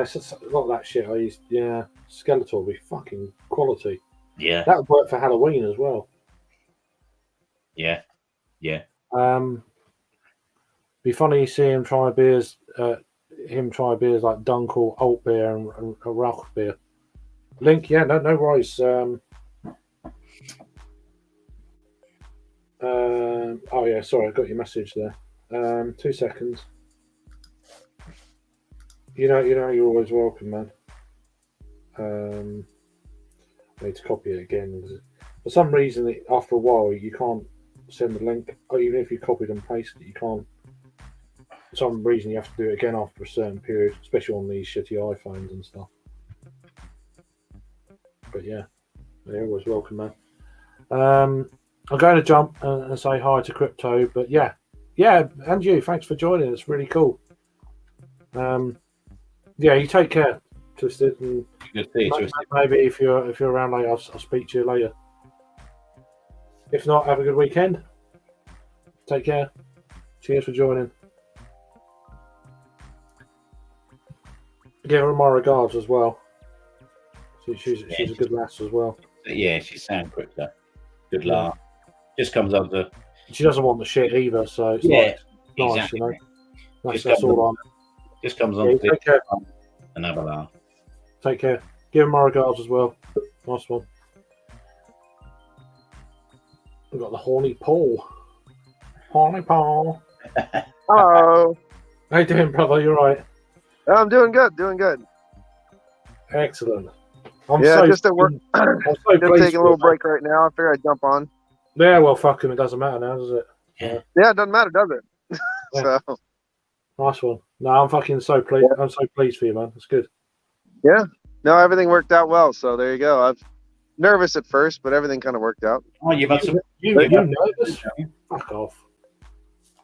it's a lot of that shit. Skeletor will be fucking quality. Yeah. That would work for Halloween as well. Yeah. Be funny to see him try beers. Like Dunkel, Alt beer, and Rauch beer. Link, yeah, no worries. Oh yeah, sorry, I got your message there. 2 seconds. You know, you're always welcome, man. I need to copy it again. For some reason, after a while, you can't send the link. Or even if you copied and pasted it, you can't. For some reason, you have to do it again after a certain period, especially on these shitty iPhones and stuff. But yeah, you're always welcome, man. I'm going to jump and say hi to Crypto, but yeah, and you. Thanks for joining. It's really cool. Yeah, you take care, Twisted. And Good to see you, Twisted. Maybe if you're around later, I'll speak to you later. If not, have a good weekend. Take care. Cheers for joining. Give her my regards as well. She's a good lass as well. Yeah, she's sound Crypto. Good laugh. Just comes up to. She doesn't want the shit either, so it's nice, exactly. you know. That's all on. Just comes on to take care. And have a laugh. Take care. Give him my regards as well. Nice one. We've got the Horny Paul. Horny Paul. Hello. How you doing, brother? You right? I'm doing good. Excellent. Just at work. I'm so Just taking a little break right now. I figured I'd jump on. Yeah, well, fuck him. It doesn't matter now, does it? Yeah. Yeah, it doesn't matter, does it? Yeah. So. Nice one. No, I'm fucking so pleased. Yeah. I'm so pleased for you, man. It's good. Yeah. No, everything worked out well. So there you go. I'm nervous at first, but everything kind of worked out. Oh, you've had some. You nervous? Fuck off.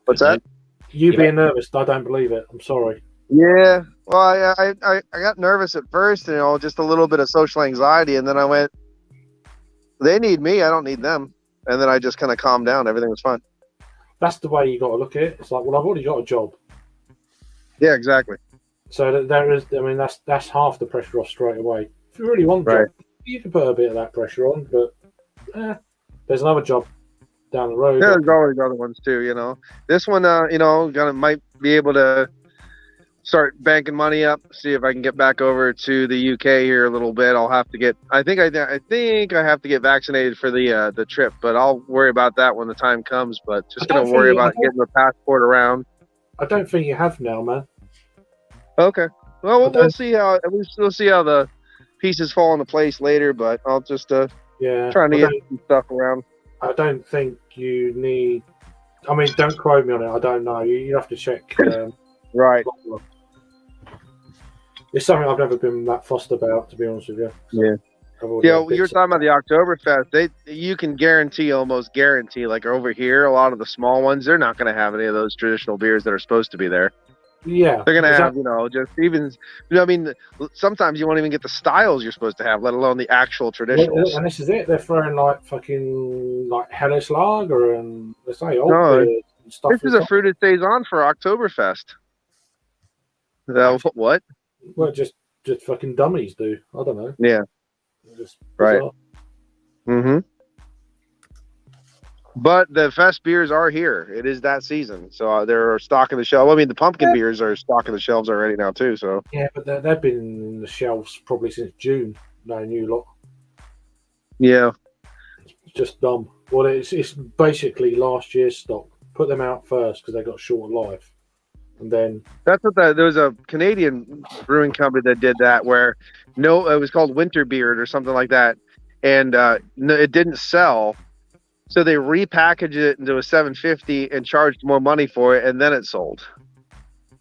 What's that? You being nervous? I don't believe it. I'm sorry. Yeah. Well, I got nervous at first, just a little bit of social anxiety, and then I went, they need me, I don't need them. And then I just kind of calmed down. Everything was fine. That's the way you got to look at it. It's like, well, I've already got a job. Yeah, exactly. So there is. I mean, that's half the pressure off straight away. If you really want a job, you can put a bit of that pressure on, but there's another job down the road. Yeah, there's always other ones too. This one, might be able to start banking money up. See if I can get back over to the UK here a little bit. I'll have to get. I think I have to get vaccinated for the trip, but I'll worry about that when the time comes. But just gonna worry about getting the passport around. I don't think you have now, man. Okay. Well, we'll see how. At least we'll see how the pieces fall into place later. But I'll just trying to get some stuff around. I don't think you need. I mean, don't quote me on it. I don't know. You have to check. Right. It's something I've never been that fussed about, to be honest with you. Yeah. You're talking about the Oktoberfest. You can almost guarantee, like over here, a lot of the small ones, they're not going to have any of those traditional beers that are supposed to be there. Yeah. They're going to have, just even, I mean, sometimes you won't even get the styles you're supposed to have, let alone the actual traditionals. And this is it. They're throwing like fucking like Helles Lager and they say old beers and stuff. This is a fruited saison for Oktoberfest. What? Well, just fucking dummies do. I don't know. Yeah. Just right. Mm-hmm. But the fest beers are here. It is that season, so they're stocking the shelf. I mean, the pumpkin beers are stocking the shelves already now too. So yeah, but they've been in the shelves probably since June. No new lot. Yeah, it's just dumb. Well, it's basically last year's stock. Put them out first because they got short life. And then that's what there was a Canadian brewing company that did that where it was called Winter Beard or something like that, and it didn't sell So they repackaged it into a 750 and charged more money for it, and then it sold.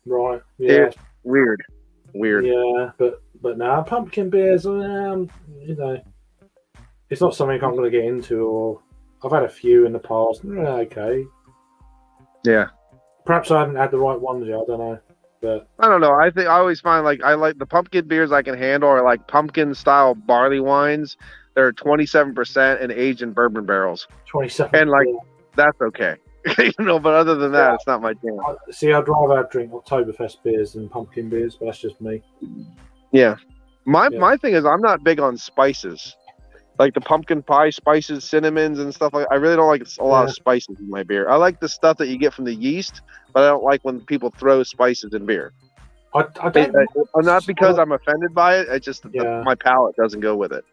Right. Yeah. Weird. Yeah, but now pumpkin beers, you know, it's not something I'm going to get into. Or I've had a few in the past. Okay. Yeah. Perhaps I haven't had the right ones yet. I don't know. But I don't know. I always find like I like the pumpkin beers I can handle are like pumpkin style barley wines. They're 27% and aged in bourbon barrels, 27. and like that's okay. But other than that, it's not my jam. See, I'd rather drink Oktoberfest beers than pumpkin beers, but that's just me. Yeah. My Yeah. my thing is I'm not big on spices. Like the pumpkin pie spices, cinnamons and stuff like I really don't like a lot of spices in my beer. I like the stuff that you get from the yeast, but I don't like when people throw spices in beer. I don't. Not because I'm offended by it. It's just my palate doesn't go with it.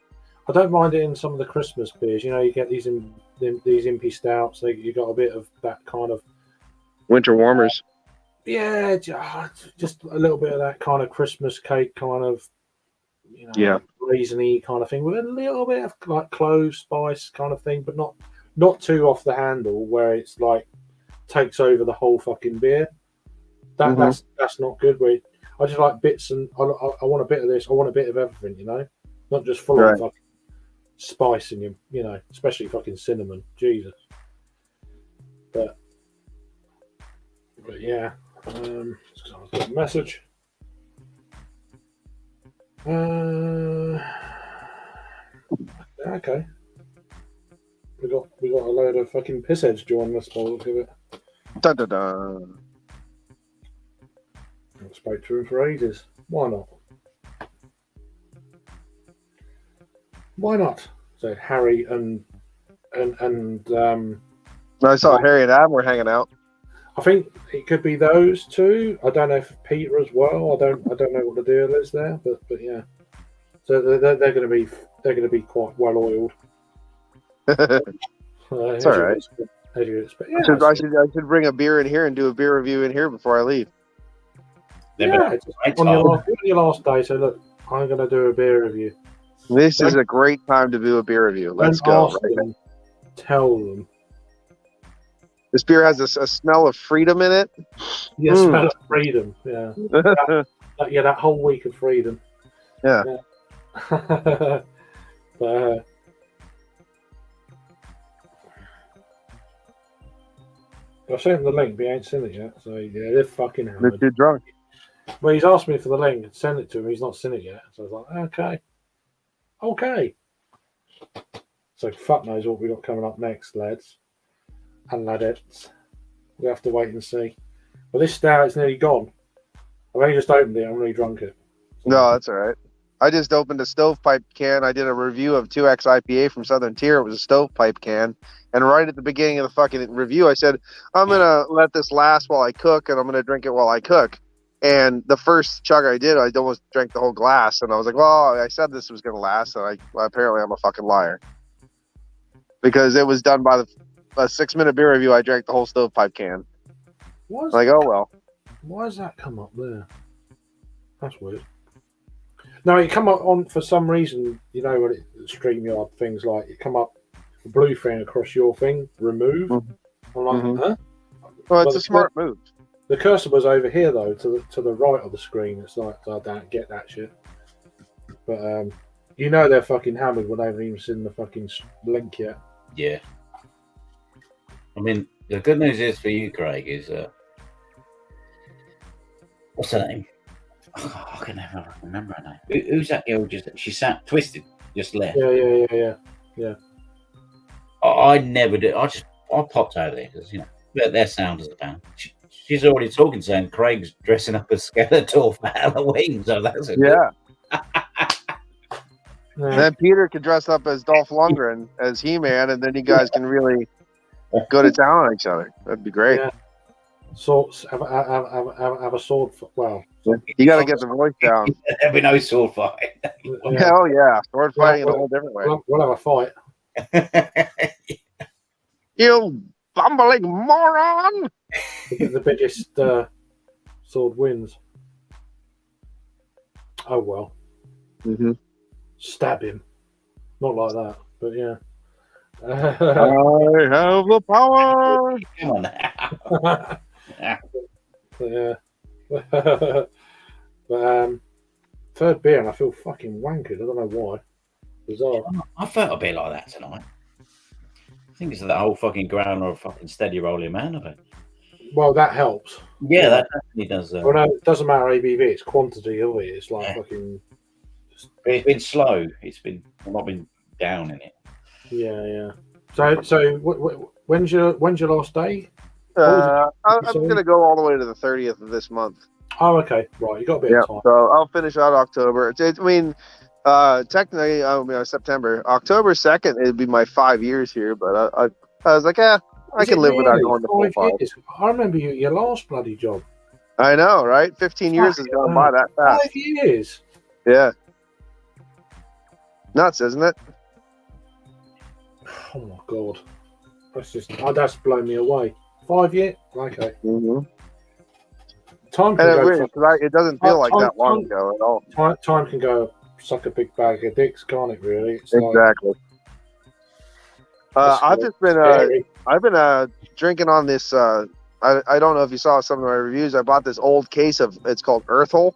I don't mind it in some of the Christmas beers. You know, you get these impy stouts. You got a bit of that kind of winter warmers. Yeah, just a little bit of that kind of Christmas cake kind of, you know, raisiny kind of thing with a little bit of like clove spice kind of thing, but not too off the handle where it's like takes over the whole fucking beer. That's not good. I just like bits, and I want a bit of this. I want a bit of everything. You know, not just full of fucking spice in you. You know, especially fucking cinnamon. Jesus. But yeah. I've got a message. Okay. We got a load of fucking pissheads joining us by the look of it. Dun, dun, dun. I spoke to him for ages. Why not? Why not? So Harry and I saw Harry and Adam were hanging out. I think it could be those two. I don't know if Peter as well. I don't know what the deal is there, but yeah. So they're going to be quite well oiled. It's all right. As you expect. Yeah, I should bring a beer in here and do a beer review in here before I leave. Yeah, on your last day. So look, I'm going to do a beer review. This is a great time to do a beer review. Let's go. Them, tell them. This beer has a smell of freedom in it. Yeah, smell of freedom. Yeah. That whole week of freedom. Yeah. But, I've sent him the link, but he ain't seen it yet. So yeah, they're fucking hammered. They're too drunk. Well, he's asked me for the link and send it to him. He's not seen it yet. So I was like, okay. So fuck knows what we got coming up next, lads and ladettes. We have to wait and see. Well, this stout is nearly gone. I've only just opened it. I'm really drunk it. So. No, that's all right. I just opened a stovepipe can. I did a review of 2X IPA from Southern Tier. It was a stovepipe can. And right at the beginning of the fucking review, I said, I'm going to let this last while I cook, and I'm going to drink it while I cook. And the first chug I did, I almost drank the whole glass. And I was like, well, I said this was going to last. And apparently I'm a fucking liar. Because it was done by a 6-minute beer review. I drank the whole stovepipe can. Oh, well. Why does that come up there? That's weird. No, it come up on, for some reason, you know, when StreamYard things like, it come up, the blue thing across your thing, remove. Mm-hmm. I'm like, huh? Well, it's a smart move. The cursor was over here, though, to the right of the screen. It's like, I don't get that shit. But, you know they're fucking hammered when they haven't even seen the fucking link yet. Yeah. I mean, the good news is for you, Craig, is what's her name? Oh, I can never remember her name. Who's that girl? She sat twisted, just left. Yeah. I never did. I popped over there because their sound is a pound. She's already talking, saying Craig's dressing up as Skeletor for Halloween, so that's it. Yeah. And then Peter could dress up as Dolph Lundgren as He-Man, and then you guys can really go to town on each other. That'd be great. Yeah. Swords have a sword. Well, you got to get the voice down. There'll be no sword fight. Yeah. Hell yeah, sword fighting in a whole different way. We'll have a fight. You bumbling moron! The biggest sword wins. Oh well. Mm-hmm. Stab him. Not like that, but yeah. I have the power. Come on now. Yeah. But third beer, and I feel fucking wankered. I don't know why. Bizarre. I felt a bit like that tonight. I think it's that whole fucking ground or fucking steady rolling man of it. Well, that helps. Yeah, that definitely does. Well, no, it doesn't matter ABV. It's quantity of it. It's like fucking. It's been slow. I've not been down in it. Yeah. So when's your last day? I'm gonna go all the way to the 30th of this month. Oh, okay. Right, you got a bit of time. So I'll finish out October. Technically, September. October 2nd, it'd be my 5 years here, but I was like, I can live without going to full 5. Years? I remember your last bloody job. I know, right? 15 years has gone by that fast. 5 years. Yeah. Nuts, isn't it? Oh my god. That's blown me away. 5 years? Okay. Mm-hmm. Time And can it's go. weird, 'cause it doesn't feel like that long ago at all. Time can go suck a big bag of dicks, can't it? Really? It's Exactly. Like, I've been drinking on this. I don't know if you saw some of my reviews. I bought this old case of. It's called Earthel,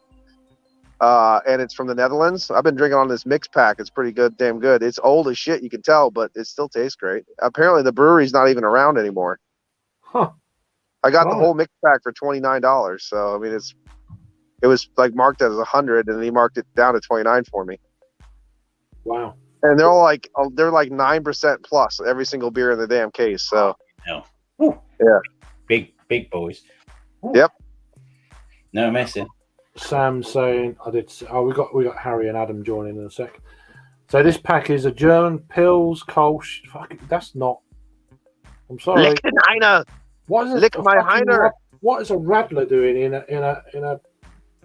and it's from the Netherlands. I've been drinking on this mix pack. It's pretty good, damn good. It's old as shit, you can tell, but it still tastes great. Apparently, the brewery's not even around anymore. Huh. I got the whole mix pack for $29. So I mean, it was like marked as 100, and he marked it down to 29 for me. Wow. And they're like 9% plus every single beer in the damn case. So yeah, big boys. Ooh. Yep. No messing. Sam saying we got Harry and Adam joining in a sec. So this pack is a German Pils Kolsch. Fuck it, that's not. I'm sorry. Lichtenheiner. What is it? Lick my Heiner. What is a Radler doing in a?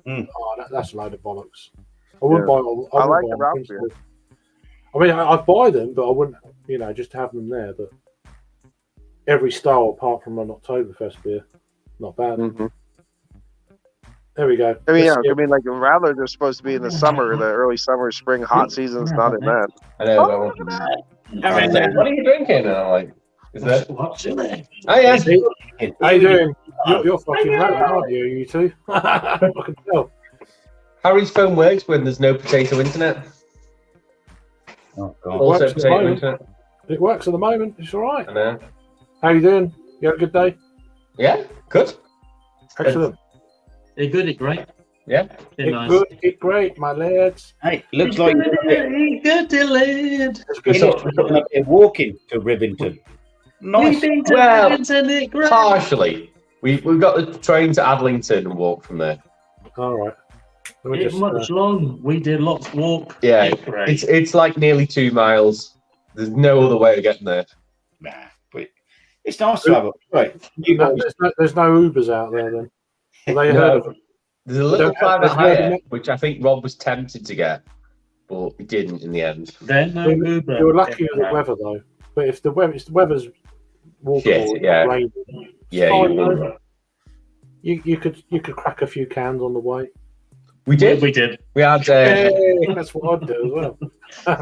Oh, that's a load of bollocks. I wouldn't buy them. I like the Ralph beer. I mean, I'd buy them, but I wouldn't, just have them there. But every style apart from an Oktoberfest beer, not bad. Mm-hmm. There we go. I mean, like Radler, they're supposed to be in the summer, the early summer, spring, hot season's not in that. I know. What are you drinking? And I'm like, is that? Oh yes. How you doing? You're fucking right, aren't you? You two. I can tell. Harry's phone works when there's no potato internet. Oh god. Also potato internet. It works at the moment. It's all right. I know. How you doing? You had a good day? Yeah, good. Excellent. It's good, it's great. Yeah. It's good, it's great, my lads. Hey, looks like good, lad. you're walking to Rivington. Nice. We've been to Well, Rivington, it's great. Partially. We've got the train to Adlington and walk from there. All right. Let me It's just, much long. We did lots of walk. Yeah, It's great. it's like nearly 2 miles. There's no other way of getting there. Nah, but it's nice to have a right. there's no Ubers out there then. Have they heard of No, it? there's a little Don't- private there's no- hire, which I think Rob was tempted to get, but he didn't in the end. Then no Uber. You're lucky with the weather though. But if the weather's walkable, Shit, yeah. raining, Yeah, fine, you though. You could crack a few cans on the way. We did. We did. We had Hey, that's what I'd do as well.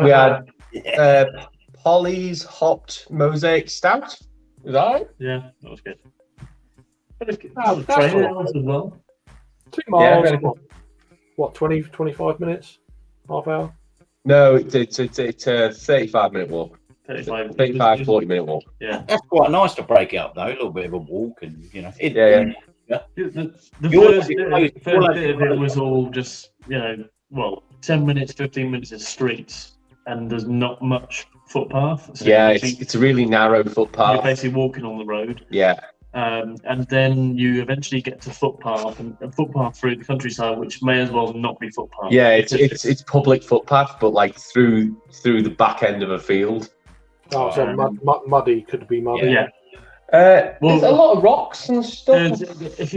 we had Polly's hopped mosaic stout. Is that right? Yeah, that was good. Oh, that's Train all right. hours as well. 2 miles. very good. What 20, 25 minutes? Half hour? No, it's a 35-minute walk. 35, 40-minute walk. Yeah. That's quite nice to break it up though. A little bit of a walk, and Yeah. The You're first bit like- of it was all just, 10 minutes, 15 minutes of streets, and there's not much footpath. So Yeah, you it's a really narrow you're footpath. basically walking on the road. Yeah, And then you eventually get to footpath, and a footpath through the countryside, which may as well not be footpath. yeah, it's public footpath, but like through the back end of a field. Oh, so muddy could be muddy. Yeah. There's a lot of rocks and stuff. If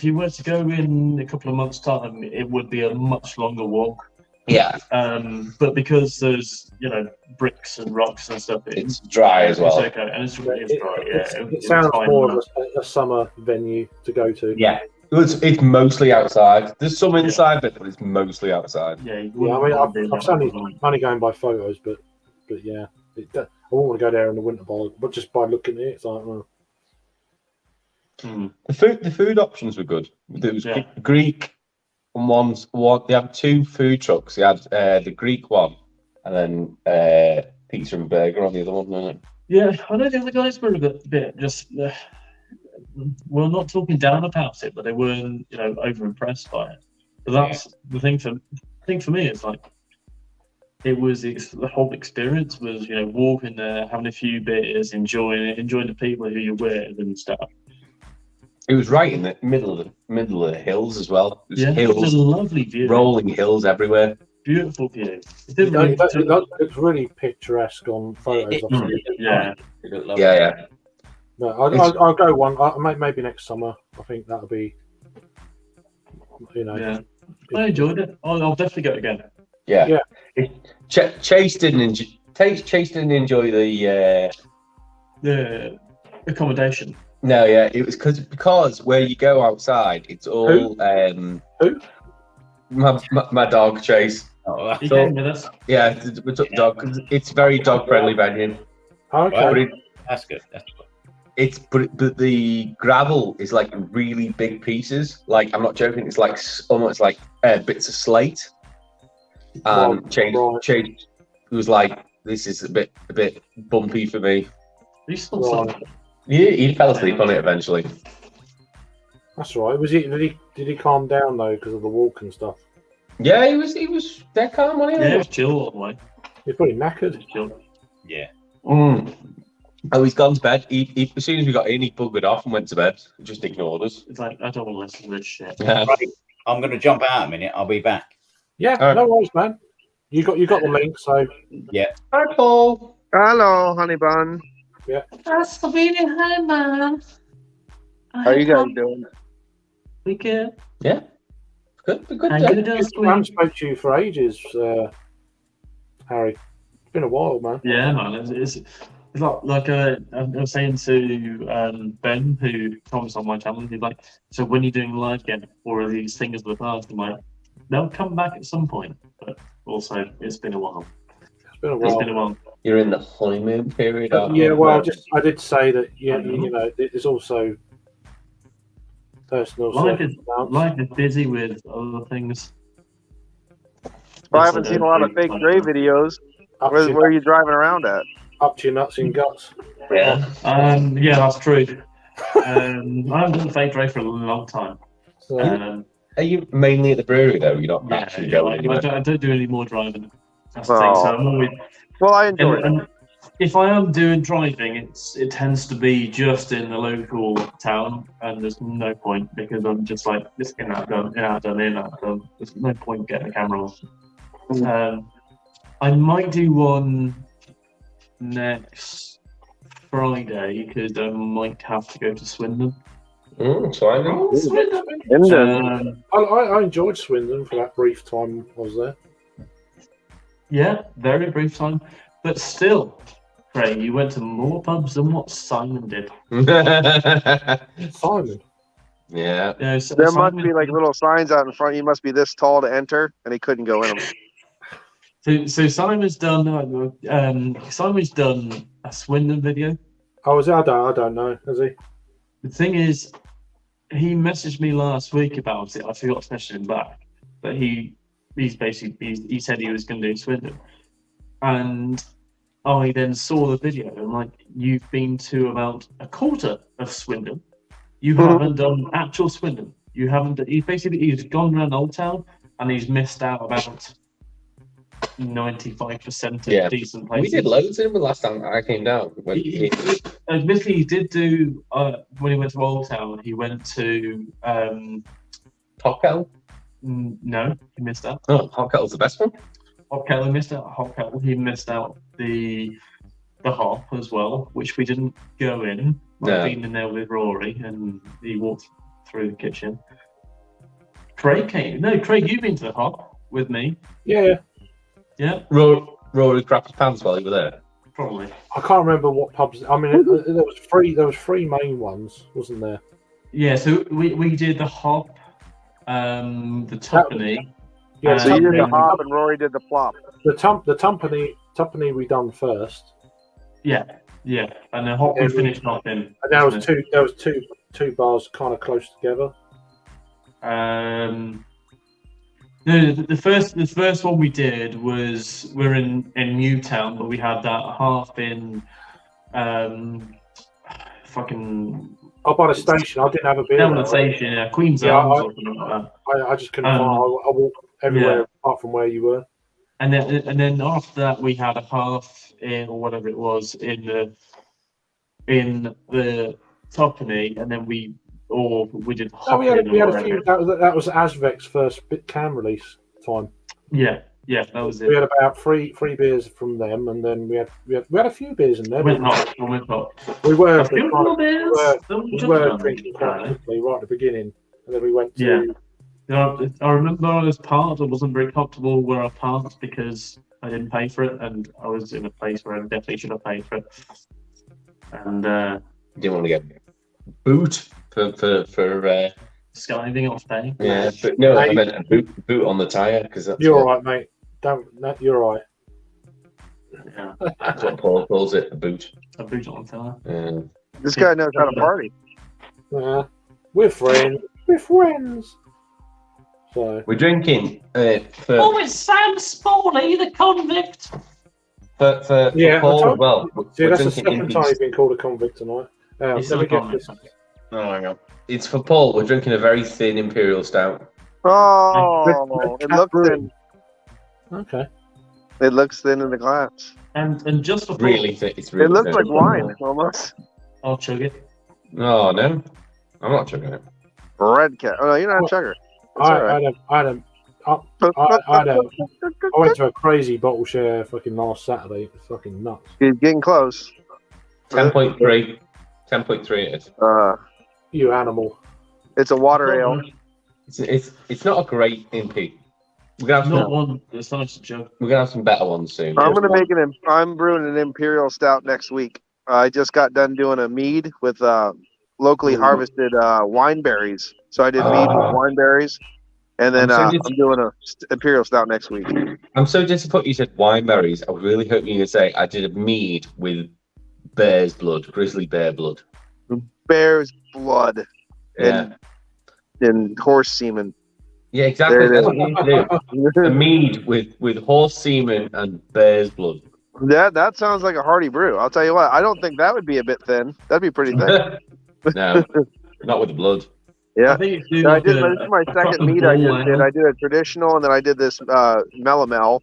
you were to go in a couple of months' time, it would be a much longer walk. Yeah, But because there's bricks and rocks and stuff, it's dry as well. It's okay, and it's dry. Yeah, It sounds more of a summer venue to go to. Yeah, it's mostly outside. There's some inside, but it's mostly outside. Yeah, Yeah, I mean, I'm only going by photos, but yeah, won't want to go there in the winter, but just by looking at it, it's like, well, The food options were good. There was Greek and one. They had 2 food trucks. They had the Greek one, and then pizza and burger on the other one. Wasn't it? Yeah, I know the other guys were a bit just. Well, not talking down about it, but they weren't, over impressed by it. But that's the thing for me. It's like it was the whole experience was, walking there, having a few beers, enjoying it, enjoying the people who you're with and stuff. It was right in the middle of the hills as well. It was It hills, was a lovely view, rolling hills everywhere. beautiful view. it's really picturesque on photos. Yeah. It looked lovely. Yeah. No, I'll go one. Maybe next summer. I think that'll be. Yeah, I enjoyed it. I'll definitely go again. Yeah. Chase didn't enjoy The accommodation. No, yeah, it was because where you go outside, it's all Who? My dog Chase. Oh, He came with us. Yeah, we took dog. 'Cause it's very dog friendly venue. Okay. But that's good. That's good. but the gravel is like really big pieces. Like I'm not joking. It's like almost like bits of slate. Chase was like, this is a bit bumpy for me. He still Right. He fell asleep on it eventually. That's right. Did he calm down though because of the walk and stuff? Yeah, he was dead calm, wasn't he? it was chill all the way. He's pretty knackered. Chill. Yeah. Oh, he's gone to bed. He as soon as we got in, he buggered off and went to bed. Just ignored us. It's like, I don't want to listen to this shit. Yeah. Right. I'm going to jump out a minute. I'll be back. Yeah, All right. no worries, man. You got the link, so Hi, Paul. Hello, honey bun. That's the really high, man. How you guys doing? We good. Yeah. Good. Good. How day. you doing, I sweet? haven't spoke to you for ages, Harry. It's been a while, man. Yeah, man. It's like I was saying to Ben, who comments on my channel. He's like, so when are you doing live again, or are these things of the past? I'm like, they'll come back at some point, but also it's been a while. It's been a It's while. been a while. You're in the honeymoon period. aren't Yeah, you? well, I did say that. Yeah, there's also personal Life is circumstance. busy with other things. Well, I haven't seen a lot of fake Dre videos. Where are you driving around at? Up to your nuts and guts. Yeah. Yeah, that's true. I haven't done fake Dre for a long time. So, Are you mainly at the brewery though? You're not Yeah, actually yeah, going I anywhere? don't do any more driving. That's the thing. So I'm always, Well, I enjoy it. and if I am doing driving, it tends to be just in the local town, and there's no point because I'm just like, this in out done, in out done, in out done. There's no point getting the camera on. I might do one next Friday because I might have to go to Swindon. Swindon. Swindon. I enjoyed Swindon for that brief time I was there. Yeah, very brief time, but still, Craig, you went to more pubs than what Simon did. Simon. Yeah. Yeah, so There Simon, must be like little signs out in front. You must be this tall to enter, and he couldn't go in them. So Simon's done. Simon's done a Swindon video. Oh, is it? I don't know. Has he? The thing is, he messaged me last week about it. I forgot to message him back, but he said he was going to do Swindon, and I then saw the video. And like, you've been to about a quarter of Swindon. You haven't done actual Swindon. You haven't. He's gone around Old Town and he's missed out about 95% of decent places. We did loads in him the last time I came down. Admittedly, he did do when he went to Old Town. He went to Hot Kettle? no, he missed out. Oh, Hot Kettle's the best one. Hot Kettle, he missed out. Hot Kettle, he missed out the hop as well, which we didn't go in. I've been in there with Rory, and he walked through the kitchen. Craig came. No, Craig, you've been to the hop with me. Yeah. Yeah, Rory crapped his pants while he was there. probably. I can't remember what pubs. I mean, there was three. There was three main ones, wasn't there? Yeah, so we did the hop, the Tuppeny. Yeah. So you did the Um, hop, and Rory did the plop. The Tumpany we done first. Yeah, and then hot we Yeah, finished off in. And there was two bars kind of close together. No, the first one we did was we're in Newtown, but we had that half in fucking. Oh, by the station, I didn't have a beer. Down the station, yeah, Queen's Arms or something like that. I just couldn't find. I walked everywhere apart from where you were. And then after that, we had a half in or whatever it was in the Topany, and then we did. Oh, we had a few. That was Asvec's first can release time. Yeah, that was it. We had about three beers from them, and then we had a few beers in there. Went hot. We were drinking quite quickly right at the beginning, and then we went to. Yeah. I remember I was parked. I wasn't very comfortable where I parked because I didn't pay for it, and I was in a place where I definitely should have paid for it. And didn't want to get boot for skiving off paying. Yeah, but no, I meant a boot on the tire because that's. You're all right, mate. You're all right. Yeah, that's what Paul calls it, a boot. A boot on the tire. Yeah. This guy knows how to party. Yeah, we're friends. We're friends. So we're drinking it's Sam Spawley, the convict. For Paul as well. See, that's the second time you've been called a convict tonight. Let me get this. Oh, hang on. It's for Paul. We're drinking a very thin Imperial Stout. Oh, it looks thin. Okay. It looks thin in the glass. And just for really thick. It's really it looks thin. like wine almost. I'll chug it. Oh no, I'm not chugging it. Red cat. Oh no, you're not a chugger. I went to a crazy bottle share fucking last Saturday. It's fucking nuts. He's getting close. 10.3. 10.3 it is. You animal. It's a water ale. It's not a great MP. We're gonna have not one. It's nice to chug. We're gonna have some better ones soon. I'm brewing an Imperial Stout next week. I just got done doing a mead with locally harvested wine berries. So I did mead with wine berries, and then I'm doing a Imperial Stout next week. I'm so disappointed you said wine berries. I was really hoping you would say I did a mead with bear's blood, grizzly bear blood. Bear's blood and horse semen. Yeah, exactly. That's what you do. A mead with horse semen and bear's blood. That sounds like a hearty brew. I'll tell you what. I don't think that would be a bit thin. That'd be pretty thin. No, not with the blood. Yeah, this is my second mead I just did. I did a traditional, and then I did this melomel,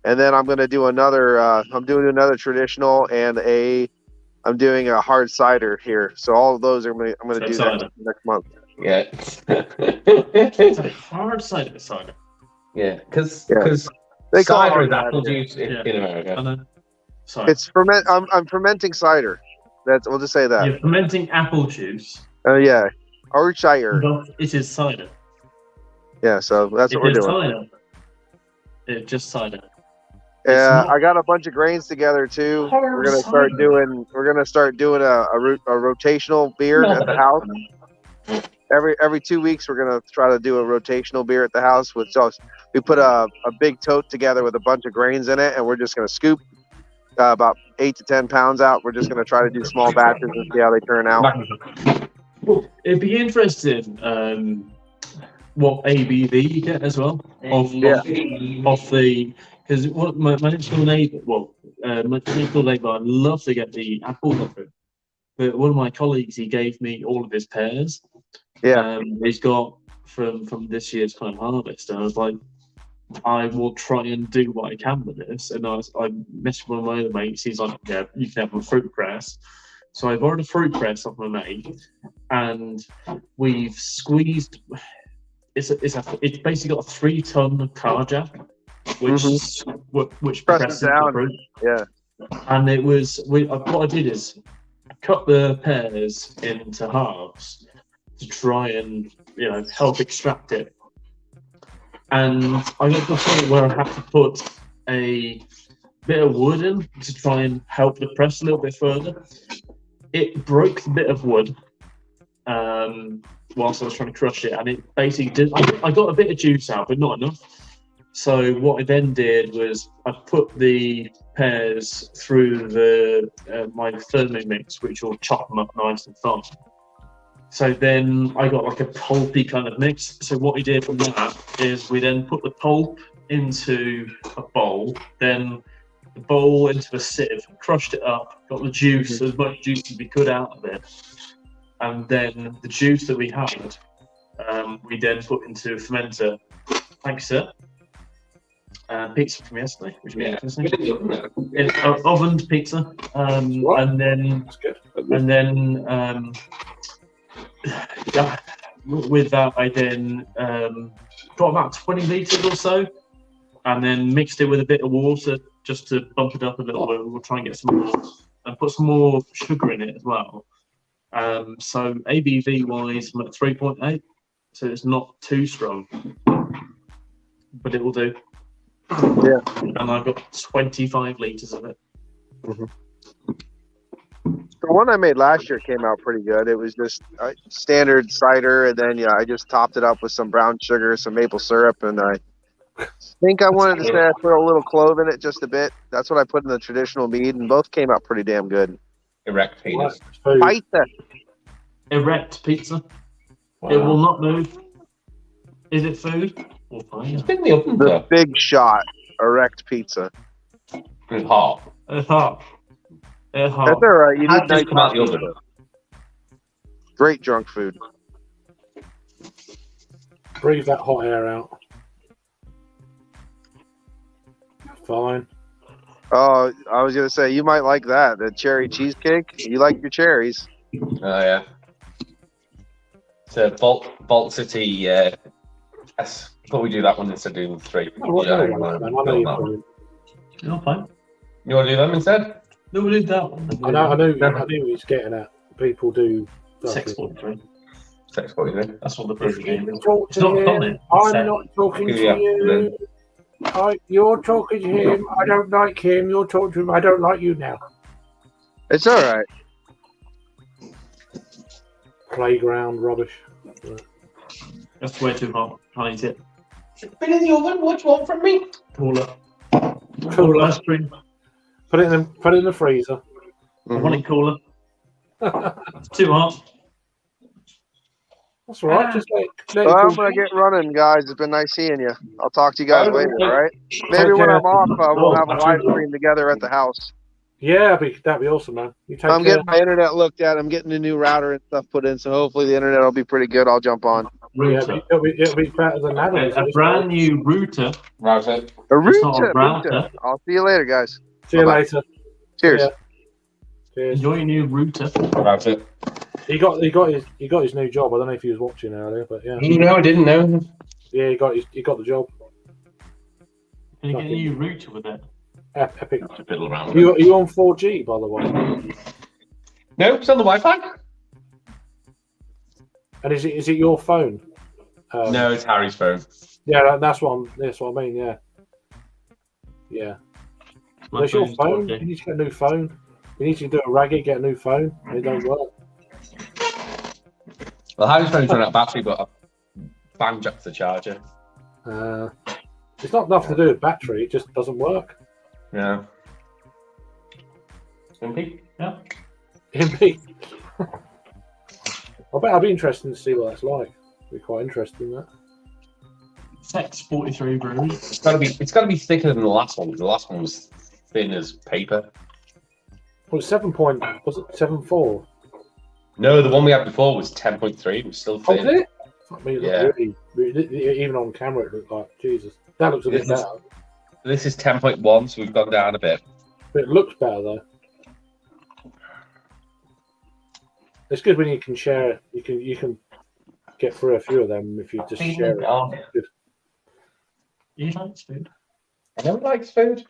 and then I'm going to do another. I'm doing another traditional, and I'm doing a hard cider here. So all of those I'm going to do next month. Yeah, it's a hard cider. Yeah, because they call cider is apple juice in America. I know. Sorry. It's I'm fermenting cider. We'll just say that. You're fermenting apple juice. Yeah. Or cider. It is cider. Yeah, so that's what we're doing. Cider. It's just cider. Yeah, I got a bunch of grains together too. We're gonna start doing a rotational beer at the house. Every 2 weeks we're gonna try to do a rotational beer at the house. We put a big tote together with a bunch of grains in it, and we're just gonna scoop about 8 to 10 pounds out. We're just gonna try to do small batches and see how they turn out. Well, it'd be interesting what ABV you get as well off the because my next door neighbour, I'd love to get the apple of it, but one of my colleagues he gave me all of his pears. Yeah, he's got from this year's kind of harvest, and I was like, I will try and do what I can with this. And I messaged one of my other mates. He's like, yeah, you can have a fruit press. So I borrowed a fruit press off my mate, and we've squeezed. It's basically got a 3-ton car jack, which presses down. The fruit. Yeah, and it was. What I did is cut the pears into halves to try and help extract it. And I got to the point where I had to put a bit of wood in to try and help the press a little bit further. It broke the bit of wood whilst I was trying to crush it, and it basically did. I got a bit of juice out, but not enough. So what I then did was I put the pears through the my Thermomix, which will chop them up nice and fine. So then I got like a pulpy kind of mix. So what we did from that is we then put the pulp into a bowl, then the bowl into a sieve, crushed it up, got the juice, as much juice as we could out of it, and then the juice that we had, we then put into a fermenter. Thank you, sir. Pizza from yesterday, which we interesting. It's ovened pizza, and then That's good. Yeah, with that I then got about 20 litres or so, and then mixed it with a bit of water just to bump it up a little bit. We'll try and get some more, and put some more sugar in it as well. So ABV wise, I'm at 3.8, so it's not too strong, but it will do. Yeah. And I've got 25 litres of it. The one I made last year came out pretty good. It was just standard cider, and then I just topped it up with some brown sugar, some maple syrup, and I think I wanted to say I put a little clove in it just a bit. That's what I put in the traditional mead, and both came out pretty damn good. Erect penis. Food. Pizza. Erect pizza. Wow. It will not move. Is it food or fire? It's been in the oven, The though. big shot. Erect pizza. It's hot. It's hot. It's hot. That's all right. You Had need just nice come out the pizza. oven. Great junk food. Breathe that hot air out. Fine. Oh, I was gonna say you might like that. The cherry cheesecake. You like your cherries. Oh, yeah. It's a Vault City, yes. But we do that one instead of doing 3. Oh, what Yeah, the I hell, know. man? I know Build you're that one. doing. No, fine. You want to do them instead? No, we'll do that one. I knew he's getting at. People do. 6.3. 6.3. That's what the proof game is. Talk It's to not him. on it. I'm not talking to Yeah, you. You're talking to him. I don't like him. You're talking to him. I don't like you now. It's all right. Playground rubbish. That's way too hot. Can't eat it. Been in the oven. What do you want from me? Cooler. Cooler. Ice cream. Put it in the freezer. I want it cooler. It's too hot. That's all right. Just let Well, it I'm cool. gonna get running, guys. It's been nice seeing you. I'll talk to you guys later, all right? Maybe Take when care. I'm off, we'll have a live absolutely. stream together at the house. Yeah, that'd be awesome, man. You take I'm care. getting my internet looked at. I'm getting a new router and stuff put in, so hopefully the internet will be pretty good. I'll jump on. Yeah, Router. it'll be better than that. A brand new router. Router. A It's not a router. router. I'll see you later, guys. See you Bye-bye. later. Cheers. Yeah. Cheers. Enjoy your new router. Router. He got his new job. I don't know if he was watching earlier, but yeah, No, I didn't know. yeah, he got the job. Can you get a new router with it? Epic. Not to fiddle around. Are you on 4G, by the way? No, it's on the Wi-Fi. And is it your phone? No, it's Harry's phone. Yeah, that's what I mean. Yeah, yeah. My Where's your phone's phone? dodgy. You need to get a new phone. You need to do a ragged, get a new phone. It don't work. Well, Harry's phone's run out of battery, but I banged up the charger. It's not nothing to do with battery. It just doesn't work. Yeah. Simpy? Yeah. Impy. I bet I'd be interested to see what that's like. It'd be quite interesting that. Sex 43 brews. It's gotta be thicker than the last one. The last one was thin as paper. Well, 7.4? No, the one we had before was 10.3. It was still Oh, thin. did it? Fuck me, it Yeah. looked really, even on camera, it looked like Jesus. That looks a bit This is- better. This is 10.1, so we've gone down a bit. But it looks better though. It's good when you can share. You can get through a few of them if you just share it. Oh, Good. You like food? I don't like food.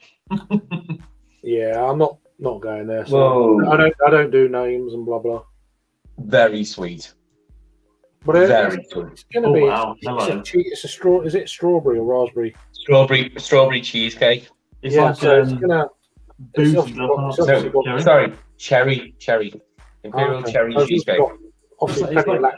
Yeah, I'm not going there. So Whoa. I don't do names and blah blah. Very sweet. But Very sweet. it's gonna Oh, be. wow. It's Hello. a straw. Is it strawberry or raspberry? Strawberry cheesecake. It's yeah, like so it's gonna. It's boost obviously the got- heart. it's obviously got- Cherry? Sorry, cherry. Imperial Okay. cherry So it's cheesecake. got- Obviously, It's plenty of like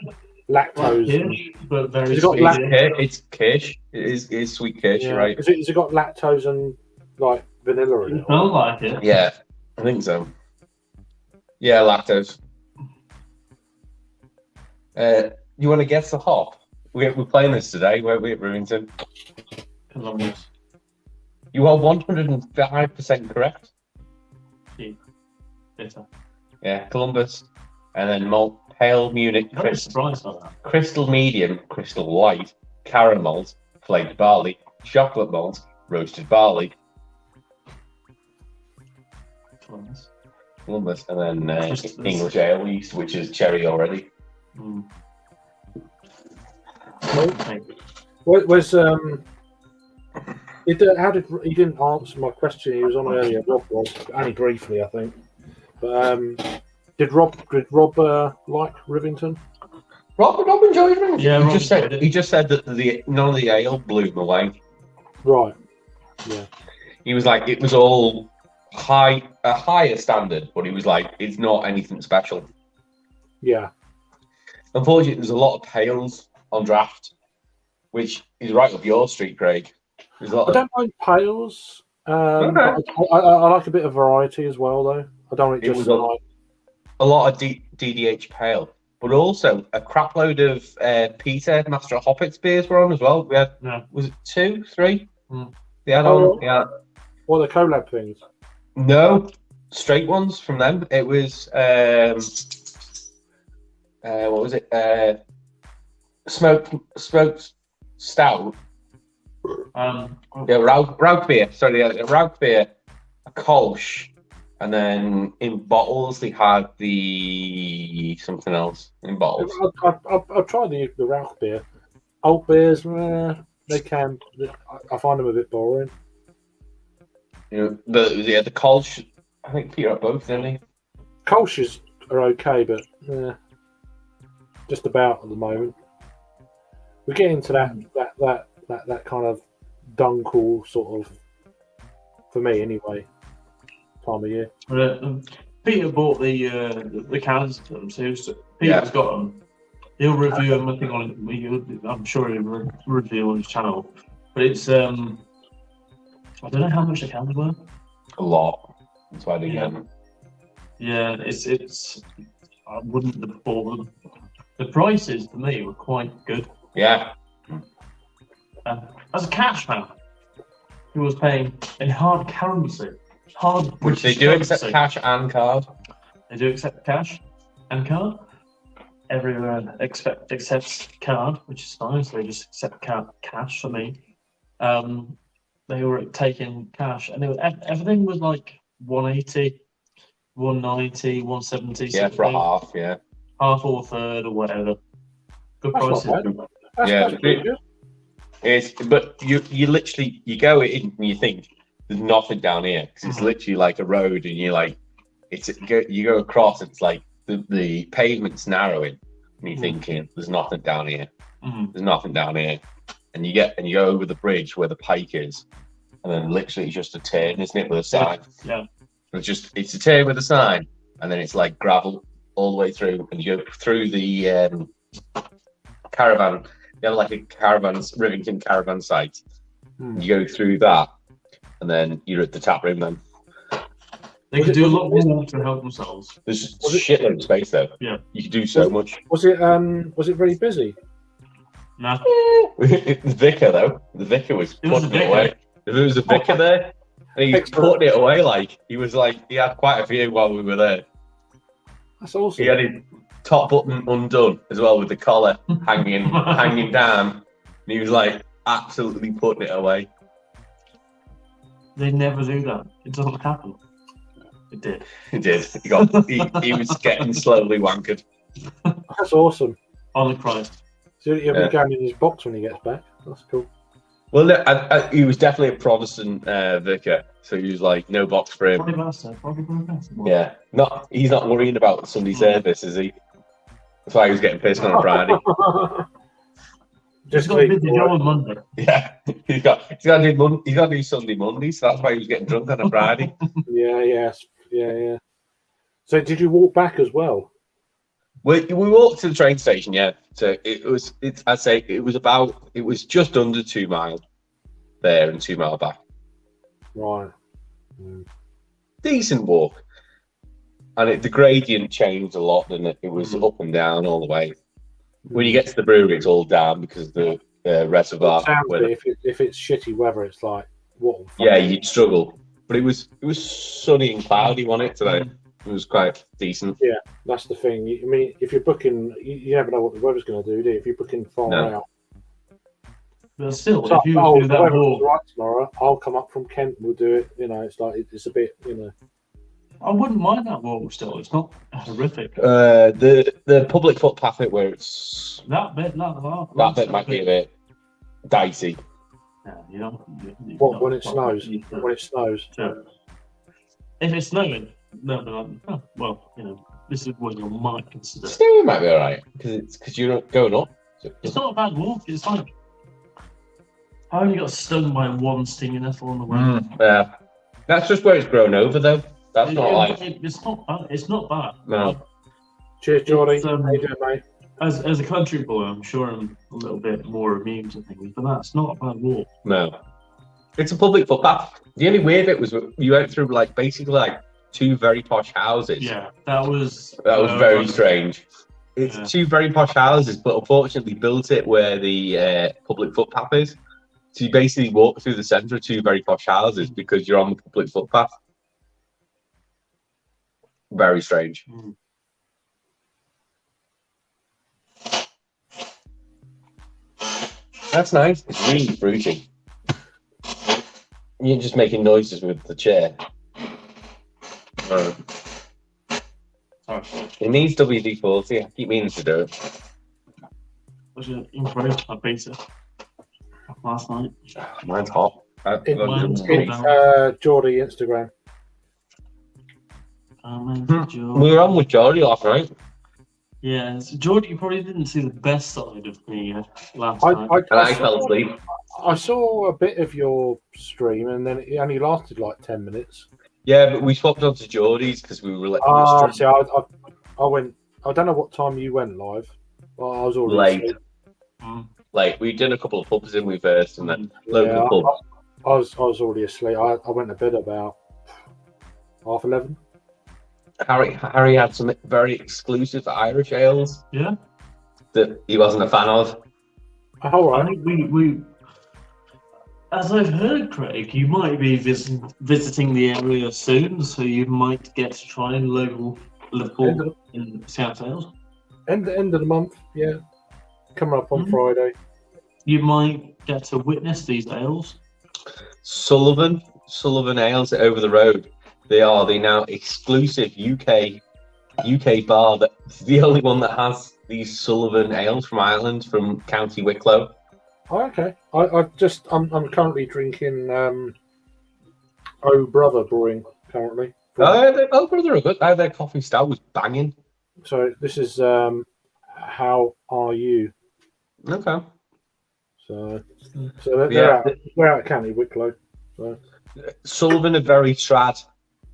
lactose. and- Kirsch, but very Has it got sweet. lac- It's kirsch. It is sweet kirsch, yeah. right? Has it got lactose and like vanilla in it. I don't like it. Yeah, I think so. Yeah, lactose. You want to guess the hop? We're playing this today, weren't we, at Rivington? Columbus. You are 105% correct. Bitter. Yeah, Columbus. And then malt, pale Munich, I'm very surprised by that. crystal medium, crystal light, caramel malt, flaked barley, chocolate malt, roasted barley, Columbus, and then Christmas. English ale yeast, which is cherry already. Mm. Was he didn't answer my question. He was on earlier. Rob was only briefly, I think. But did Rob like Rivington? Rob enjoyed it. Yeah, Rob enjoyed it. He just said that none of the ale blew him away. Right. Yeah. He was like, it was all a higher standard, but he was like, it's not anything special. Yeah. Unfortunately, there's a lot of pales on draft, which is right up your street, Craig. There's a lot I don't mind pales. Okay. But I like a bit of variety as well, though. I don't want it It just was like. a lot of DDH pale, but also a crap load of Peter Master of Hoppets beers were on as well. We had, was it 2, 3? They had on, yeah. What are the collab things? No, straight ones from them. It was what was it? Smoked stout. Yeah, Rauk beer. Sorry, a Rauk beer, a Kolsch, and then in bottles they had the something else in bottles. I've tried the Rauch beer. Old beers, they can. I find them a bit boring. You know, the Kolsch. I think Peter had both, didn't he? Kolsch's are okay, but just about at the moment. We're getting to that kind of dunkel sort of, for me anyway, time of year. Peter bought the cans to them, so Peter's got them. He'll review them. I think I'm sure he'll review on his channel. But it's I don't know how much the cans were. A lot. That's why they get them. Yeah, it's. I wouldn't have bought them. The prices for me were quite good. Yeah. As a cash man who was paying in hard currency, Which they do accept cash and card. They do accept cash and card. Everyone accepts card, which is fine. So they just accept cash for me. They were taking cash, and everything was like 180, 190, 170. Yeah, for a half. Yeah. Half or a third or whatever. Good That's prices. not bad. Yeah, That's pretty good. But you literally you go in and you think there's nothing down here because it's literally like a road and you're like you go across, it's like the pavement's narrowing and you're thinking there's nothing down here. There's nothing down here, and you go over the bridge where the pike is, and then literally it's just a turn, isn't it, with a sign? Yeah. It's a turn with a sign, and then it's like gravel all the way through, and you go through the caravan. You have like a Rivington caravan site. You go through that, and then you're at the tap room. Then they can do a lot more to help themselves. there's shitload of space though. Yeah, you can do so much. Was it very busy? Nah. The vicar though, the vicar was putting it away. If there was a vicar there, and he was putting it away, like he had quite a few while we were there. That's awesome. He had his top button undone as well with the collar hanging down, and he was like absolutely putting it away. They never do that. It doesn't happen. It did. He did. He was getting slowly wankered. That's awesome. On the Christ. So he'll be going in his box when he gets back. That's cool. Well, no, he was definitely a Protestant vicar, so he was like no box for him. Yeah, he's not worrying about Sunday service, is he? That's why he was getting pissed on a Friday. He's got a busy job on Monday. Yeah, he's got to do Sunday, Monday, so that's why he was getting drunk on a Friday. Yeah. So did you walk back as well? We walked to the train station, yeah. So I'd say it was just under 2 miles there and 2 miles back. Right. decent walk. And the gradient changed a lot, and it was up and down all the way. When you get to the brewery, it's all down because of the reservoir. If it's shitty weather, it's like what? Yeah, you'd struggle. But it was sunny and cloudy, wasn't it, today? It was quite decent. Yeah, that's the thing. I mean, if you're booking, you never know what the weather's going to do, do you? If you're booking far out. But still, So, if you do that walk, right tomorrow, I'll come up from Kent. We'll do it. You know, it's like it's a bit. You know, I wouldn't mind that walk. Still, it's not horrific. The public footpath bit where it's That bit might be a bit dicey. Yeah, you know. when it snows? When it snows. So, if it's snowing, no, well, you know, this is what you might consider. Snowing might be alright because you're not going up. It's not a bad walk. It's like I only got stung by one stinging nettle on the way. Yeah, that's just where it's grown over, though. That's It's not bad. It's not bad. No. Cheers, Jordy. How you doing, mate? As a country boy, I'm sure I'm a little bit more immune to things, but that's not a bad walk. No. It's a public footpath. The only weird bit was you went through basically two very posh houses. Yeah, that was very strange. It's two very posh houses, but unfortunately built it where the public footpath is. So you basically walk through the centre of two very posh houses because you're on the public footpath. Very strange. That's nice. It's really fruity. You're just making noises with the chair. Sorry. It needs WD-40. I keep meaning to do it. Was it improved my pizza last night? Mine's hot. Jordy Instagram. We were on with Jordy last night. Yeah, so Jordy, you probably didn't see the best side of me last night. I fell asleep. I saw a bit of your stream, and then it only lasted like 10 minutes. Yeah, but we swapped on to Jordy's because we were see, I went. I don't know what time you went live. Well, I was already late. Late. We did a couple of pubs in we first, and then local pubs. I was already asleep. I went to bed about 11:30. Harry had some very exclusive Irish ales. Yeah. That he wasn't a fan of. All right. I think we as I've heard, Craig, you might be visiting the area soon, so you might get to try local Liverpool in South Wales. End of the month, yeah. Coming up on Friday. You might get to witness these ales. Sullivan Ales over the road. They are the now exclusive UK bar. That's the only one that has these Sullivan Ales from Ireland, from County Wicklow. Oh, okay. I'm currently drinking Oh Brother Brewing currently. Oh Brother are good. Their coffee stout was banging. So this is How Are You? Okay. So they're out of County Wicklow. So. Sullivan are very trad.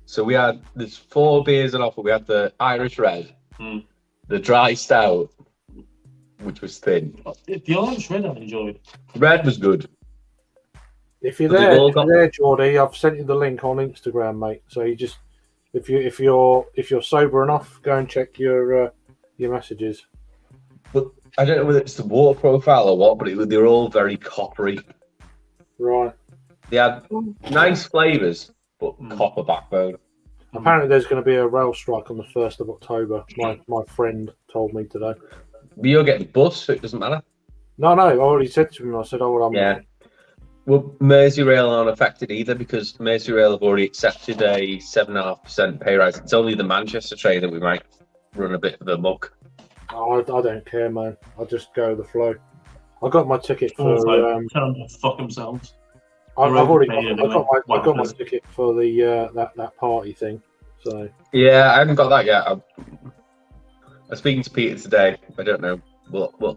So there's 4 beers on offer. We had the Irish Red, the Dry Stout, which was thin. The Irish Red I enjoyed. Red was good. If you're there, Geordie, I've sent you the link on Instagram, mate. So you just, if you're sober enough, go and check your messages. But I don't know whether it's the water profile or what, but they were all very coppery. Right. They had nice flavours, but copper backbone. Apparently, there's going to be a rail strike on the 1st of October. My friend told me today. But you'll get the bus, so it doesn't matter. No, I already said to him. I said, Yeah. Well, Merseyrail aren't affected either because Merseyrail have already accepted a 7.5% pay rise. It's only the Manchester train that we might run a bit of a muck. I don't care, man. I'll just go with the flow. I got my ticket for. Tell them to fuck themselves. I got my ticket for the that party thing. So. Yeah, I haven't got that yet. I'm speaking to Peter today. I don't know.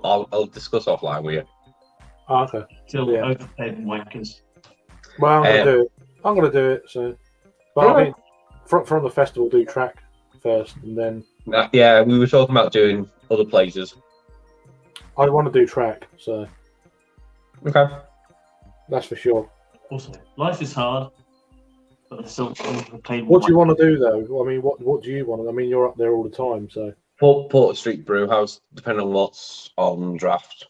I'll discuss offline with you. Oh, okay. Still overpaid wankers. Well, I'm gonna do it. So, but I think from the festival, do track first, and then. Yeah, we were talking about doing other places. I want to do track, so. Okay. That's for sure. Also, life is hard. But I still played. What do you want to do though? I mean, what do you want? I mean, you're up there all the time, so. Porter Street Brewhouse, depending on what's on draft.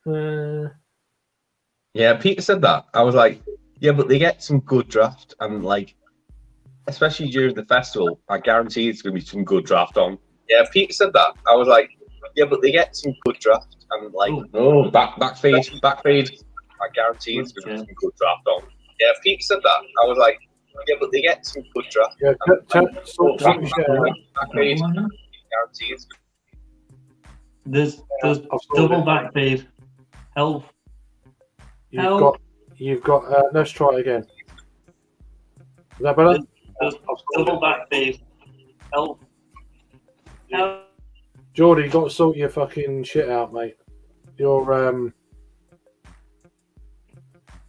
Yeah, Peter said that. I was like, yeah, but they get some good draft, and like, especially during the festival, I guarantee it's going to be some good draft on. Yeah, Peter said that. I was like, yeah, but they get some good draft, and like, backfeed. I guarantee it's going to be some good draft on. Yeah, Peter said that. I was like, yeah, but they get some good draft. Yeah, backfeed. Guarantee it's. There's double backfeed. Help. You've got. Let's try it again. Is that better? There's double backfeed. Help. Geordie, you got to sort your fucking shit out, mate. You're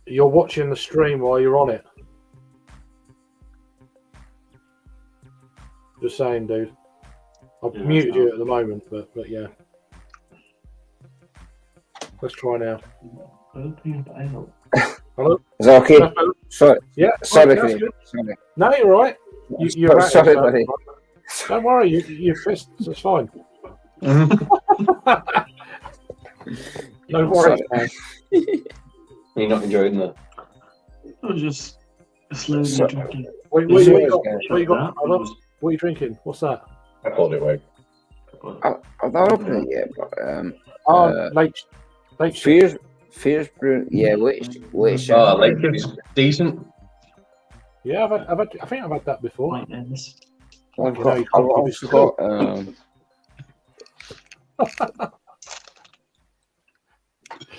watching the stream while you're on it. Just saying, dude. I've muted you at the moment, but yeah. Let's try now. Hello? Is that okay? Sorry. Yeah. Sorry, that's Chris. good. Sorry. No, you're right. You're right. Sorry, buddy. Don't worry. Your fists. It's fine. No worries, man. You're not enjoying that. I'm just slowly drinking. What you got? What are you drinking? What's that? I called it way. I've not opened it yet, but late shift. Fears Brew. Yeah, wait. Oh, like it's decent. Yeah, I think I've had that before. I've also got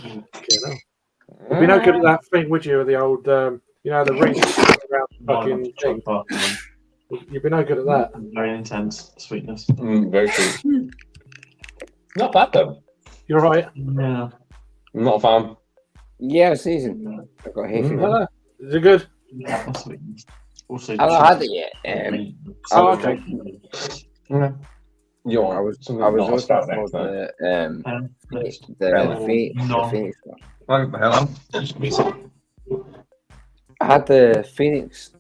You'd be no good at that thing, would you? The old, the ring around the fucking thing. You'd be no good at that. Very intense sweetness. Very sweet. Not bad though. You're right. Yeah. I'm not a fan. Yeah, it's decent. I've got hay fever. Is it good? Yeah, sweetness. Also, I've not had it yet. Okay. Yeah. I was also for the Phoenix one. What the hell? I had the Phoenix.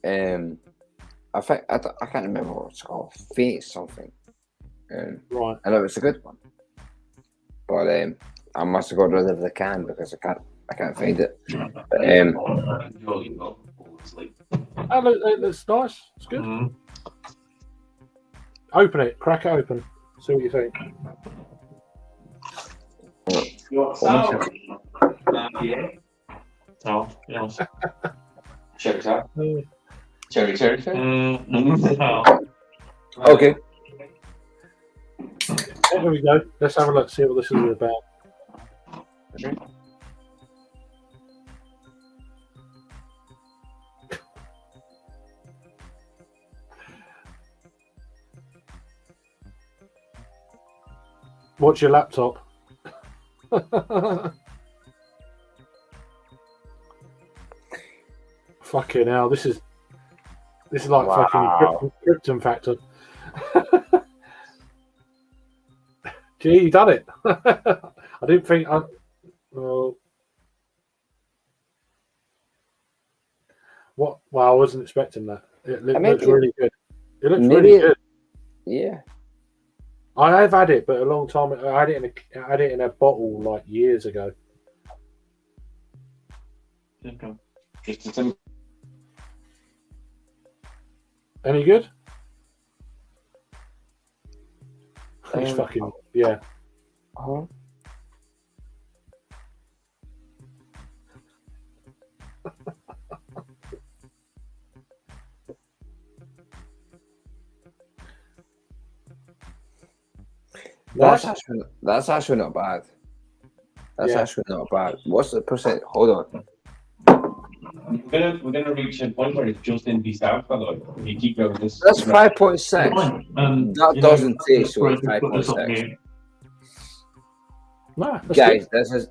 I think I can't remember what it's called. Phoenix something. Right. I know it's a good one, but I must have got rid of the can because I can't find it. But, it's nice. It's good. Mm-hmm. Open it. Crack it open. See what you think. So, yes. Cherry tart. Uh, Cherry. okay. There we go. Let's have a look. See what this is about. Watch your laptop. Fucking hell, this is like fucking Krypton Factor. Gee, you done it. I didn't think what? Well, I wasn't expecting that. It looks really good. It looks really good. Yeah. I have had it, but a long time ago. I had it in a bottle like years ago. Okay. Just a simple. Any good? It's fucking yeah. Uh-huh. That's actually not bad. That's actually not bad. What's the percent? Hold on. We're gonna reach a point where it's just in the south, by the way. You keep going this. That's 5.6. That doesn't taste like 5.6. Nah, Guys, this is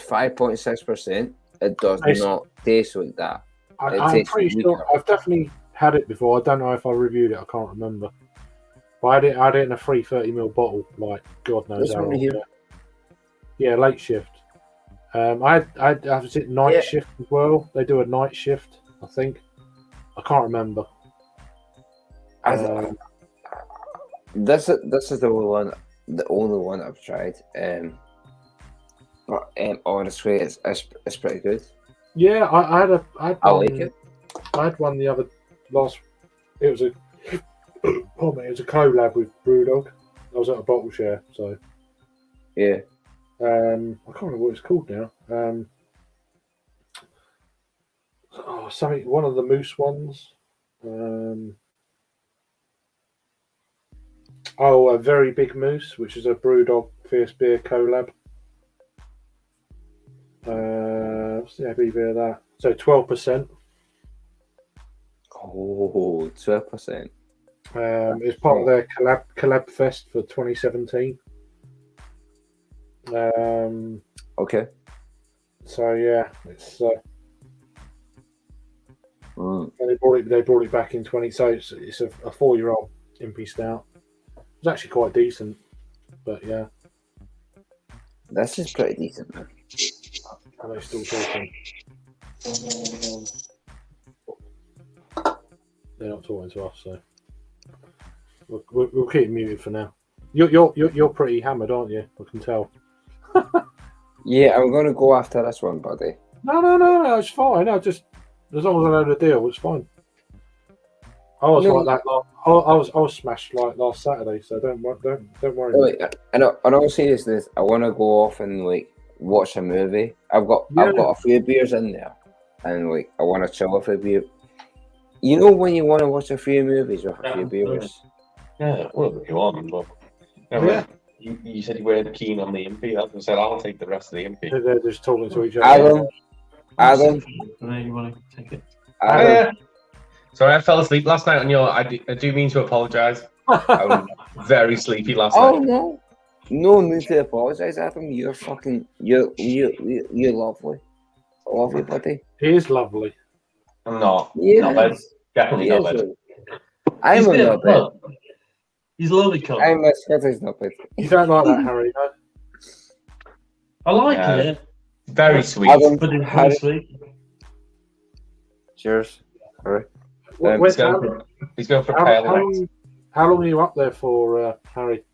5.6%. It does not taste like that. I'm pretty sure I've definitely had it before. I don't know if I reviewed it. I can't remember. But I had it in a 330ml bottle. Like God knows how long. Yeah, late shift. I was at night shift as well. They do a night shift, I think. I can't remember. This is the only one I've tried. But honestly, it's pretty good. Yeah, I had I one, like it. I had one the other last. It was a pardon me, it was a collab with Brewdog. I was at a bottle share, so Yeah. I can't remember what it's called now. Something, one of the moose ones. A very big moose, which is a Brewdog Fierce Beer collab. What's the ABV of that? So 12%. Oh, 12%. It's part of their collab fest for 2017. Okay. So yeah, it's Mm. they brought it back in 20. So it's a 4-year-old Impy Stout. It's actually quite decent, but yeah, This is pretty decent, man. are they still talking? They're not talking to us, so we'll keep muted for now. You're pretty hammered, aren't you? I can tell. Yeah, I'm gonna go after this one, buddy. No, it's fine. I just, as long as I know the deal, it's fine. I was No. like that. I was smashed like last Saturday, so don't worry. Wait, in all seriousness, I want to go off and like watch a movie. I've got a few beers in there, and like I want to chill with a beer. You know when you want to watch a few movies with a few beers? Yeah, whatever you want. But Yeah. you said you weren't keen on the Impy. I said I'll take the rest of the Impy. They're just talking to each other. Adam, You want to take it? Adam, Sorry, I fell asleep last night on your. I do mean to apologise. I was very sleepy last oh night. no need to apologize, Adam. You're lovely, lovely, buddy. He is lovely. I'm not. Yeah, Not bad. Definitely not bad. I'm a little bit. He's a lovely cunt. I'm a Scottish Muppet. You don't like that, Harry? No? I like Yeah. it, Very sweet. Adam, but it's Harry, very sweet. cheers. Harry. When- He's going for pale light. how long are you up there for, Harry?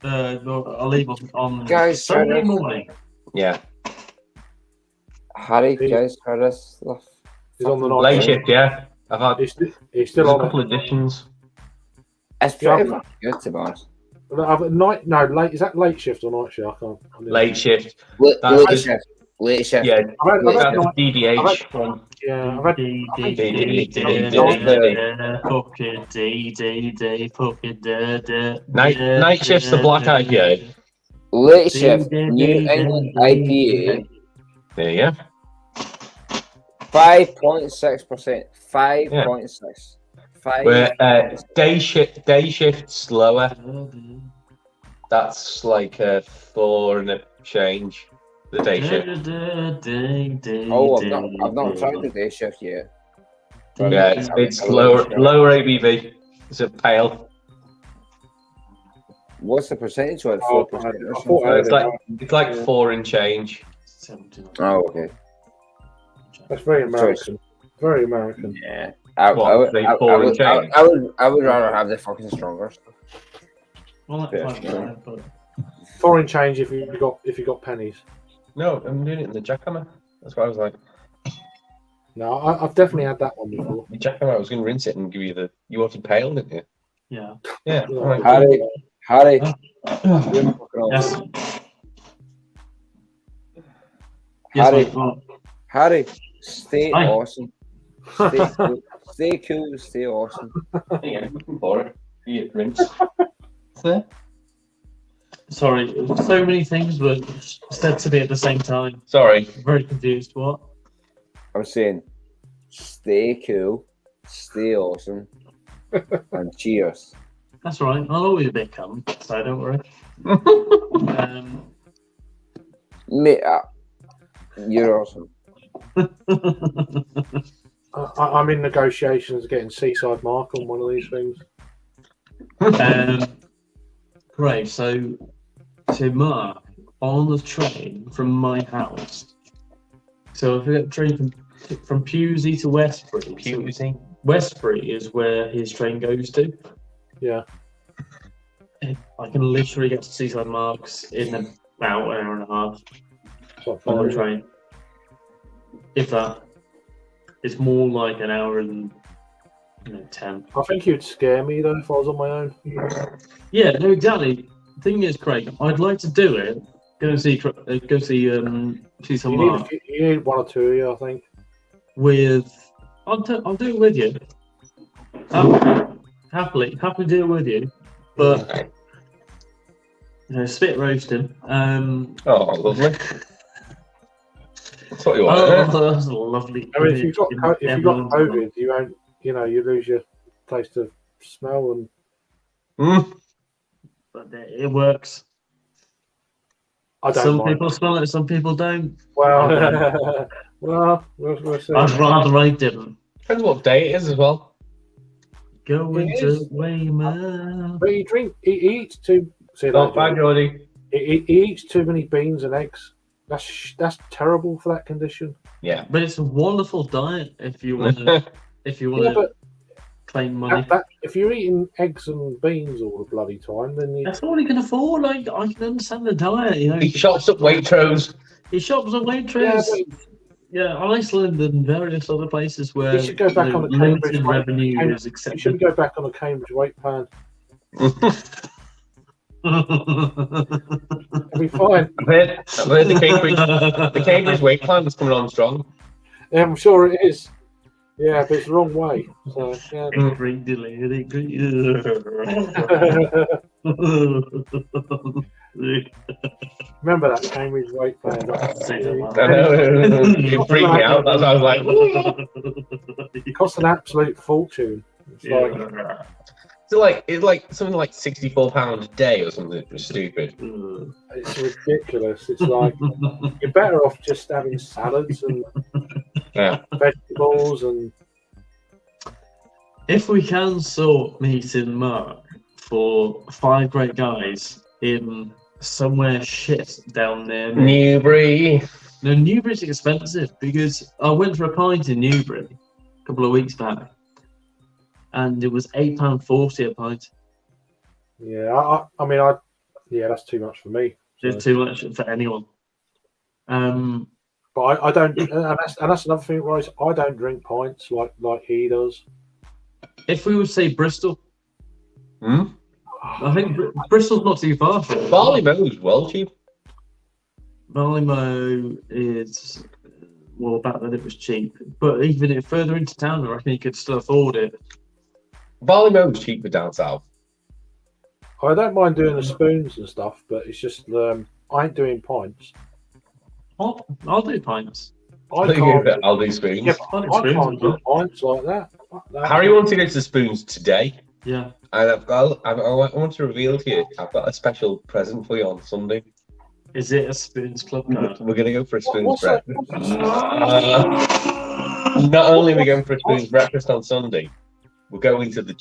I'll leave on Guys, Sunday Harry. morning. Yeah. Harry, guys, heard this stuff. He's on the night Late shift. shift, yeah. I've had He's still there's a on couple it. editions. It's pretty fucking good, to be honest. Late. Is that late shift or night shift? I can't. Late shift. Late That's- shift. Late shift. Yeah, I've had that's night- DDH one. yeah, I've had Night shift's the black IPA. Late shift. New England IPA. There you go. 5.6%. 5.6. Where day shift slower. That's like a 4 and a change. The day shift. Oh, I've not tried the day shift yet. Yeah, it's lower ABV. It's a pale. What's the percentage on it? Oh, 4% or I thought something? It's like 4 and change. Oh, okay. That's very American. Very American. Yeah. What, they pour and change? I would rather have the fucking stronger stuff. Well, that's fine, but Foreign change if you got pennies. No, I'm doing it in the jackhammer. That's what I was like. No, I've definitely had that one before. The jackhammer, I was going to rinse it and give you the. You wanted pale, didn't you? yeah. Yeah. Yeah. all right. Harry, Yes. Harry, Yes, well, Harry, stay Hi. awesome. Stay cool, stay awesome. Yeah, looking for it. Yeah, rinse. sorry, so many things were said to me at the same time. Sorry. Very confused. What? I'm saying, stay cool, stay awesome, and cheers. That's right. I'll always be a cunt, so don't worry. Mate, you're awesome. I'm in negotiations getting Seaside Mark on one of these things. Great. So Mark, on the train from my house. So if we get train from from Pewsey to Westbury. Pewsey. Westbury is where his train goes to. Yeah. I can literally get to Seaside Marks in about an hour and a half It's not on far, the is it? train. If that. It's more like an hour and 10. I think you'd scare me though if I was on my own. Yeah, no, exactly. The thing is, Craig, I'd like to do it. Go see Seaside You Marks need one or two of you, I think. with. I'll do it with you. Happily do it with you. But spit roasting. Oh, lovely. That's what you Oh, want. that's lovely. I mean, if you've got Everyone's COVID, you won't. You lose your taste of smell and. But it works. I don't Some mind. people smell it, some people don't. Well, we'll see. I'd rather I didn't. Depends what day it is as well. Going It to is. Weymouth. But he eats too. See Not that? bad, Jordy. He eats too many beans and eggs. That's terrible for that condition. Yeah. But it's a wonderful diet if you want to Yeah, but claim money. if you're eating eggs and beans all the bloody time, then you. That's all he can afford. Like, I can understand the diet. He shops at Waitrose. He shops at Yeah, Waitrose. Yeah, Iceland and various other places where You should go back on the Cambridge limited weight- revenue Cam- is You accepted. should go back on a Cambridge weight plan. It'll be fine. I've heard the Cambridge weight plan was coming on strong. Yeah, I'm sure it is. Yeah, but it's the wrong way. So yeah. Great delay. Remember that Cambridge weight plan. Say that loud. I know. It freaked me out. That's why I was like, It costs an absolute fortune. It's like Yeah. it's like something like £64 a day or something stupid. it's ridiculous. It's like you're better off just having salads and Yeah. vegetables and If we can sort meet in Mark for 5 great guys in somewhere shit down there. Newbury. No, Newbury's expensive because I went for a pint in Newbury a couple of weeks back and it was £8.40 a pint. yeah. Yeah, that's too much for me. So. It's too much for anyone. But I don't, and that's another thing, Royce. I don't drink pints like he does. If we would say Bristol, Hmm? I think Bristol's not too far from it. Barley Mo's well cheap. Ballymo is, well, back then it was cheap, but even if further into town, I reckon you could still afford it. Barley Mo's cheaper down south. I don't mind doing the spoons and stuff, but it's just I ain't doing pints. I'll do pints. I can't. I'll do spoons. Yeah, I'll do I spoons can't as do well. pints like that. Fuck that. Harry wants to go to Spoons today, Yeah. and I want to reveal to you, I've got a special present for you on Sunday. Is it a spoons club card? We're going to go for a Spoons What's that? breakfast. Not only are we going for a Spoons breakfast on Sunday, we're going to the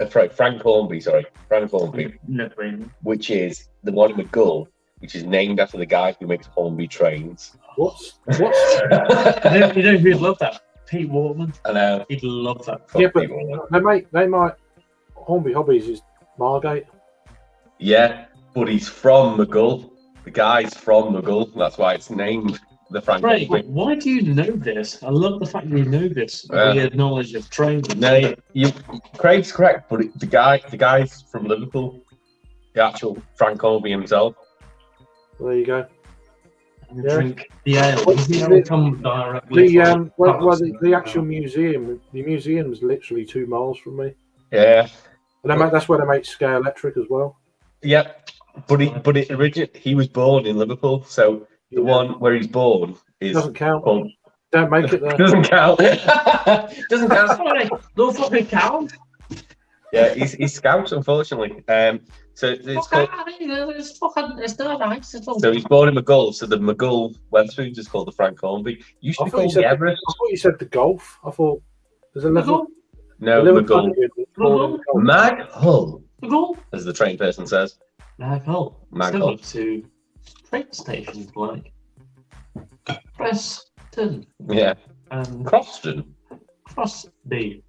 Frank Hornby, No, wait. which is the one in McGull, which is named after the guy who makes Hornby trains. What's? You know who'd love that? Pete Waterman. I know. He'd love that. Yeah, but they might. Hornby Hobbies is Margate. Yeah, but he's from McGull. The guy's from McGull. That's why it's named the Frank Craig, Hornby. why do you know this? I love the fact you know this. Weird knowledge of training. No, Craig's correct, but the guy's from Liverpool. The actual Frank Hornby himself. There you go. Drink the ale. What's The the- ale come directly from The actual museum. The museum's literally 2 miles from me, Yeah. and that's where they make Sky Electric as well. Yep. But he was born in Liverpool, so the one where he's born is Doesn't count. called. Don't make it there. Doesn't count. Doesn't count. Sorry, no fucking count. Yeah, he's Scout, unfortunately. So it's called. It's not nice. So he's born in McGull. So the McGull Wetherspoons is called the Frank Hornby. Used to I be thought you called said the Everest. I thought you said the golf. I thought there's a level. No, a level McGull. called golf. Mag Hull, Go. as the train person says. Maghull. Maghull. Similar to train stations like Press Crofton Yeah. and Crofton. Crosby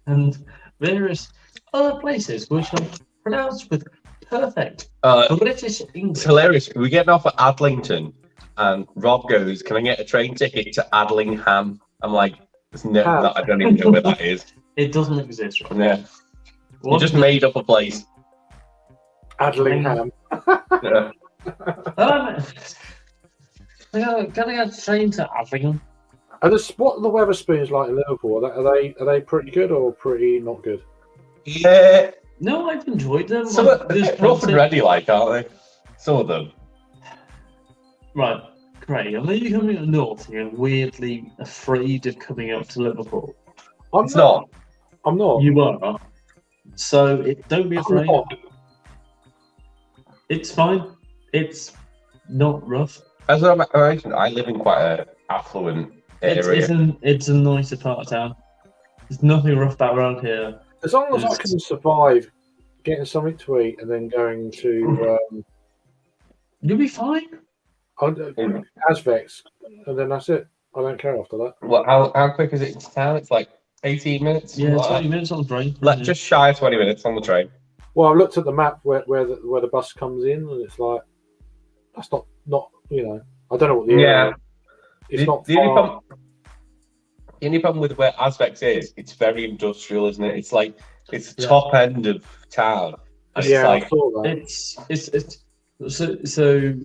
and various other places which are pronounced with perfect British English. It's hilarious. We're getting off at Adlington, and Rob goes, "Can I get a train ticket to Adlingham?" I'm like, I don't even know where that is. It doesn't exist, right? Yeah. You just made up a place. Adlingham. Yeah. Can I get a train to Adlingham? What are the Weatherspoons like in Liverpool? Are they pretty good or pretty not good? Yeah. No, I've enjoyed them. Some rough and ready, like, aren't they? Some of them. Right, Craig, I know you're coming up north and you're weirdly afraid of coming up to Liverpool. I'm not. You are. So don't be afraid. It's fine. It's not rough. As I mentioned, I live in quite an affluent area. It's a nicer part of town. There's nothing rough about around here. As long as I can survive getting something to eat and then going to You'll be fine. Asvex, and then that's it. I don't care after that. Well, how quick is it to town? It's like 18 minutes. Yeah, like 20 minutes on the train. Just shy of 20 minutes on the train. Well, I've looked at the map where the bus comes in, and it's like that's not I don't know what the area. It's not far. The only problem with where Asvex is, it's very industrial, isn't it? It's like it's the top end of town. And Yeah, it's like, I saw that. It's so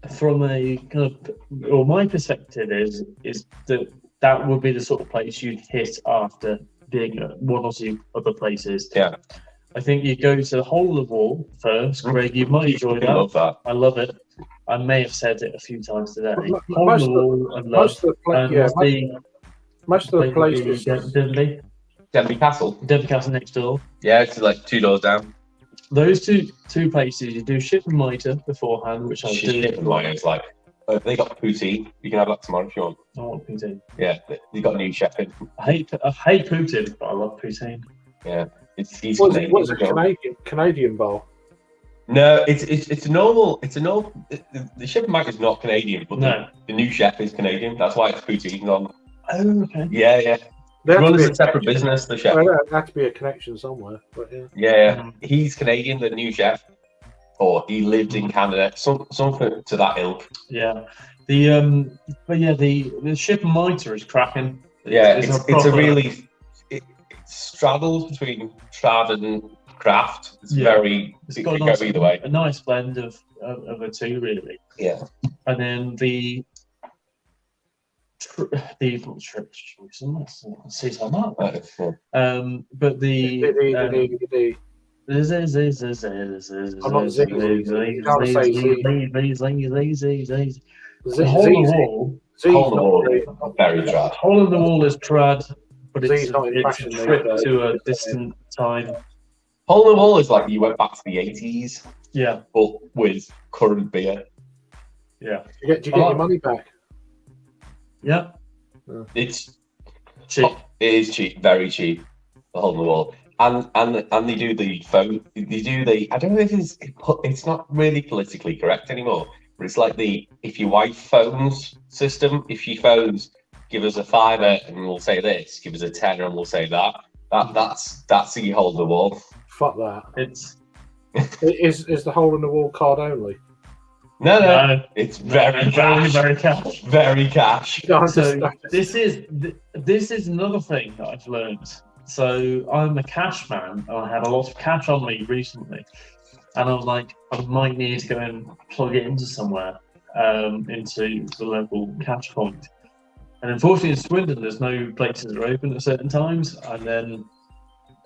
from a kind of, or my perspective is that would be the sort of place you'd hit after being at one or two other places. Yeah. I think you go to the Hole in the Wall first. Greg, you might enjoy I that. love that. I love it. I may have said it a few times today. Most of the places. Denby Castle. Denby Castle next door. Yeah, it's like 2 doors down. Those two places, you do Ship and Mitre beforehand, which I do. Ship and Mitre is like, they got poutine. You can have that tomorrow if you want. I want poutine. Yeah, they got a new chef in. I hate poutine, but I love poutine. Yeah, he's Canadian. What's a Canadian bowl? No, it's a normal. The Ship and Mitre is not Canadian, but the new chef is Canadian. That's why it's poutine on. Oh, okay. Yeah. Run as a separate business, the chef. There had to be a connection somewhere, but yeah. Yeah, he's Canadian, the new chef, or he lived in Canada, something to that ilk. Yeah, the Ship and Mitre is cracking. Yeah, it straddles between trad and craft. It's it can go either way. A nice blend of the two, really. Yeah, and then the but Hole in the Wall is trad, but it's a trip to a distant time. Hole in the Wall is like you went back to the 80s. Yeah, but with current beer. Yeah. Do you get your money back? Yeah. It's cheap. It is cheap, very cheap. The Hole in the Wall, and they do the phone. They do the. I don't know if it's not really politically correct anymore, but it's like the if your wife phones system. If she phones, give us a £5 and we'll say this. Give us a £10 and we'll say that. That's the Hole in the Wall. Fuck that. It's is the Hole in the Wall card only? No. It's very cash. Very cash. So this is another thing that I've learned. So I'm a cash man, and I had a lot of cash on me recently, and I was like, I might need to go and plug it into somewhere, into the local cash point. And unfortunately, in Swindon, there's no places that are open at certain times. And then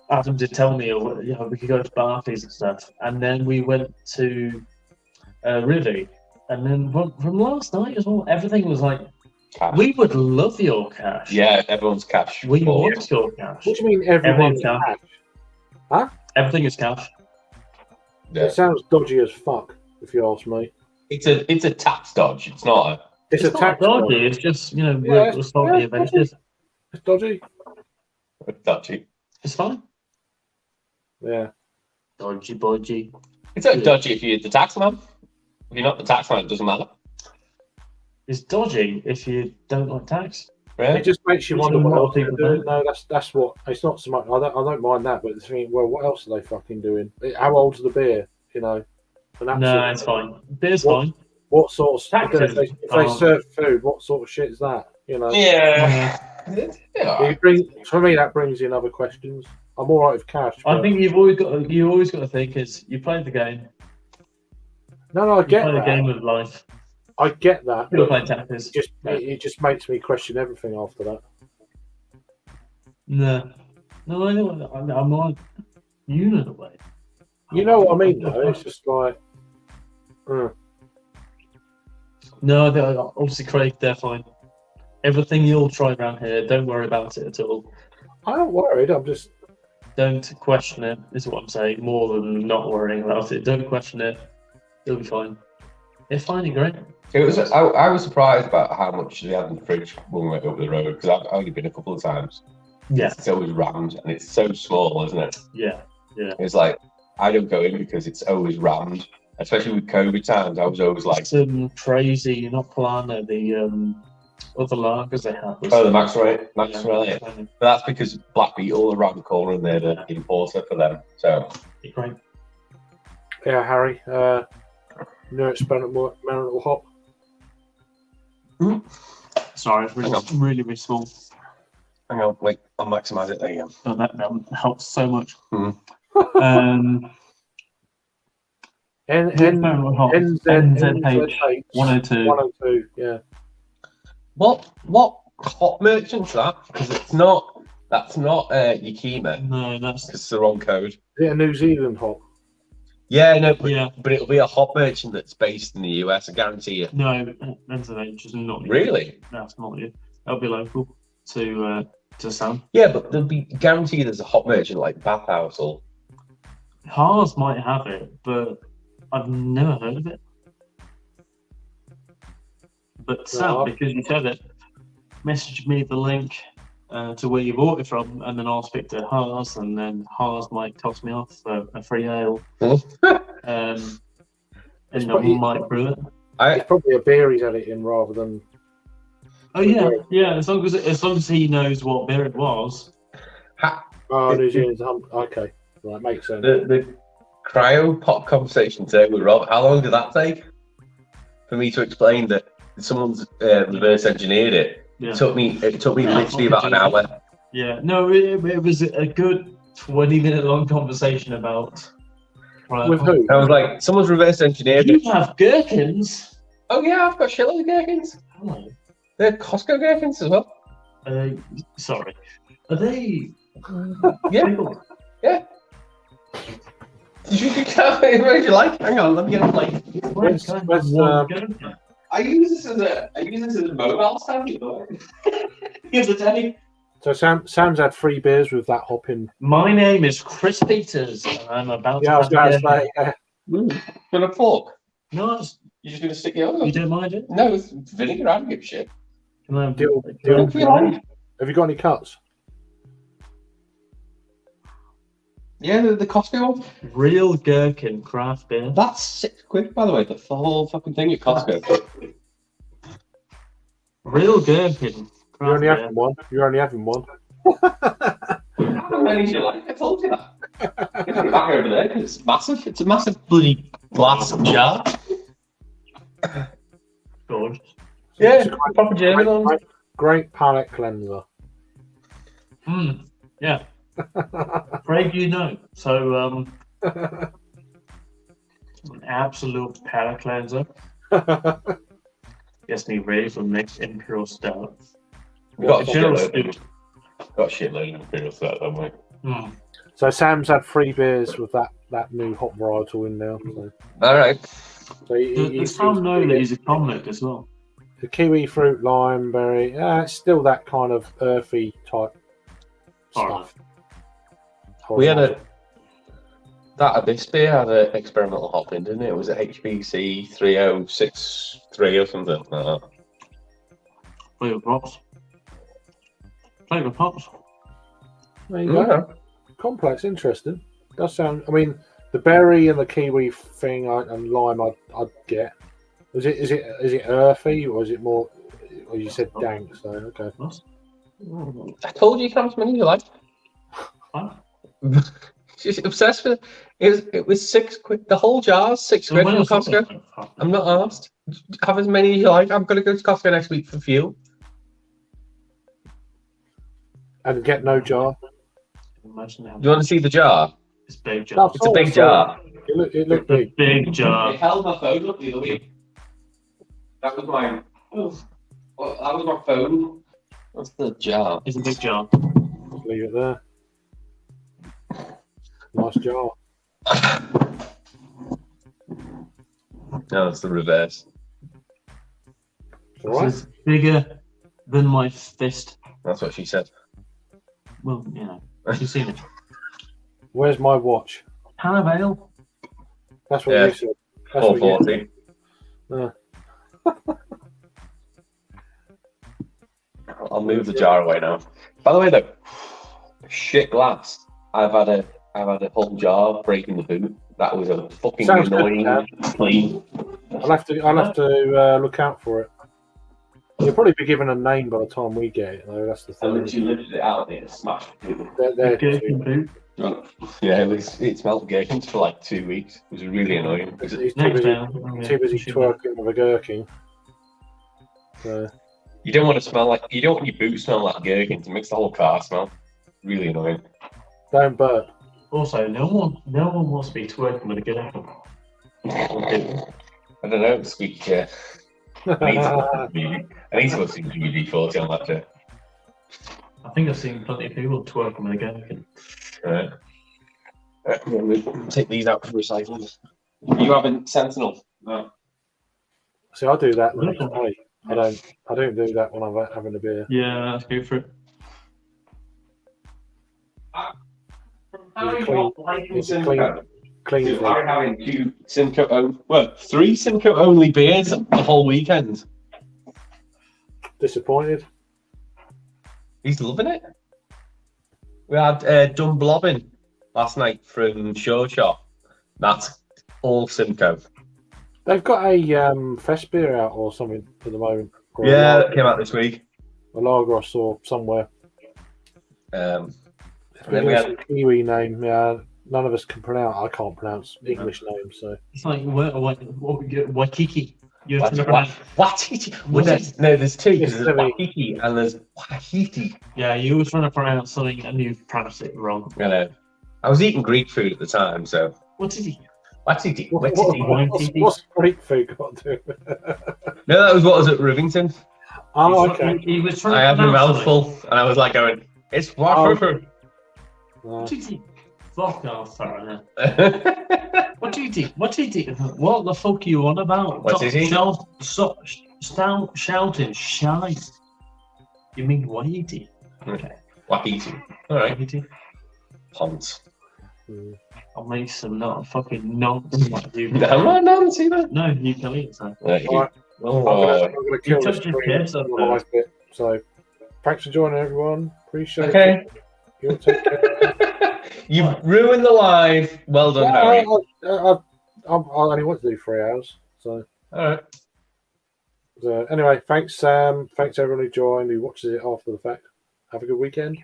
Adam did tell me, we could go to Barclays and stuff. And then we went to Rivy, and then from last night as well, everything was like, cash. We would love your cash. Yeah, everyone's cash. We want your cash. What do you mean everyone's cash? Huh? Everything is cash. Yeah. It sounds dodgy as fuck, if you ask me. It's a tax dodge. It's not a. It's a tax dodgy. It's just we're slightly evasive. It's dodgy. It's dodgy. It's fine. Yeah. Dodgy bodgy. It's not dodgy if you're the tax man. If you're not the tax man, it doesn't matter. is dodgy if you don't like tax. It just makes you Which wonder a what lot of else they're people doing. don't. No, that's what. It's not so much. I don't mind that, but the thing, well, what else are they fucking doing? How old's the beer? You know, and that No, sort of it's thing. fine. Beer's What- fine. What sort of Taxes if they are- serve food? What sort of shit is that? You know, Yeah. for me that brings in other questions. I'm all right with cash. I but- think you've always got to think is you played the game. no, I You get play the that. game of life. I get that. You'll But play taxes. it just makes me question everything after that. No, I know. I'm like, you know the way. You know what I mean, though? It's just like, No, obviously, Craig, they're fine. Everything you'll try around here, don't worry about it at all. I'm not worried. I'm just, Don't question it, is what I'm saying, more than not worrying about it. Don't question it. It'll be fine. They're fine, great. It was. I was surprised about how much they had in the fridge when we went up the road because I've only been a couple of times. Yeah, It's always rammed and it's so small, isn't it? yeah. It's like I don't go in because it's always rammed. Especially with COVID times, I was always like, Some crazy, not Plana, the other lagers they have. oh, the Maximilian. But that's because Black Beetle are around the corner and they're the importer for them. So Great. yeah, Harry. New experimental hop. Sorry, it's really, really small. hang on, wait, I'll maximise it. There you go. But that helps so much. Mhm. NZH 102. 102. Yeah. What hot merchant's that? Because that's not Yakima No, that's because it's the wrong code. Is it a New Zealand hop? Yeah, no, but, yeah. but it'll be a hot merchant that's based in the US. I guarantee you. No, NZH is not you. Really? That's not you. That'll be local to Sam. Yeah, but there'll be guaranteed there's a hot merchant like Bathhouse or. Haas might have it, but I've never heard of it. But Sam, No. because you said it, message me the link to where you bought it from, and then I'll speak to Haas, and then Haas might toss me off for a free ale. And I probably- might brew it. It's probably a beer he's had it in rather than. Oh yeah. As long as he knows what beer it was. Oh, New Zealand's okay. Right, makes sense. The cryo pot conversation today with Rob. How long did that take for me to explain that someone's reverse engineered it? Yeah. It took me literally about an hour. Yeah. No, it was a good 20-minute long conversation about. With who? I was like, someone's reverse engineered You it. have gherkins. Oh yeah, I've got shitloads of gherkins. Hello. They're Costco gherkins as well. Sorry. Are they? Yeah. Yeah. Did you tell me what you like? Hang on, let me get a plate. Where's, I use this as a mobile stand. Here's the telly. So Sam's had 3 beers with that hop in. My name is Chris Peters, and I'm about Yeah, I was to going have to say. Yeah. With a fork. No, it's- You're just gonna stick it on? you don't mind it? No, it's vinegar. I don't give a shit. Can I Deal- can I- deal. If you like. Have you got any cuts? Yeah, the Costco one. Real gherkin craft beer. That's £6, by the way. That's the whole fucking thing at Costco. Real gherkin You're craft only beer. having one. You're only having one. How many do you like? I told you that. Get it back over there because it's massive. It's a massive bloody glass jar. Good. Yeah, It's a proper German one. Great palate cleanser. Yeah. Craig, you know. So, an absolute palate cleanser. Gets me ready for the next Imperial Stout. We've got a Imperial shitload. Stout. Got a shitload of Imperial Stout, haven't we? So Sam's had 3 beers with that new hop varietal in there. So, All right. Does Sam know that he's a convict as well? The kiwi fruit, lime, berry. Yeah, it's still that kind of earthy type stuff. We had that Abyss beer had an experimental hop in, didn't it? It was at HBC 3063 or something like that. Flavor pops. Flavor pops. There you go. Complex, interesting. Does sound. I mean, the berry and the kiwi thing and lime, I'd get. Is it earthy or is it more? Or you said dank, so okay. I told you you can have as many as you like. Fine. She's obsessed with it. It was £6. The whole jar's £6 from Costco. I'm not asked. Have as many as you like. I'm going to go to Costco next week for fuel. And get no jar. Imagine how Do you want to see the jar? it's big jar. It's a big jar. It looked The big. big jar. It held my phone up the other week. That was my. Well, that was my phone. That's the jar. It's a big jar. Leave it there. Nice jar. No, it's the reverse. It's all right. This is bigger than my fist. That's what she said. Well, you know, you've seen it. Where's my watch? Can of ale. That's what Yeah. you said. That's what you 440. I'll move the jar away now. By the way, though, shit glass. I've had a whole jar breaking the boot. That was a fucking Sounds good, annoying Sam. clean. I'll have to look out for it. You'll probably be given a name by the time we get it, though. That's the I thing. literally lifted it out and it smashed the boot. They're Gherkin boot. Yeah, it smelled gherkins for like 2 weeks. It was really annoying. he's Next too busy, down. too busy twerking with a gherkin. So, You don't want your boot to smell like gherkins. It makes the whole car smell. Really annoying. don't burp. Also, no one wants to be twerking with a gherkin. I don't know, squeak. I need to go see WD-40 on that day. I think I've seen plenty of people twerking with a gherkin. Right. We'll take these out for recycling. You having Sentinel? No. See, I do that the next night. I don't do that when I'm having a beer. Yeah, let's go for it. It's a clean Dude, thing. I'm having 2 Simcoe, 3 Simcoe only beers the whole weekend. Disappointed. He's loving it. We had Dunblobbing last night from Show Shop. That's all Simcoe. They've got a fest beer out or something at the moment. Or Yeah, a that came out this week. lager I saw somewhere. And It's then we a had Kiwi name. Yeah, none of us can pronounce. I can't pronounce English names, so It's like what we get Waikiki. You have to Watiti. What No, is- there's 2. It's There's silly. Waikiki and there's Wahiti. Yeah, you were trying to pronounce something and you pronounced it wrong. I know. I was eating Greek food at the time, so What did he? Watiti. what's Greek food got to do with it? No, that was what was at Rivington. Oh, okay. He was trying I to had a pronounce mouthful and I was like going, it's waffle. No. something. Fuck off, Farah. What do you think? What do you think? What the fuck are you on about? What is he? Stop shouting, shite. You mean Wahiti? Okay. Wahiti. All right. Wahiti? Ponds. I'll make some not fucking nonsense like you. I'm not Nancy, man. No, you can eat so. Alright, I'm Oh, gonna kill You this touched your stream kids up on there. the live bit. So, thanks for joining, everyone. Appreciate okay. it. You'll take care. You've ruined the live. Well done, Well, Harry. I only want to do 3 hours. So, All right. anyway, thanks, Sam. Thanks, everyone who joined, who watches it after the fact. Have a good weekend.